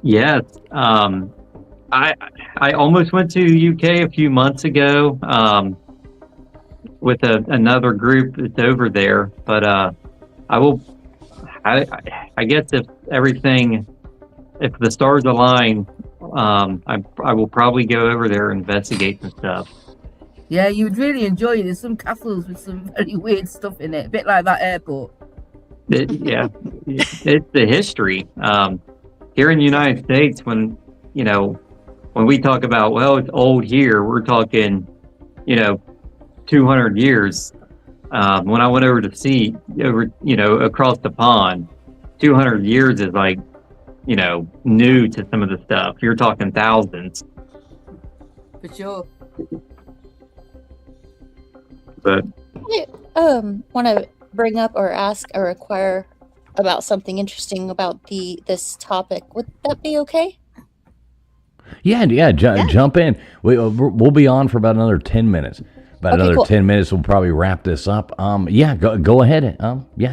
yes. I almost went to UK a few months ago with another group that's over there, but I will. I guess if the stars align, I will probably go over there and investigate some stuff. Yeah, you would really enjoy it. There's some castles with some very weird stuff in it, a bit like that airport. Yeah, it's the history here in the United States. When we talk about, well, it's old here, we're talking 200 years. When I went over to see across the pond, 200 years is like new to some of the stuff. You're talking thousands. For sure. But I want to bring up or ask or inquire about something interesting about this topic. Would that be okay? Yeah. Jump in. We'll be on for about another 10 minutes. About Okay, another cool. 10 minutes, we'll probably wrap this up. Go ahead.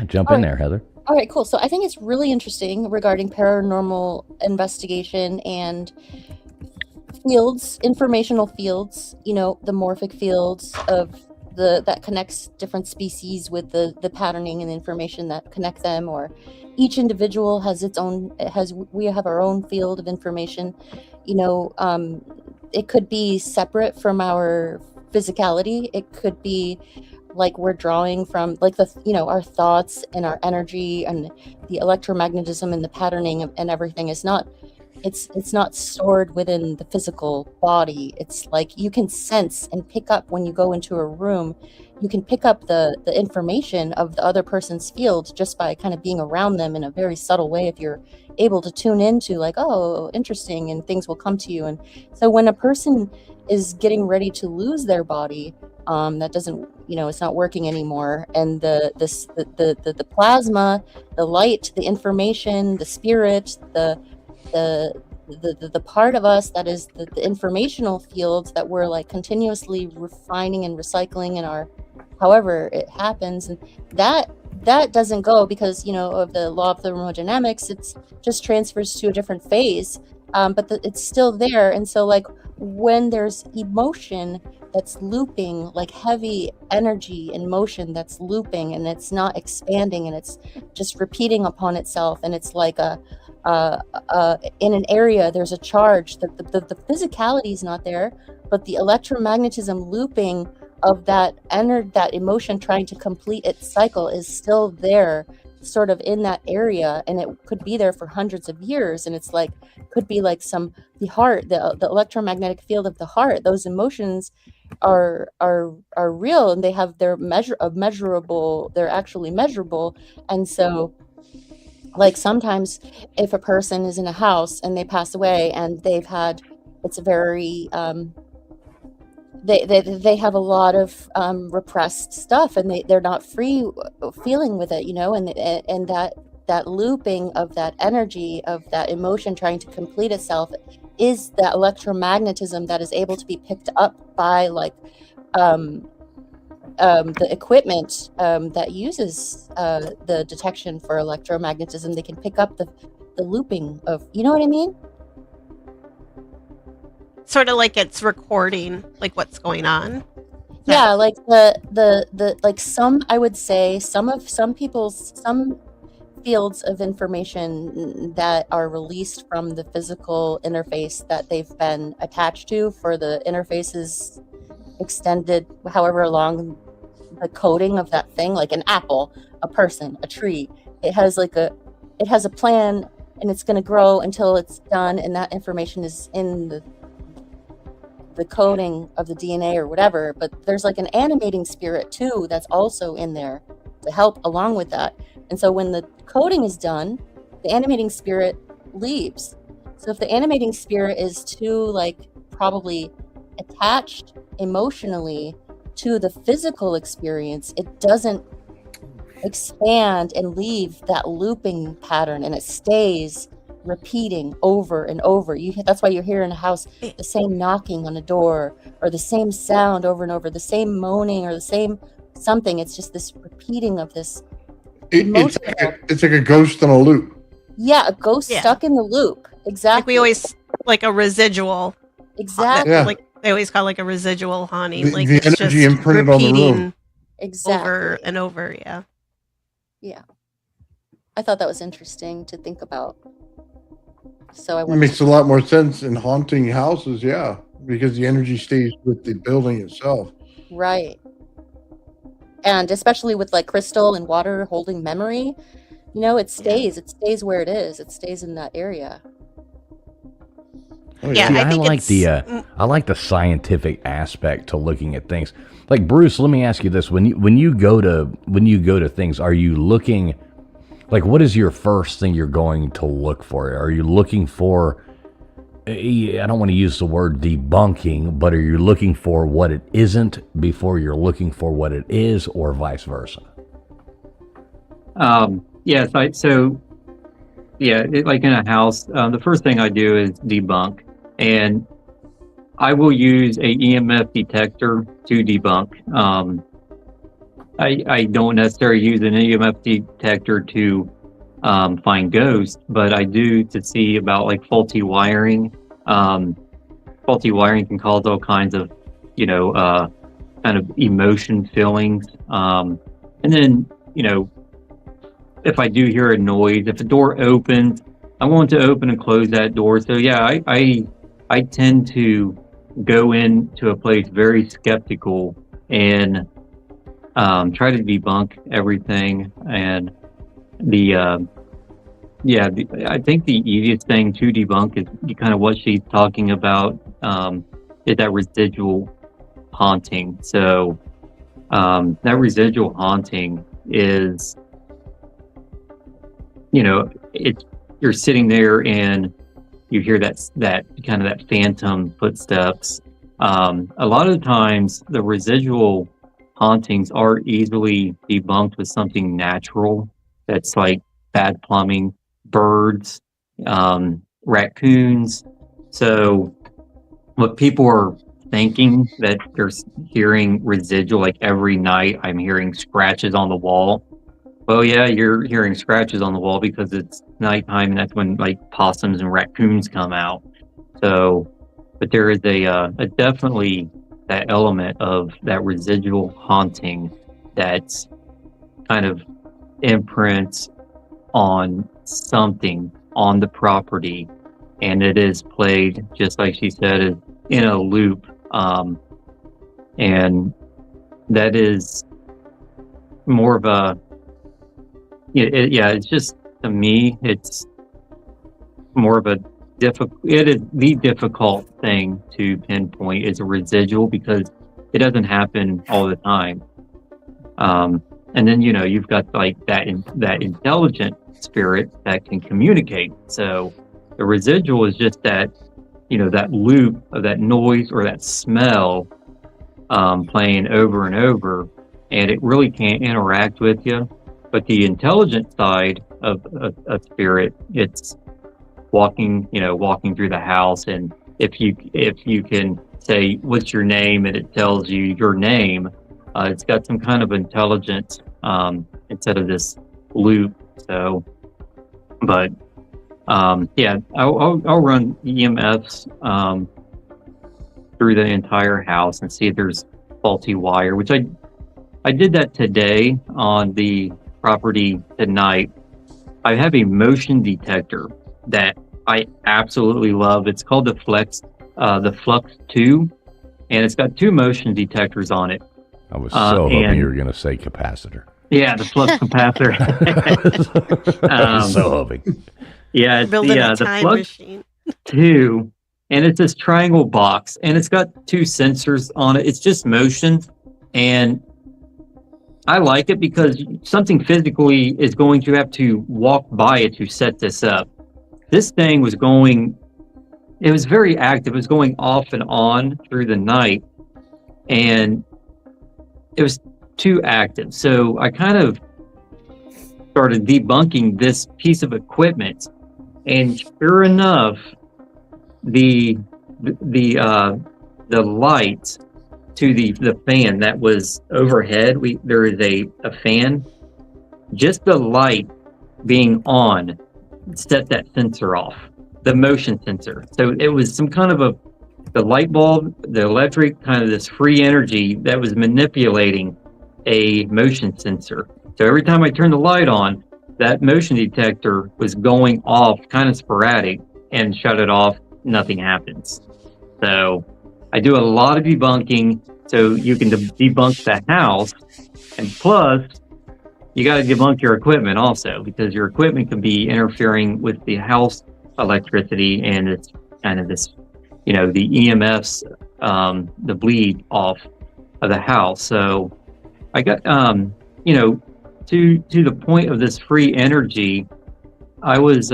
Jump All in right. there, Heather. All right, cool. So I think it's really interesting regarding paranormal investigation and fields, informational fields, the morphic fields of that connects different species with the patterning and information that connect them, or each individual has its own, we have our own field of information. It could be separate from our physicality. It could be like we're drawing from like our thoughts and our energy, and the electromagnetism and the patterning and everything is not, it's not stored within the physical body. It's like you can sense and pick up when you go into a room. You can pick up the information of the other person's field just by kind of being around them in a very subtle way, if you're able to tune into like, oh, interesting, and things will come to you. And so when a person is getting ready to lose their body, that doesn't, it's not working anymore, and the plasma, the light, the information, the spirit, the part of us that is the informational fields that we're like continuously refining and recycling in our, however it happens, and that doesn't go because of the law of thermodynamics. It's just transfers to a different phase, but it's still there. And so like when there's emotion that's looping, like heavy energy and motion that's looping, and it's not expanding, and it's just repeating upon itself, and it's like in an area there's a charge that the physicality is not there, but the electromagnetism looping of that emotion trying to complete its cycle is still there, sort of in that area, and it could be there for hundreds of years. And it's like, could be like the heart, the electromagnetic field of the heart. Those emotions are real, and they're actually measurable. And so like sometimes if a person is in a house and they pass away and they've had, it's a very they have a lot of repressed stuff, and they're not free feeling with it, and that looping of that energy, of that emotion trying to complete itself, is that electromagnetism that is able to be picked up by like the equipment that uses the detection for electromagnetism. They can pick up the looping of, you know what I mean? Sort of like it's recording like what's going on. Yeah, like the like I would say some fields of information that are released from the physical interface that they've been attached to for the interfaces extended however long the coding of that thing, like an apple, a person, a tree. It has a plan, and it's going to grow until it's done, and that information is in the coding of the DNA or whatever. But there's like an animating spirit too that's also in there to help along with that. And so when the coding is done, the animating spirit leaves. So if the animating spirit is too like probably attached emotionally to the physical experience, it doesn't expand and leave that looping pattern, and it stays repeating over and over. That's why you hear in a house the same knocking on a door, or the same sound over and over, the same moaning, or the same something. It's just this repeating of this. It's like a ghost in a loop. Yeah, a ghost stuck in the loop. Exactly. Like we always like a residual. Exactly. Yeah. Like they always call like a residual haunting. The Like energy it's just imprinted on the repeating room. Exactly. over and over. Yeah. Yeah. I thought that was interesting to think about. So It makes a lot more sense in haunting houses, yeah, because the energy stays with the building itself. Right. And especially with like crystal and water holding memory, it stays. It stays where it is. It stays in that area. Yeah, See, I think I like the scientific aspect to looking at things. Like Bruce, let me ask you this: when you go to things, are you looking? Like, what is your first thing you're going to look for? Are you looking for, I don't want to use the word debunking, but are you looking for what it isn't before you're looking for what it is, or vice versa? Yes. Like in a house, the first thing I do is debunk, and I will use a EMF detector to debunk. I don't necessarily use an EMF detector to find ghosts, but I do to see about like faulty wiring. Faulty wiring can cause all kinds of, kind of emotion feelings. And then, if I do hear a noise, if a door opens, I want to open and close that door. So yeah, I tend to go into a place very skeptical and try to debunk everything. And I think the easiest thing to debunk is kind of what she's talking about, is that residual haunting. So that residual haunting is, you're sitting there and you hear that kind of that phantom footsteps. A lot of times the residual hauntings are easily debunked with something natural. That's like bad plumbing, birds, raccoons. So what people are thinking that they're hearing residual, like every night I'm hearing scratches on the wall. Well, yeah, you're hearing scratches on the wall because it's nighttime, and that's when like possums and raccoons come out. So, but there is a definitely that element of that residual haunting that's kind of imprints on something on the property, and it is played, just like she said, in a loop. And that is more of a, it's just, to me, it's more of a it is the difficult thing to pinpoint is a residual, because it doesn't happen all the time. And then, you've got like that intelligent spirit that can communicate. So the residual is just that, that loop of that noise or that smell playing over and over, and it really can't interact with you. But the intelligent side of spirit, it's walking through the house, and if you can say what's your name and it tells you your name, it's got some kind of intelligence instead of this loop. So, but yeah, I'll run EMFs through the entire house and see if there's faulty wire, which I did that today on the property tonight. I have a motion detector that I absolutely love. It's called the Flux 2, and it's got 2 motion detectors on it. I was so hoping you were going to say capacitor. Yeah, the flux capacitor. I was so hoping. Yeah, it's Building a the time Flux machine. 2, and it's this triangle box, and it's got 2 sensors on it. It's just motion, and I like it because something physically is going to have to walk by it to set this up. This thing was it was very active. It was going off and on through the night, and it was too active. So I kind of started debunking this piece of equipment, and sure enough, the light to the fan that was overhead, there is a fan. Just the light being on set that sensor off, the motion sensor. So it was some kind of the light bulb, the electric, kind of this free energy that was manipulating a motion sensor. So every time I turned the light on, that motion detector was going off kind of sporadic, and shut it off, nothing happens. So I do a lot of debunking, so you can debunk the house, and plus you got to debunk your equipment also, because your equipment can be interfering with the house electricity, and it's kind of this, the EMFs, the bleed off of the house. So I got, to the point of this free energy, I was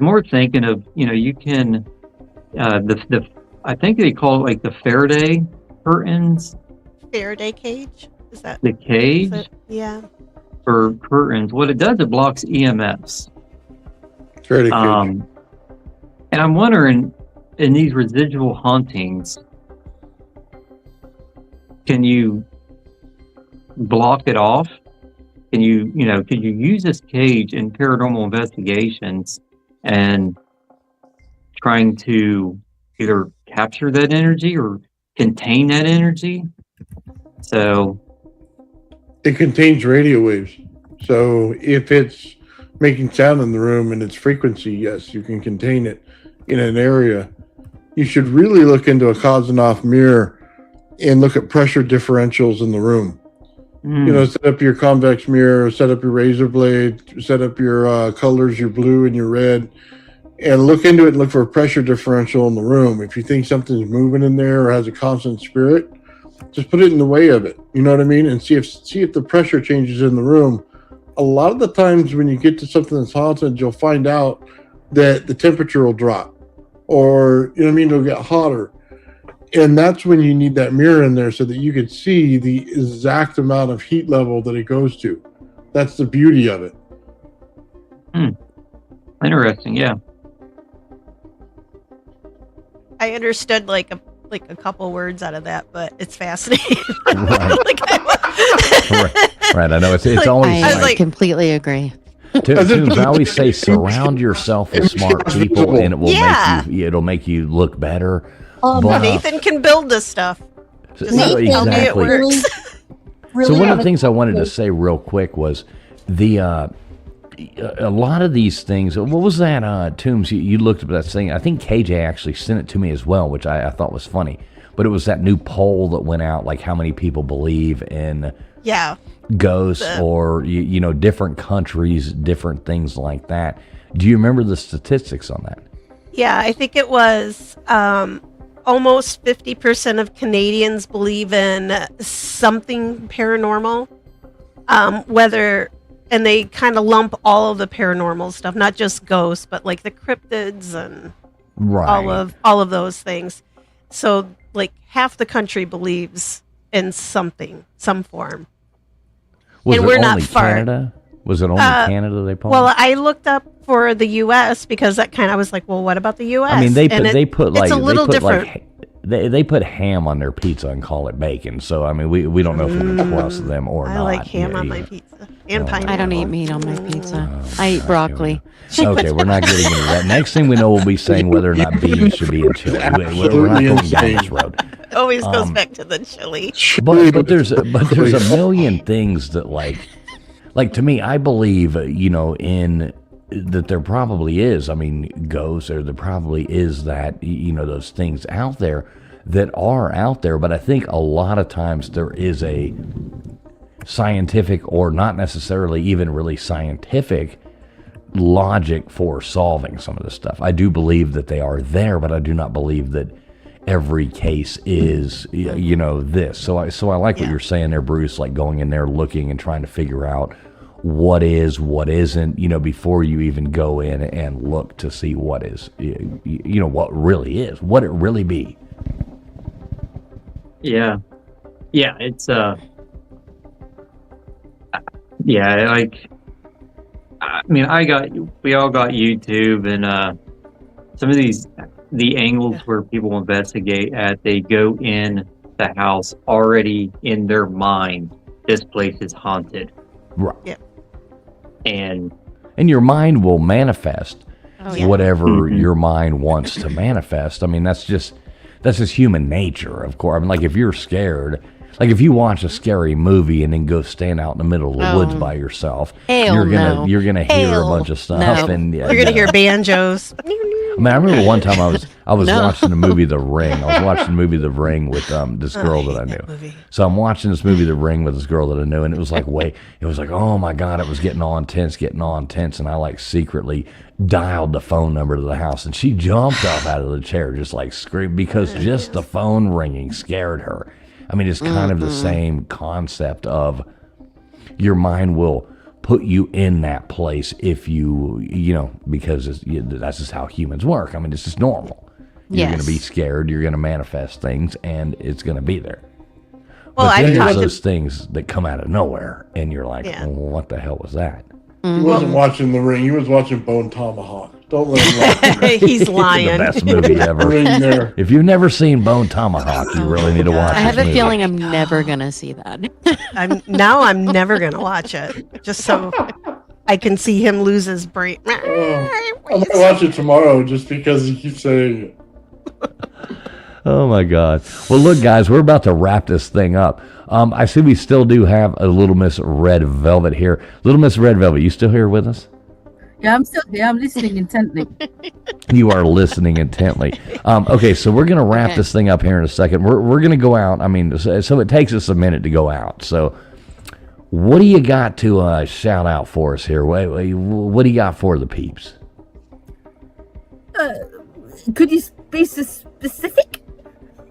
more thinking of, you can, I think they call it like the Faraday curtains. Faraday cage? Is that the cage? Yeah. For curtains. What it does, it blocks EMFs. Faraday cage. And I'm wondering, in these residual hauntings, can you block it off? Can you, could you use this cage in paranormal investigations and trying to either capture that energy or contain that energy? So it contains radio waves. So if it's making sound in the room and its frequency, yes, you can contain it in an area. You should really look into a Kazanov mirror and look at pressure differentials in the room. Set up your convex mirror, set up your razor blade, set up your colors, your blue and your red, and look into it and look for a pressure differential in the room. If you think something's moving in there or has a constant spirit, just put it in the way of it. You know what I mean? And see if the pressure changes in the room. A lot of the times when you get to something that's haunted, you'll find out that the temperature will drop, or it'll get hotter. And that's when you need that mirror in there so that you could see the exact amount of heat level that it goes to. That's the beauty of it. Interesting, yeah. I understood like a couple words out of that, but it's fascinating. Right. I know it's always. I completely agree. Tunes, I always say surround yourself with smart people, and it will it'll make you look better. Nathan can build this stuff. Just tell me it works. So one of the things I wanted to say real quick was a lot of these things. What was that, Toombs? You looked up that thing. I think KJ actually sent it to me as well, which I thought was funny. But it was that new poll that went out, like how many people believe in ghosts or different countries, different things like that. Do you remember the statistics on that? Yeah, I think it was almost 50% of Canadians believe in something paranormal, and they kind of lump all of the paranormal stuff, not just ghosts, but like the cryptids and all of those things. So like half the country believes in something, some form. Was and it we're only not far. Canada? Was it only Canada they polled? Well, I looked up for the U.S. because that kind of was like, well, what about the U.S.? I mean, they put it's a little different. They put ham on their pizza and call it bacon. So I mean, we don't know if we can trust them or not. I like ham on my pizza and pineapple. I don't eat meat on my pizza. I eat broccoli. Okay, we're not getting into that. Next thing we know, we'll be saying whether or not beans should be in chili. We're not going down this road. Always goes back to the chili. But there's a million things that like to me, I believe in that there probably is. I mean, ghosts, or there probably is that those things out there that are out there. But I think a lot of times there is a scientific, or not necessarily even really scientific, logic for solving some of this stuff. I do believe that they are there, but I do not believe that every case is this. So I like what you're saying there, Bruce, like going in there, looking and trying to figure out what is, what isn't, before you even go in and look to see what is, what really is, what it really be. Yeah, it's like, I mean, we all got YouTube, and some of the angles where people investigate at, they go in the house already in their mind, this place is haunted. Right. Yeah. And your mind will manifest whatever Mm-hmm. your mind wants to manifest. I mean, that's just human nature, of course. I mean, like if you're scared, like if you watch a scary movie and then go stand out in the middle of the woods by yourself, you're gonna hear a bunch of stuff, and you're gonna hear banjos. I mean, I remember one time I was watching the movie The Ring. I was watching the movie The Ring with this girl that I knew. So I'm watching this movie The Ring with this girl that I knew, and it was like oh my God, it was getting all intense, and I like secretly dialed the phone number to the house, and she jumped up out of the chair, just like screamed, because just the phone ringing scared her. I mean, it's kind of the same concept of your mind will put you in that place if because that's just how humans work. I mean, it's just normal. You're going to be scared. You're going to manifest things, and it's going to be there. Well, but then there's those things that come out of nowhere, and you're like, well, what the hell was that? He wasn't watching The Ring. He was watching Bone Tomahawk. Don't let him lie. He's lying. The best movie ever. There. If you've never seen Bone Tomahawk, you really need to watch it. I have a feeling I'm never gonna see that. I'm never gonna watch it, just so I can see him lose his brain. I'm gonna watch it tomorrow just because he keeps saying it. Oh my God. Well, look, guys, we're about to wrap this thing up. I see we still do have a Little Miss Red Velvet here. Little Miss Red Velvet, you still here with us? Yeah, I'm still here. I'm listening intently. You are listening intently. Okay, so we're going to wrap this thing up here in a second. We're going to go out. I mean, so it takes us a minute to go out. So what do you got to shout out for us here? What do you got for the peeps? Could you be specific?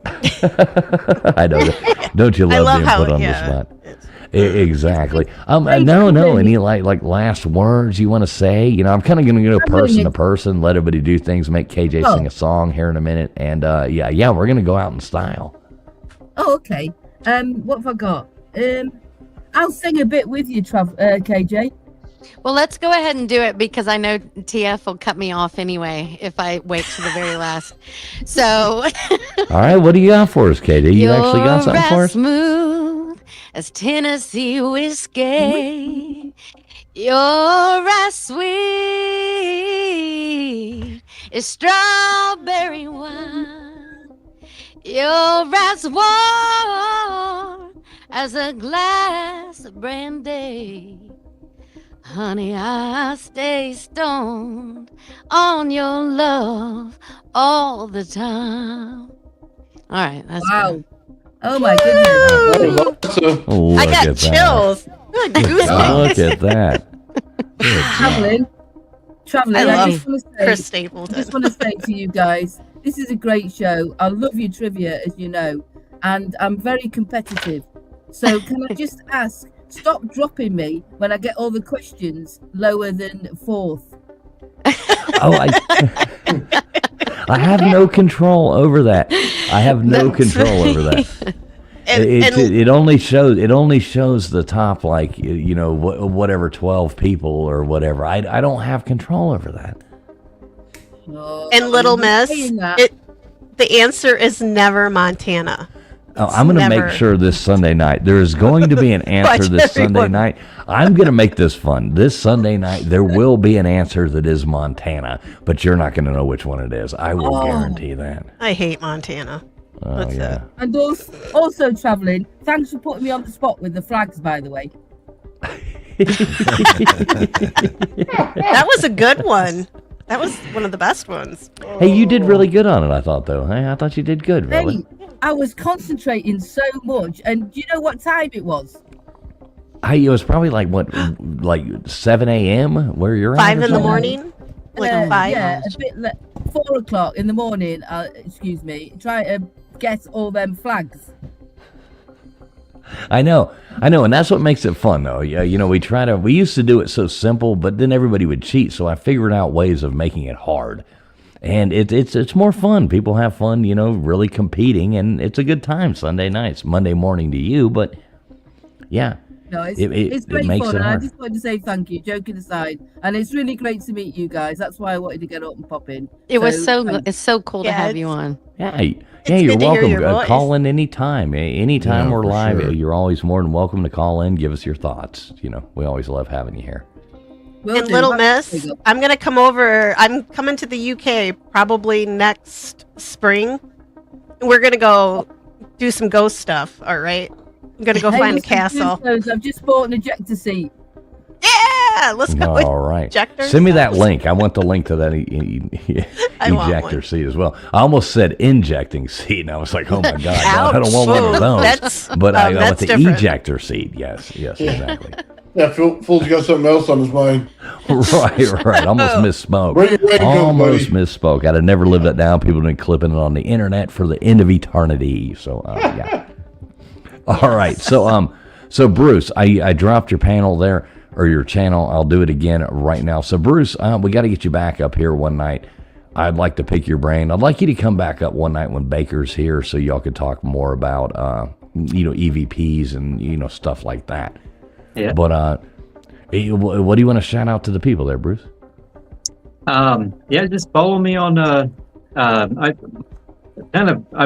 I know. Don't you love being put on the spot? Exactly. No. Any like last words you want to say? I'm kind of going to go person to person, let everybody do things, make KJ sing a song here in a minute, and we're going to go out in style. Oh, okay. What have I got? I'll sing a bit with you, KJ. Well, let's go ahead and do it, because I know TF will cut me off anyway if I wait to the very last. So, all right, what do you got for us, KJ? You actually got something for us? Smooth as Tennessee whiskey. You're as sweet as strawberry wine. You're as warm as a glass of brandy. Honey, I stay stoned on your love all the time. All right, that's wow. Oh my goodness! Oh, I got chills. Look at that. Traveling. I just love Chris Stapleton. I just want to say to you guys, this is a great show. I love your trivia, as you know, and I'm very competitive. So can I just ask? Stop dropping me when I get all the questions lower than fourth. I have no control over that. I have no control over that. It only shows the top, like, you know, whatever 12 people or whatever. I don't have control over that. And Little Miss, the answer is never Montana. Oh, I'm going to make sure this Sunday night there is going to be an answer this Sunday night. I'm going to make this fun. This Sunday night there will be an answer that is Montana, but you're not going to know which one it is. I will guarantee that. I hate Montana. Oh, yeah. And also traveling. Thanks for putting me on the spot with the flags, by the way. That was a good one. That was one of the best ones. Hey, you did really good on it, I thought, though. Hey, I thought you did good, really. Hey, I was concentrating so much, and do you know what time it was? It was probably like 7 a.m. where you're at? 5 in the morning? Like 5? Yeah, a bit 4 o'clock in the morning, excuse me, try to get all them flags. I know, and that's what makes it fun, though. Yeah, you know, we used to do it so simple, but then everybody would cheat, so I figured out ways of making it hard. And it's more fun. People have fun, you know, really competing, and it's a good time Sunday nights, Monday morning to you, but yeah. No, it's it makes fun. it hard. I just wanted to say thank you, joking aside. And it's really great to meet you guys. That's why I wanted to get up and pop in. It's so cool to have you on. Yeah, you're welcome. Your call in anytime. Anytime we're live, sure. You're always more than welcome to call in, give us your thoughts. You know, we always love having you here. And Little Miss, I'm going to come over. I'm coming to the UK probably next spring. We're going to go do some ghost stuff, all right? I'm going to go find a castle. I've just bought an ejector seat. Yeah, let's go. All right. Ejector Send me that link. I want the link to that ejector seat as well. I almost said injecting seat, and I was like, oh my God, I don't want one of those. But I want the ejector seat. Yes, exactly. Yeah, Fool's got something else on his mind. Right. Almost misspoke. Misspoke. I'd have never lived that down. People have been clipping it on the internet for the end of eternity. So, yeah. All right. So Bruce, I dropped your panel there, or your channel. I'll do it again right now. So, Bruce, we got to get you back up here one night. I'd like to pick your brain. I'd like you to come back up one night when Baker's here so y'all could talk more about, EVPs and, stuff like that. Yeah. But what do you want to shout out to the people there, Bruce? Yeah, just follow me on I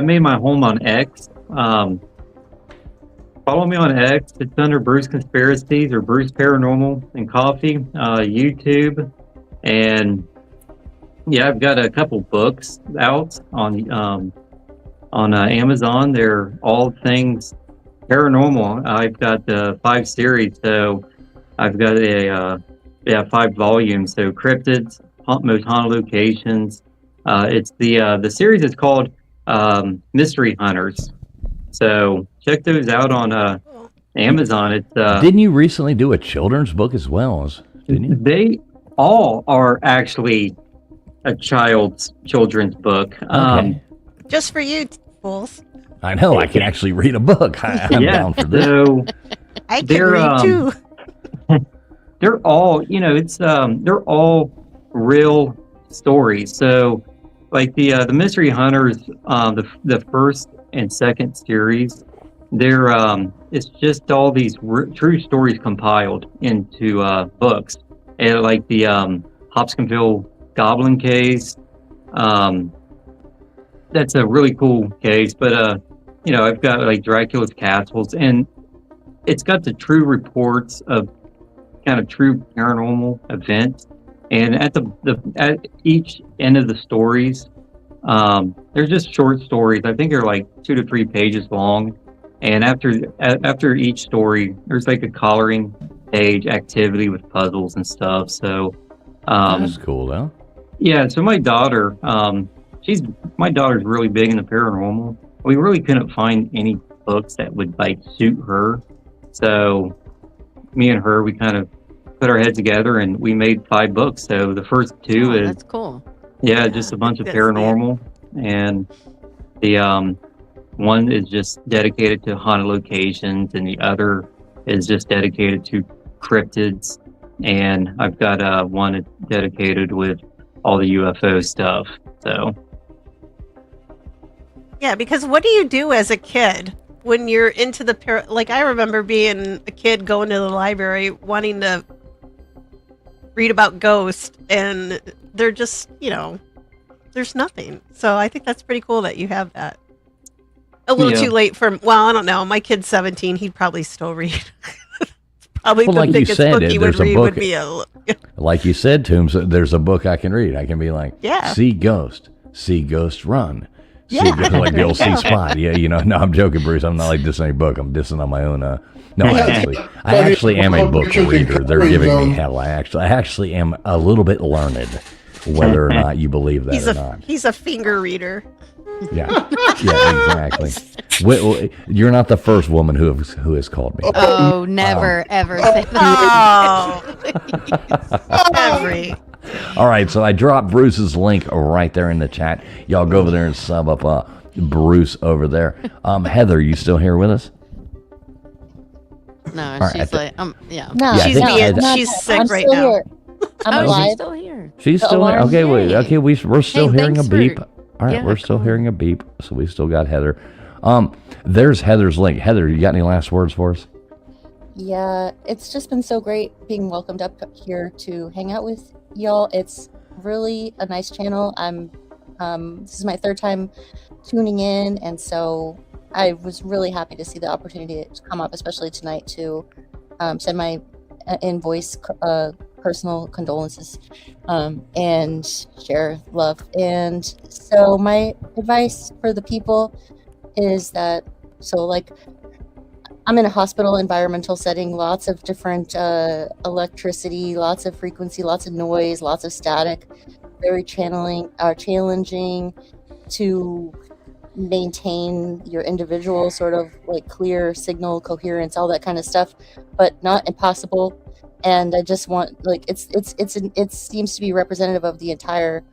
made my home on X. Follow me on X. It's under Bruce Conspiracies or Bruce Paranormal and Coffee, YouTube, and yeah, I've got a couple books out on Amazon. They're all things paranormal. I've got 5 series, so I've got 5 volumes. So cryptids, most haunted locations. It's the series is called Mystery Hunters. So check those out on Amazon. It's didn't you recently do a children's book as well? Didn't you? They all are actually a children's book. Okay. Just for you, fools. I know. I can actually read a book. I'm down for this. So I can read too. They're all, they're all real stories. So, like the Mystery Hunters, the first and second series, they're it's just all these true stories compiled into books, and like the Hopkinsville Goblin case. That's a really cool case, but I've got like Dracula's castles, and it's got the true reports of kind of true paranormal events. And at each end of the stories, they're just short stories. I think they're like 2 to 3 pages long. And after each story, there's like a coloring page activity with puzzles and stuff. So that's cool, though. Yeah. So my daughter, my daughter's really big in the paranormal. We really couldn't find any books that would like suit her. So me and her, we kind of put our heads together and we made 5 books. So the first 2 is that's cool. Yeah, just a bunch of paranormal, and the one is just dedicated to haunted locations, and the other is just dedicated to cryptids. And I've got one dedicated with all the UFO stuff. So Yeah, because what do you do as a kid when you're into the like? I remember being a kid going to the library wanting to read about ghosts, and they're just, there's nothing. So I think that's pretty cool that you have that. A little Yeah. too late for, well, I don't know. My kid's 17. He'd probably still read. Probably Well, the like you biggest said, book he would there's a read book. would be a. Like you said, Toombs, there's a book I can read. I can be like, Yeah. see ghost run. Yeah, See ghost, like the there old you go. See Spot. Yeah, no, I'm joking, Bruce. I'm not like dissing any book. I'm dissing on my own. No, I actually am a book reader. They're giving me hell. I actually am a little bit learned, whether or not you believe that He's or a not. he's a finger reader. Yeah, exactly. You're not the first woman who has called me. Oh, never ever say that. Oh, every. All right, so I dropped Bruce's link right there in the chat. Y'all go over there and sub up Bruce over there. Heather, you still here with us? No, right, she's like, yeah. No, Yeah, I think she's sick I'm right still now. Here. I'm Oh, alive. she's still here. She's The still here. alarm. Okay, wait. Okay, we're still Hey, hearing a thanks beep. for- All right, yeah, we're still cool. hearing a beep, so we still got Heather. There's Heather's link. Heather, you got any last words for us? Yeah, it's just been so great being welcomed up here to hang out with y'all. It's really a nice channel. This is my third time tuning in, and so I was really happy to see the opportunity to come up, especially tonight, to send my in-voice personal condolences and share love. And so my advice for the people is that, I'm in a hospital environmental setting, lots of different electricity, lots of frequency, lots of noise, lots of static, very challenging to maintain your individual sort of like clear signal coherence, all that kind of stuff, but not impossible. And I just want, like, it seems to be representative of the entire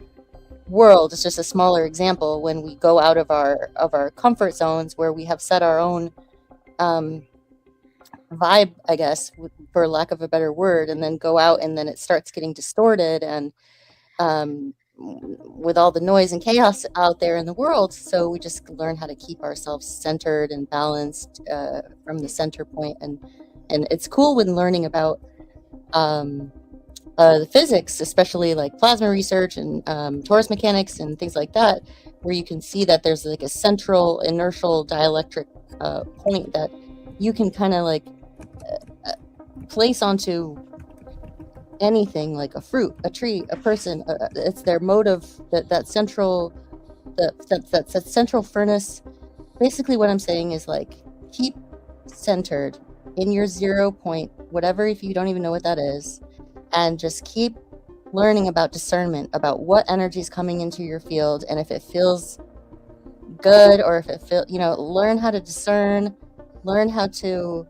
world. It's just a smaller example when we go out of our comfort zones, where we have set our own vibe, I guess, for lack of a better word, and then go out, and then it starts getting distorted, and with all the noise and chaos out there in the world. So we just learn how to keep ourselves centered and balanced from the center point. And it's cool when learning about the physics, especially like plasma research and torus mechanics and things like that, where you can see that there's like a central inertial dielectric point that you can kind of like place onto anything, like a fruit, a tree, a person. It's their motive, that central furnace. Basically what I'm saying is, like, keep centered in your 0 point, whatever, if you don't even know what that is, and just keep learning about discernment, about what energy is coming into your field, and if it feels good or if it learn how to discern, learn how to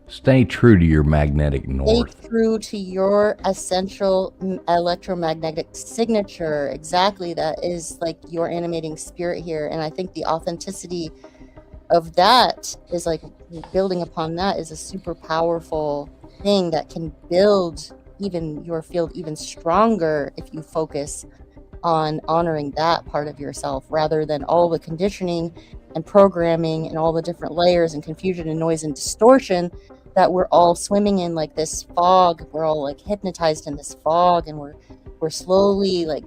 Stay true to your magnetic north. stay true to your essential electromagnetic signature. Exactly, that is like your animating spirit here. And I think the authenticity of that is like building upon that is a super powerful thing that can build even your field even stronger if you focus on honoring that part of yourself rather than all the conditioning and programming and all the different layers and confusion and noise and distortion that we're all swimming in, like this fog. We're all like hypnotized in this fog, and we're slowly like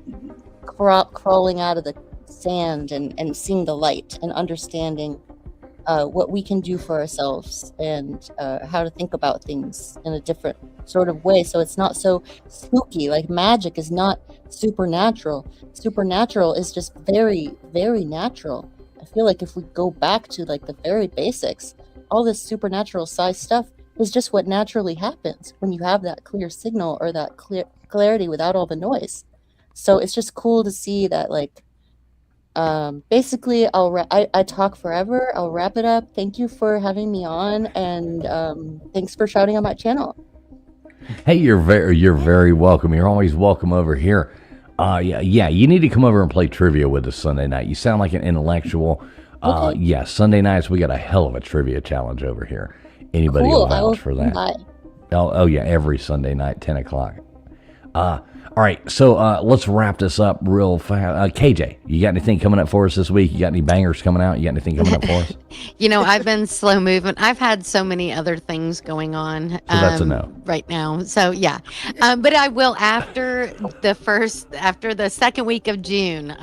crawling out of the sand and seeing the light and understanding what we can do for ourselves and how to think about things in a different sort of way, so it's not so spooky. Like, magic is not supernatural. Supernatural is just very, very natural. I feel like if we go back to like the very basics, all this supernatural size stuff is just what naturally happens when you have that clear signal or that clarity without all the noise. So it's just cool to see that, like, basically I talk forever. I'll wrap it up. Thank you for having me on, and thanks for shouting on my channel. Hey, you're very welcome. You're always welcome over here. Yeah, you need to come over and play trivia with us Sunday night. You sound like an intellectual. Okay. Yeah, Sunday nights we got a hell of a trivia challenge over here. Anybody Cool. will I will vouch for that. come by. Oh yeah, every Sunday night, 10 o'clock. All right, so let's wrap this up real fast. KJ, you got anything coming up for us this week? You got any bangers coming out? You got anything coming up for us? I've been slow moving. I've had so many other things going on that's a no. right now. So yeah, but I will after the second week of June.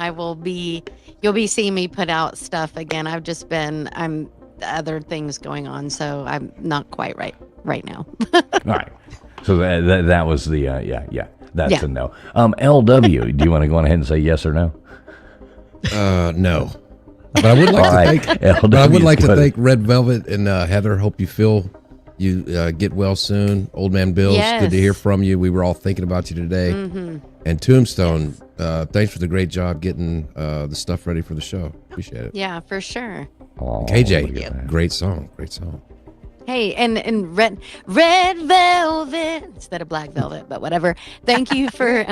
You'll be seeing me put out stuff again. I'm other things going on, so I'm not quite right now. All right, so that was the that's a no. LW, do you want to go on ahead and say yes or no? No. But I would like to thank Red Velvet and Heather. Hope you get well soon. Old Man Bill's good to hear from you. We were all thinking about you today. Mm-hmm. And Tombstone, thanks for the great job getting the stuff ready for the show. Appreciate it. Yeah, for sure. Oh, KJ, great song. Hey, and red velvet instead of black velvet, but whatever. Thank you for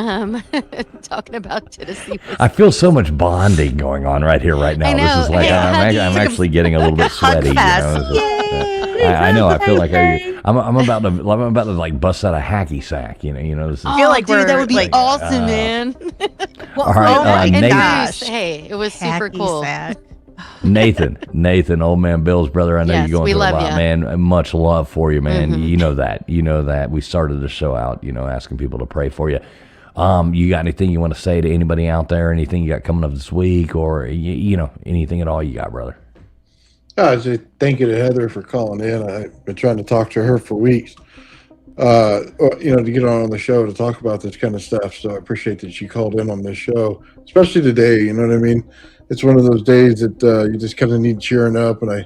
talking about Tennessee. I feel so much bonding going on right here, right now. I know. This is like I'm actually getting a little bit sweaty. I know. I feel like I'm about to like bust out a hacky sack. This is, I feel like that would be awesome, man. All right, Nathan. Hey, it was super cool. Sack. Nathan, Old Man Bill's brother. I know you're going through a lot, man. Much love for you, man. Mm-hmm. You know that. We started the show out, asking people to pray for you. You got anything you want to say to anybody out there? Anything you got coming up this week, or anything at all you got, brother? I say thank you to Heather for calling in. I've been trying to talk to her for weeks. To get on the show to talk about this kind of stuff. So I appreciate that she called in on this show, especially today. You know what I mean? It's one of those days that you just kind of need cheering up. And I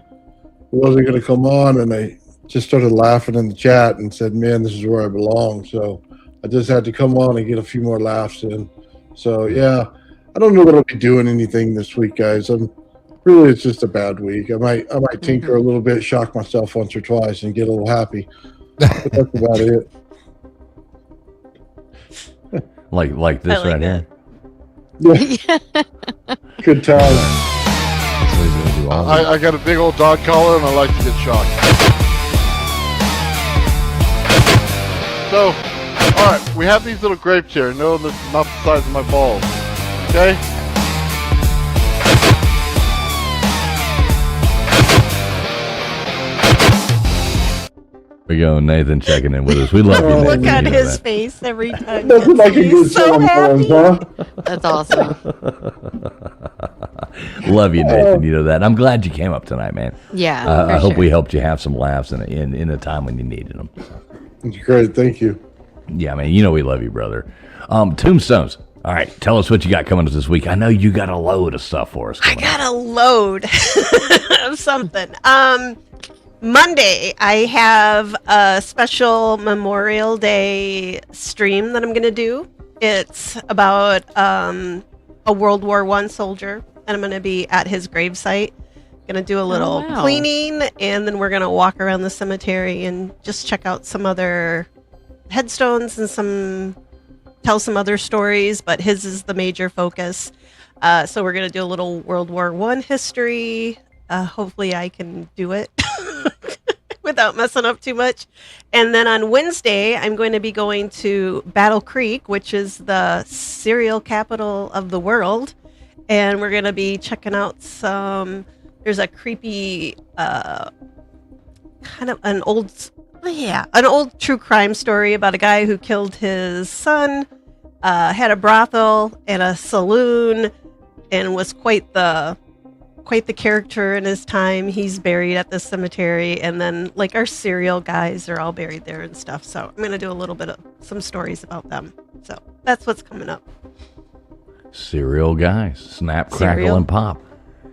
wasn't going to come on, and I just started laughing in the chat and said, man, this is where I belong. So I just had to come on and get a few more laughs in. So, yeah, I don't know that I'll be doing anything this week, guys. It's just a bad week. I might tinker a little bit, shock myself once or twice, and get a little happy. But that's about it. like this right here. Yeah. Good time. I got a big old dog collar, and I like to get shocked. So, all right, we have these little grapes here. No, they're not the size of my balls. Okay. We go, Nathan checking in with us. We love you, Nathan. Look at his face every time. Nothing like a good He's so happy. That's awesome. Love you, Nathan. You know that. I'm glad you came up tonight, man. Yeah. I hope we helped you have some laughs in a time when you needed them. It's great. Thank you. Yeah, man. We love you, brother. Tombstones. All right, tell us what you got coming up this week. I know you got a load of stuff for us. I got a load of something. Monday, I have a special Memorial Day stream that I'm going to do. It's about a World War I soldier, and I'm going to be at his gravesite. Going to do a little cleaning, and then we're going to walk around the cemetery and just check out some other headstones and tell some other stories, but his is the major focus. So we're going to do a little World War I history. Hopefully I can do it without messing up too much. And then on Wednesday, I'm going to be going to Battle Creek, which is the cereal capital of the world. And we're going to be checking out there's a creepy, kind of an old true crime story about a guy who killed his son, had a brothel and a saloon, and was quite the character in his time. He's buried at the cemetery, and then like our cereal guys are all buried there and stuff. So I'm going to do a little bit of some stories about them. So that's what's coming up. Cereal guys, snap, crackle, and pop.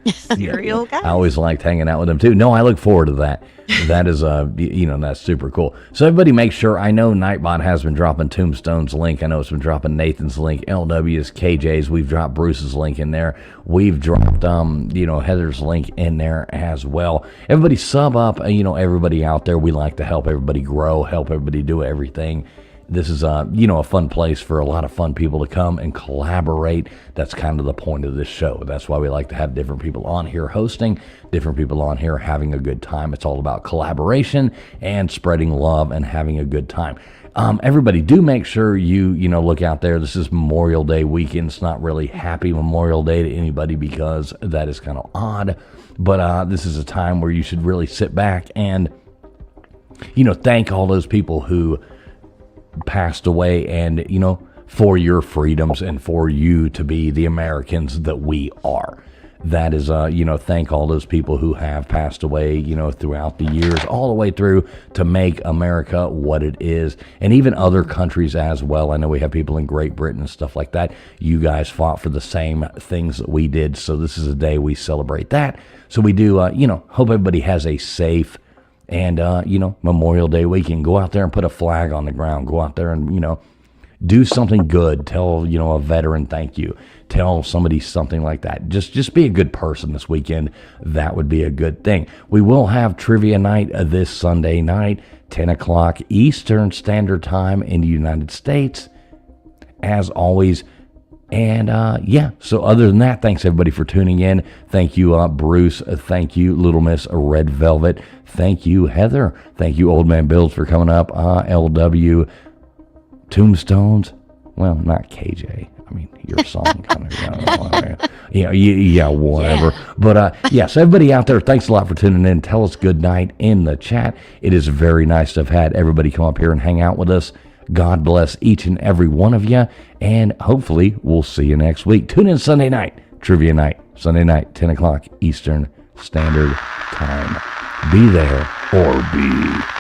Cereal guys. I always liked hanging out with them too. No, I look forward to that. That is, that's super cool. So everybody make sure, I know Nightbot has been dropping Tombstone's link. I know it's been dropping Nathan's link, LW's, KJ's. We've dropped Bruce's link in there. We've dropped, Heather's link in there as well. Everybody sub up, everybody out there. We like to help everybody grow, help everybody do everything. This is, a fun place for a lot of fun people to come and collaborate. That's kind of the point of this show. That's why we like to have different people on here hosting, different people on here having a good time. It's all about collaboration and spreading love and having a good time. Everybody, do make sure you look out there. This is Memorial Day weekend. It's not really happy Memorial Day to anybody because that is kind of odd. But this is a time where you should really sit back and, thank all those people who passed away and, for your freedoms and for you to be the Americans that we are. That is, thank all those people who have passed away, throughout the years, all the way through to make America what it is, and even other countries as well. I know we have people in Great Britain and stuff like that. You guys fought for the same things that we did, so this is a day we celebrate that. So we do, hope everybody has a safe and, Memorial Day weekend. Go out there and put a flag on the ground. Go out there and, do something good. Tell, a veteran thank you. Tell somebody something like that. Just be a good person this weekend. That would be a good thing. We will have trivia night this Sunday night, 10 o'clock Eastern Standard Time in the United States, as always. And, so other than that, thanks everybody for tuning in. Thank you, Bruce. Thank you, Little Miss Red Velvet. Thank you, Heather. Thank you, Old Man Bills, for coming up. LW Tombstones. Well, not KJ. I mean, your song kind of, whatever. Yeah. But, so everybody out there, thanks a lot for tuning in. Tell us good night in the chat. It is very nice to have had everybody come up here and hang out with us. God bless each and every one of you, and hopefully we'll see you next week. Tune in Sunday night, trivia night, Sunday night, 10 o'clock Eastern Standard Time. Be there or be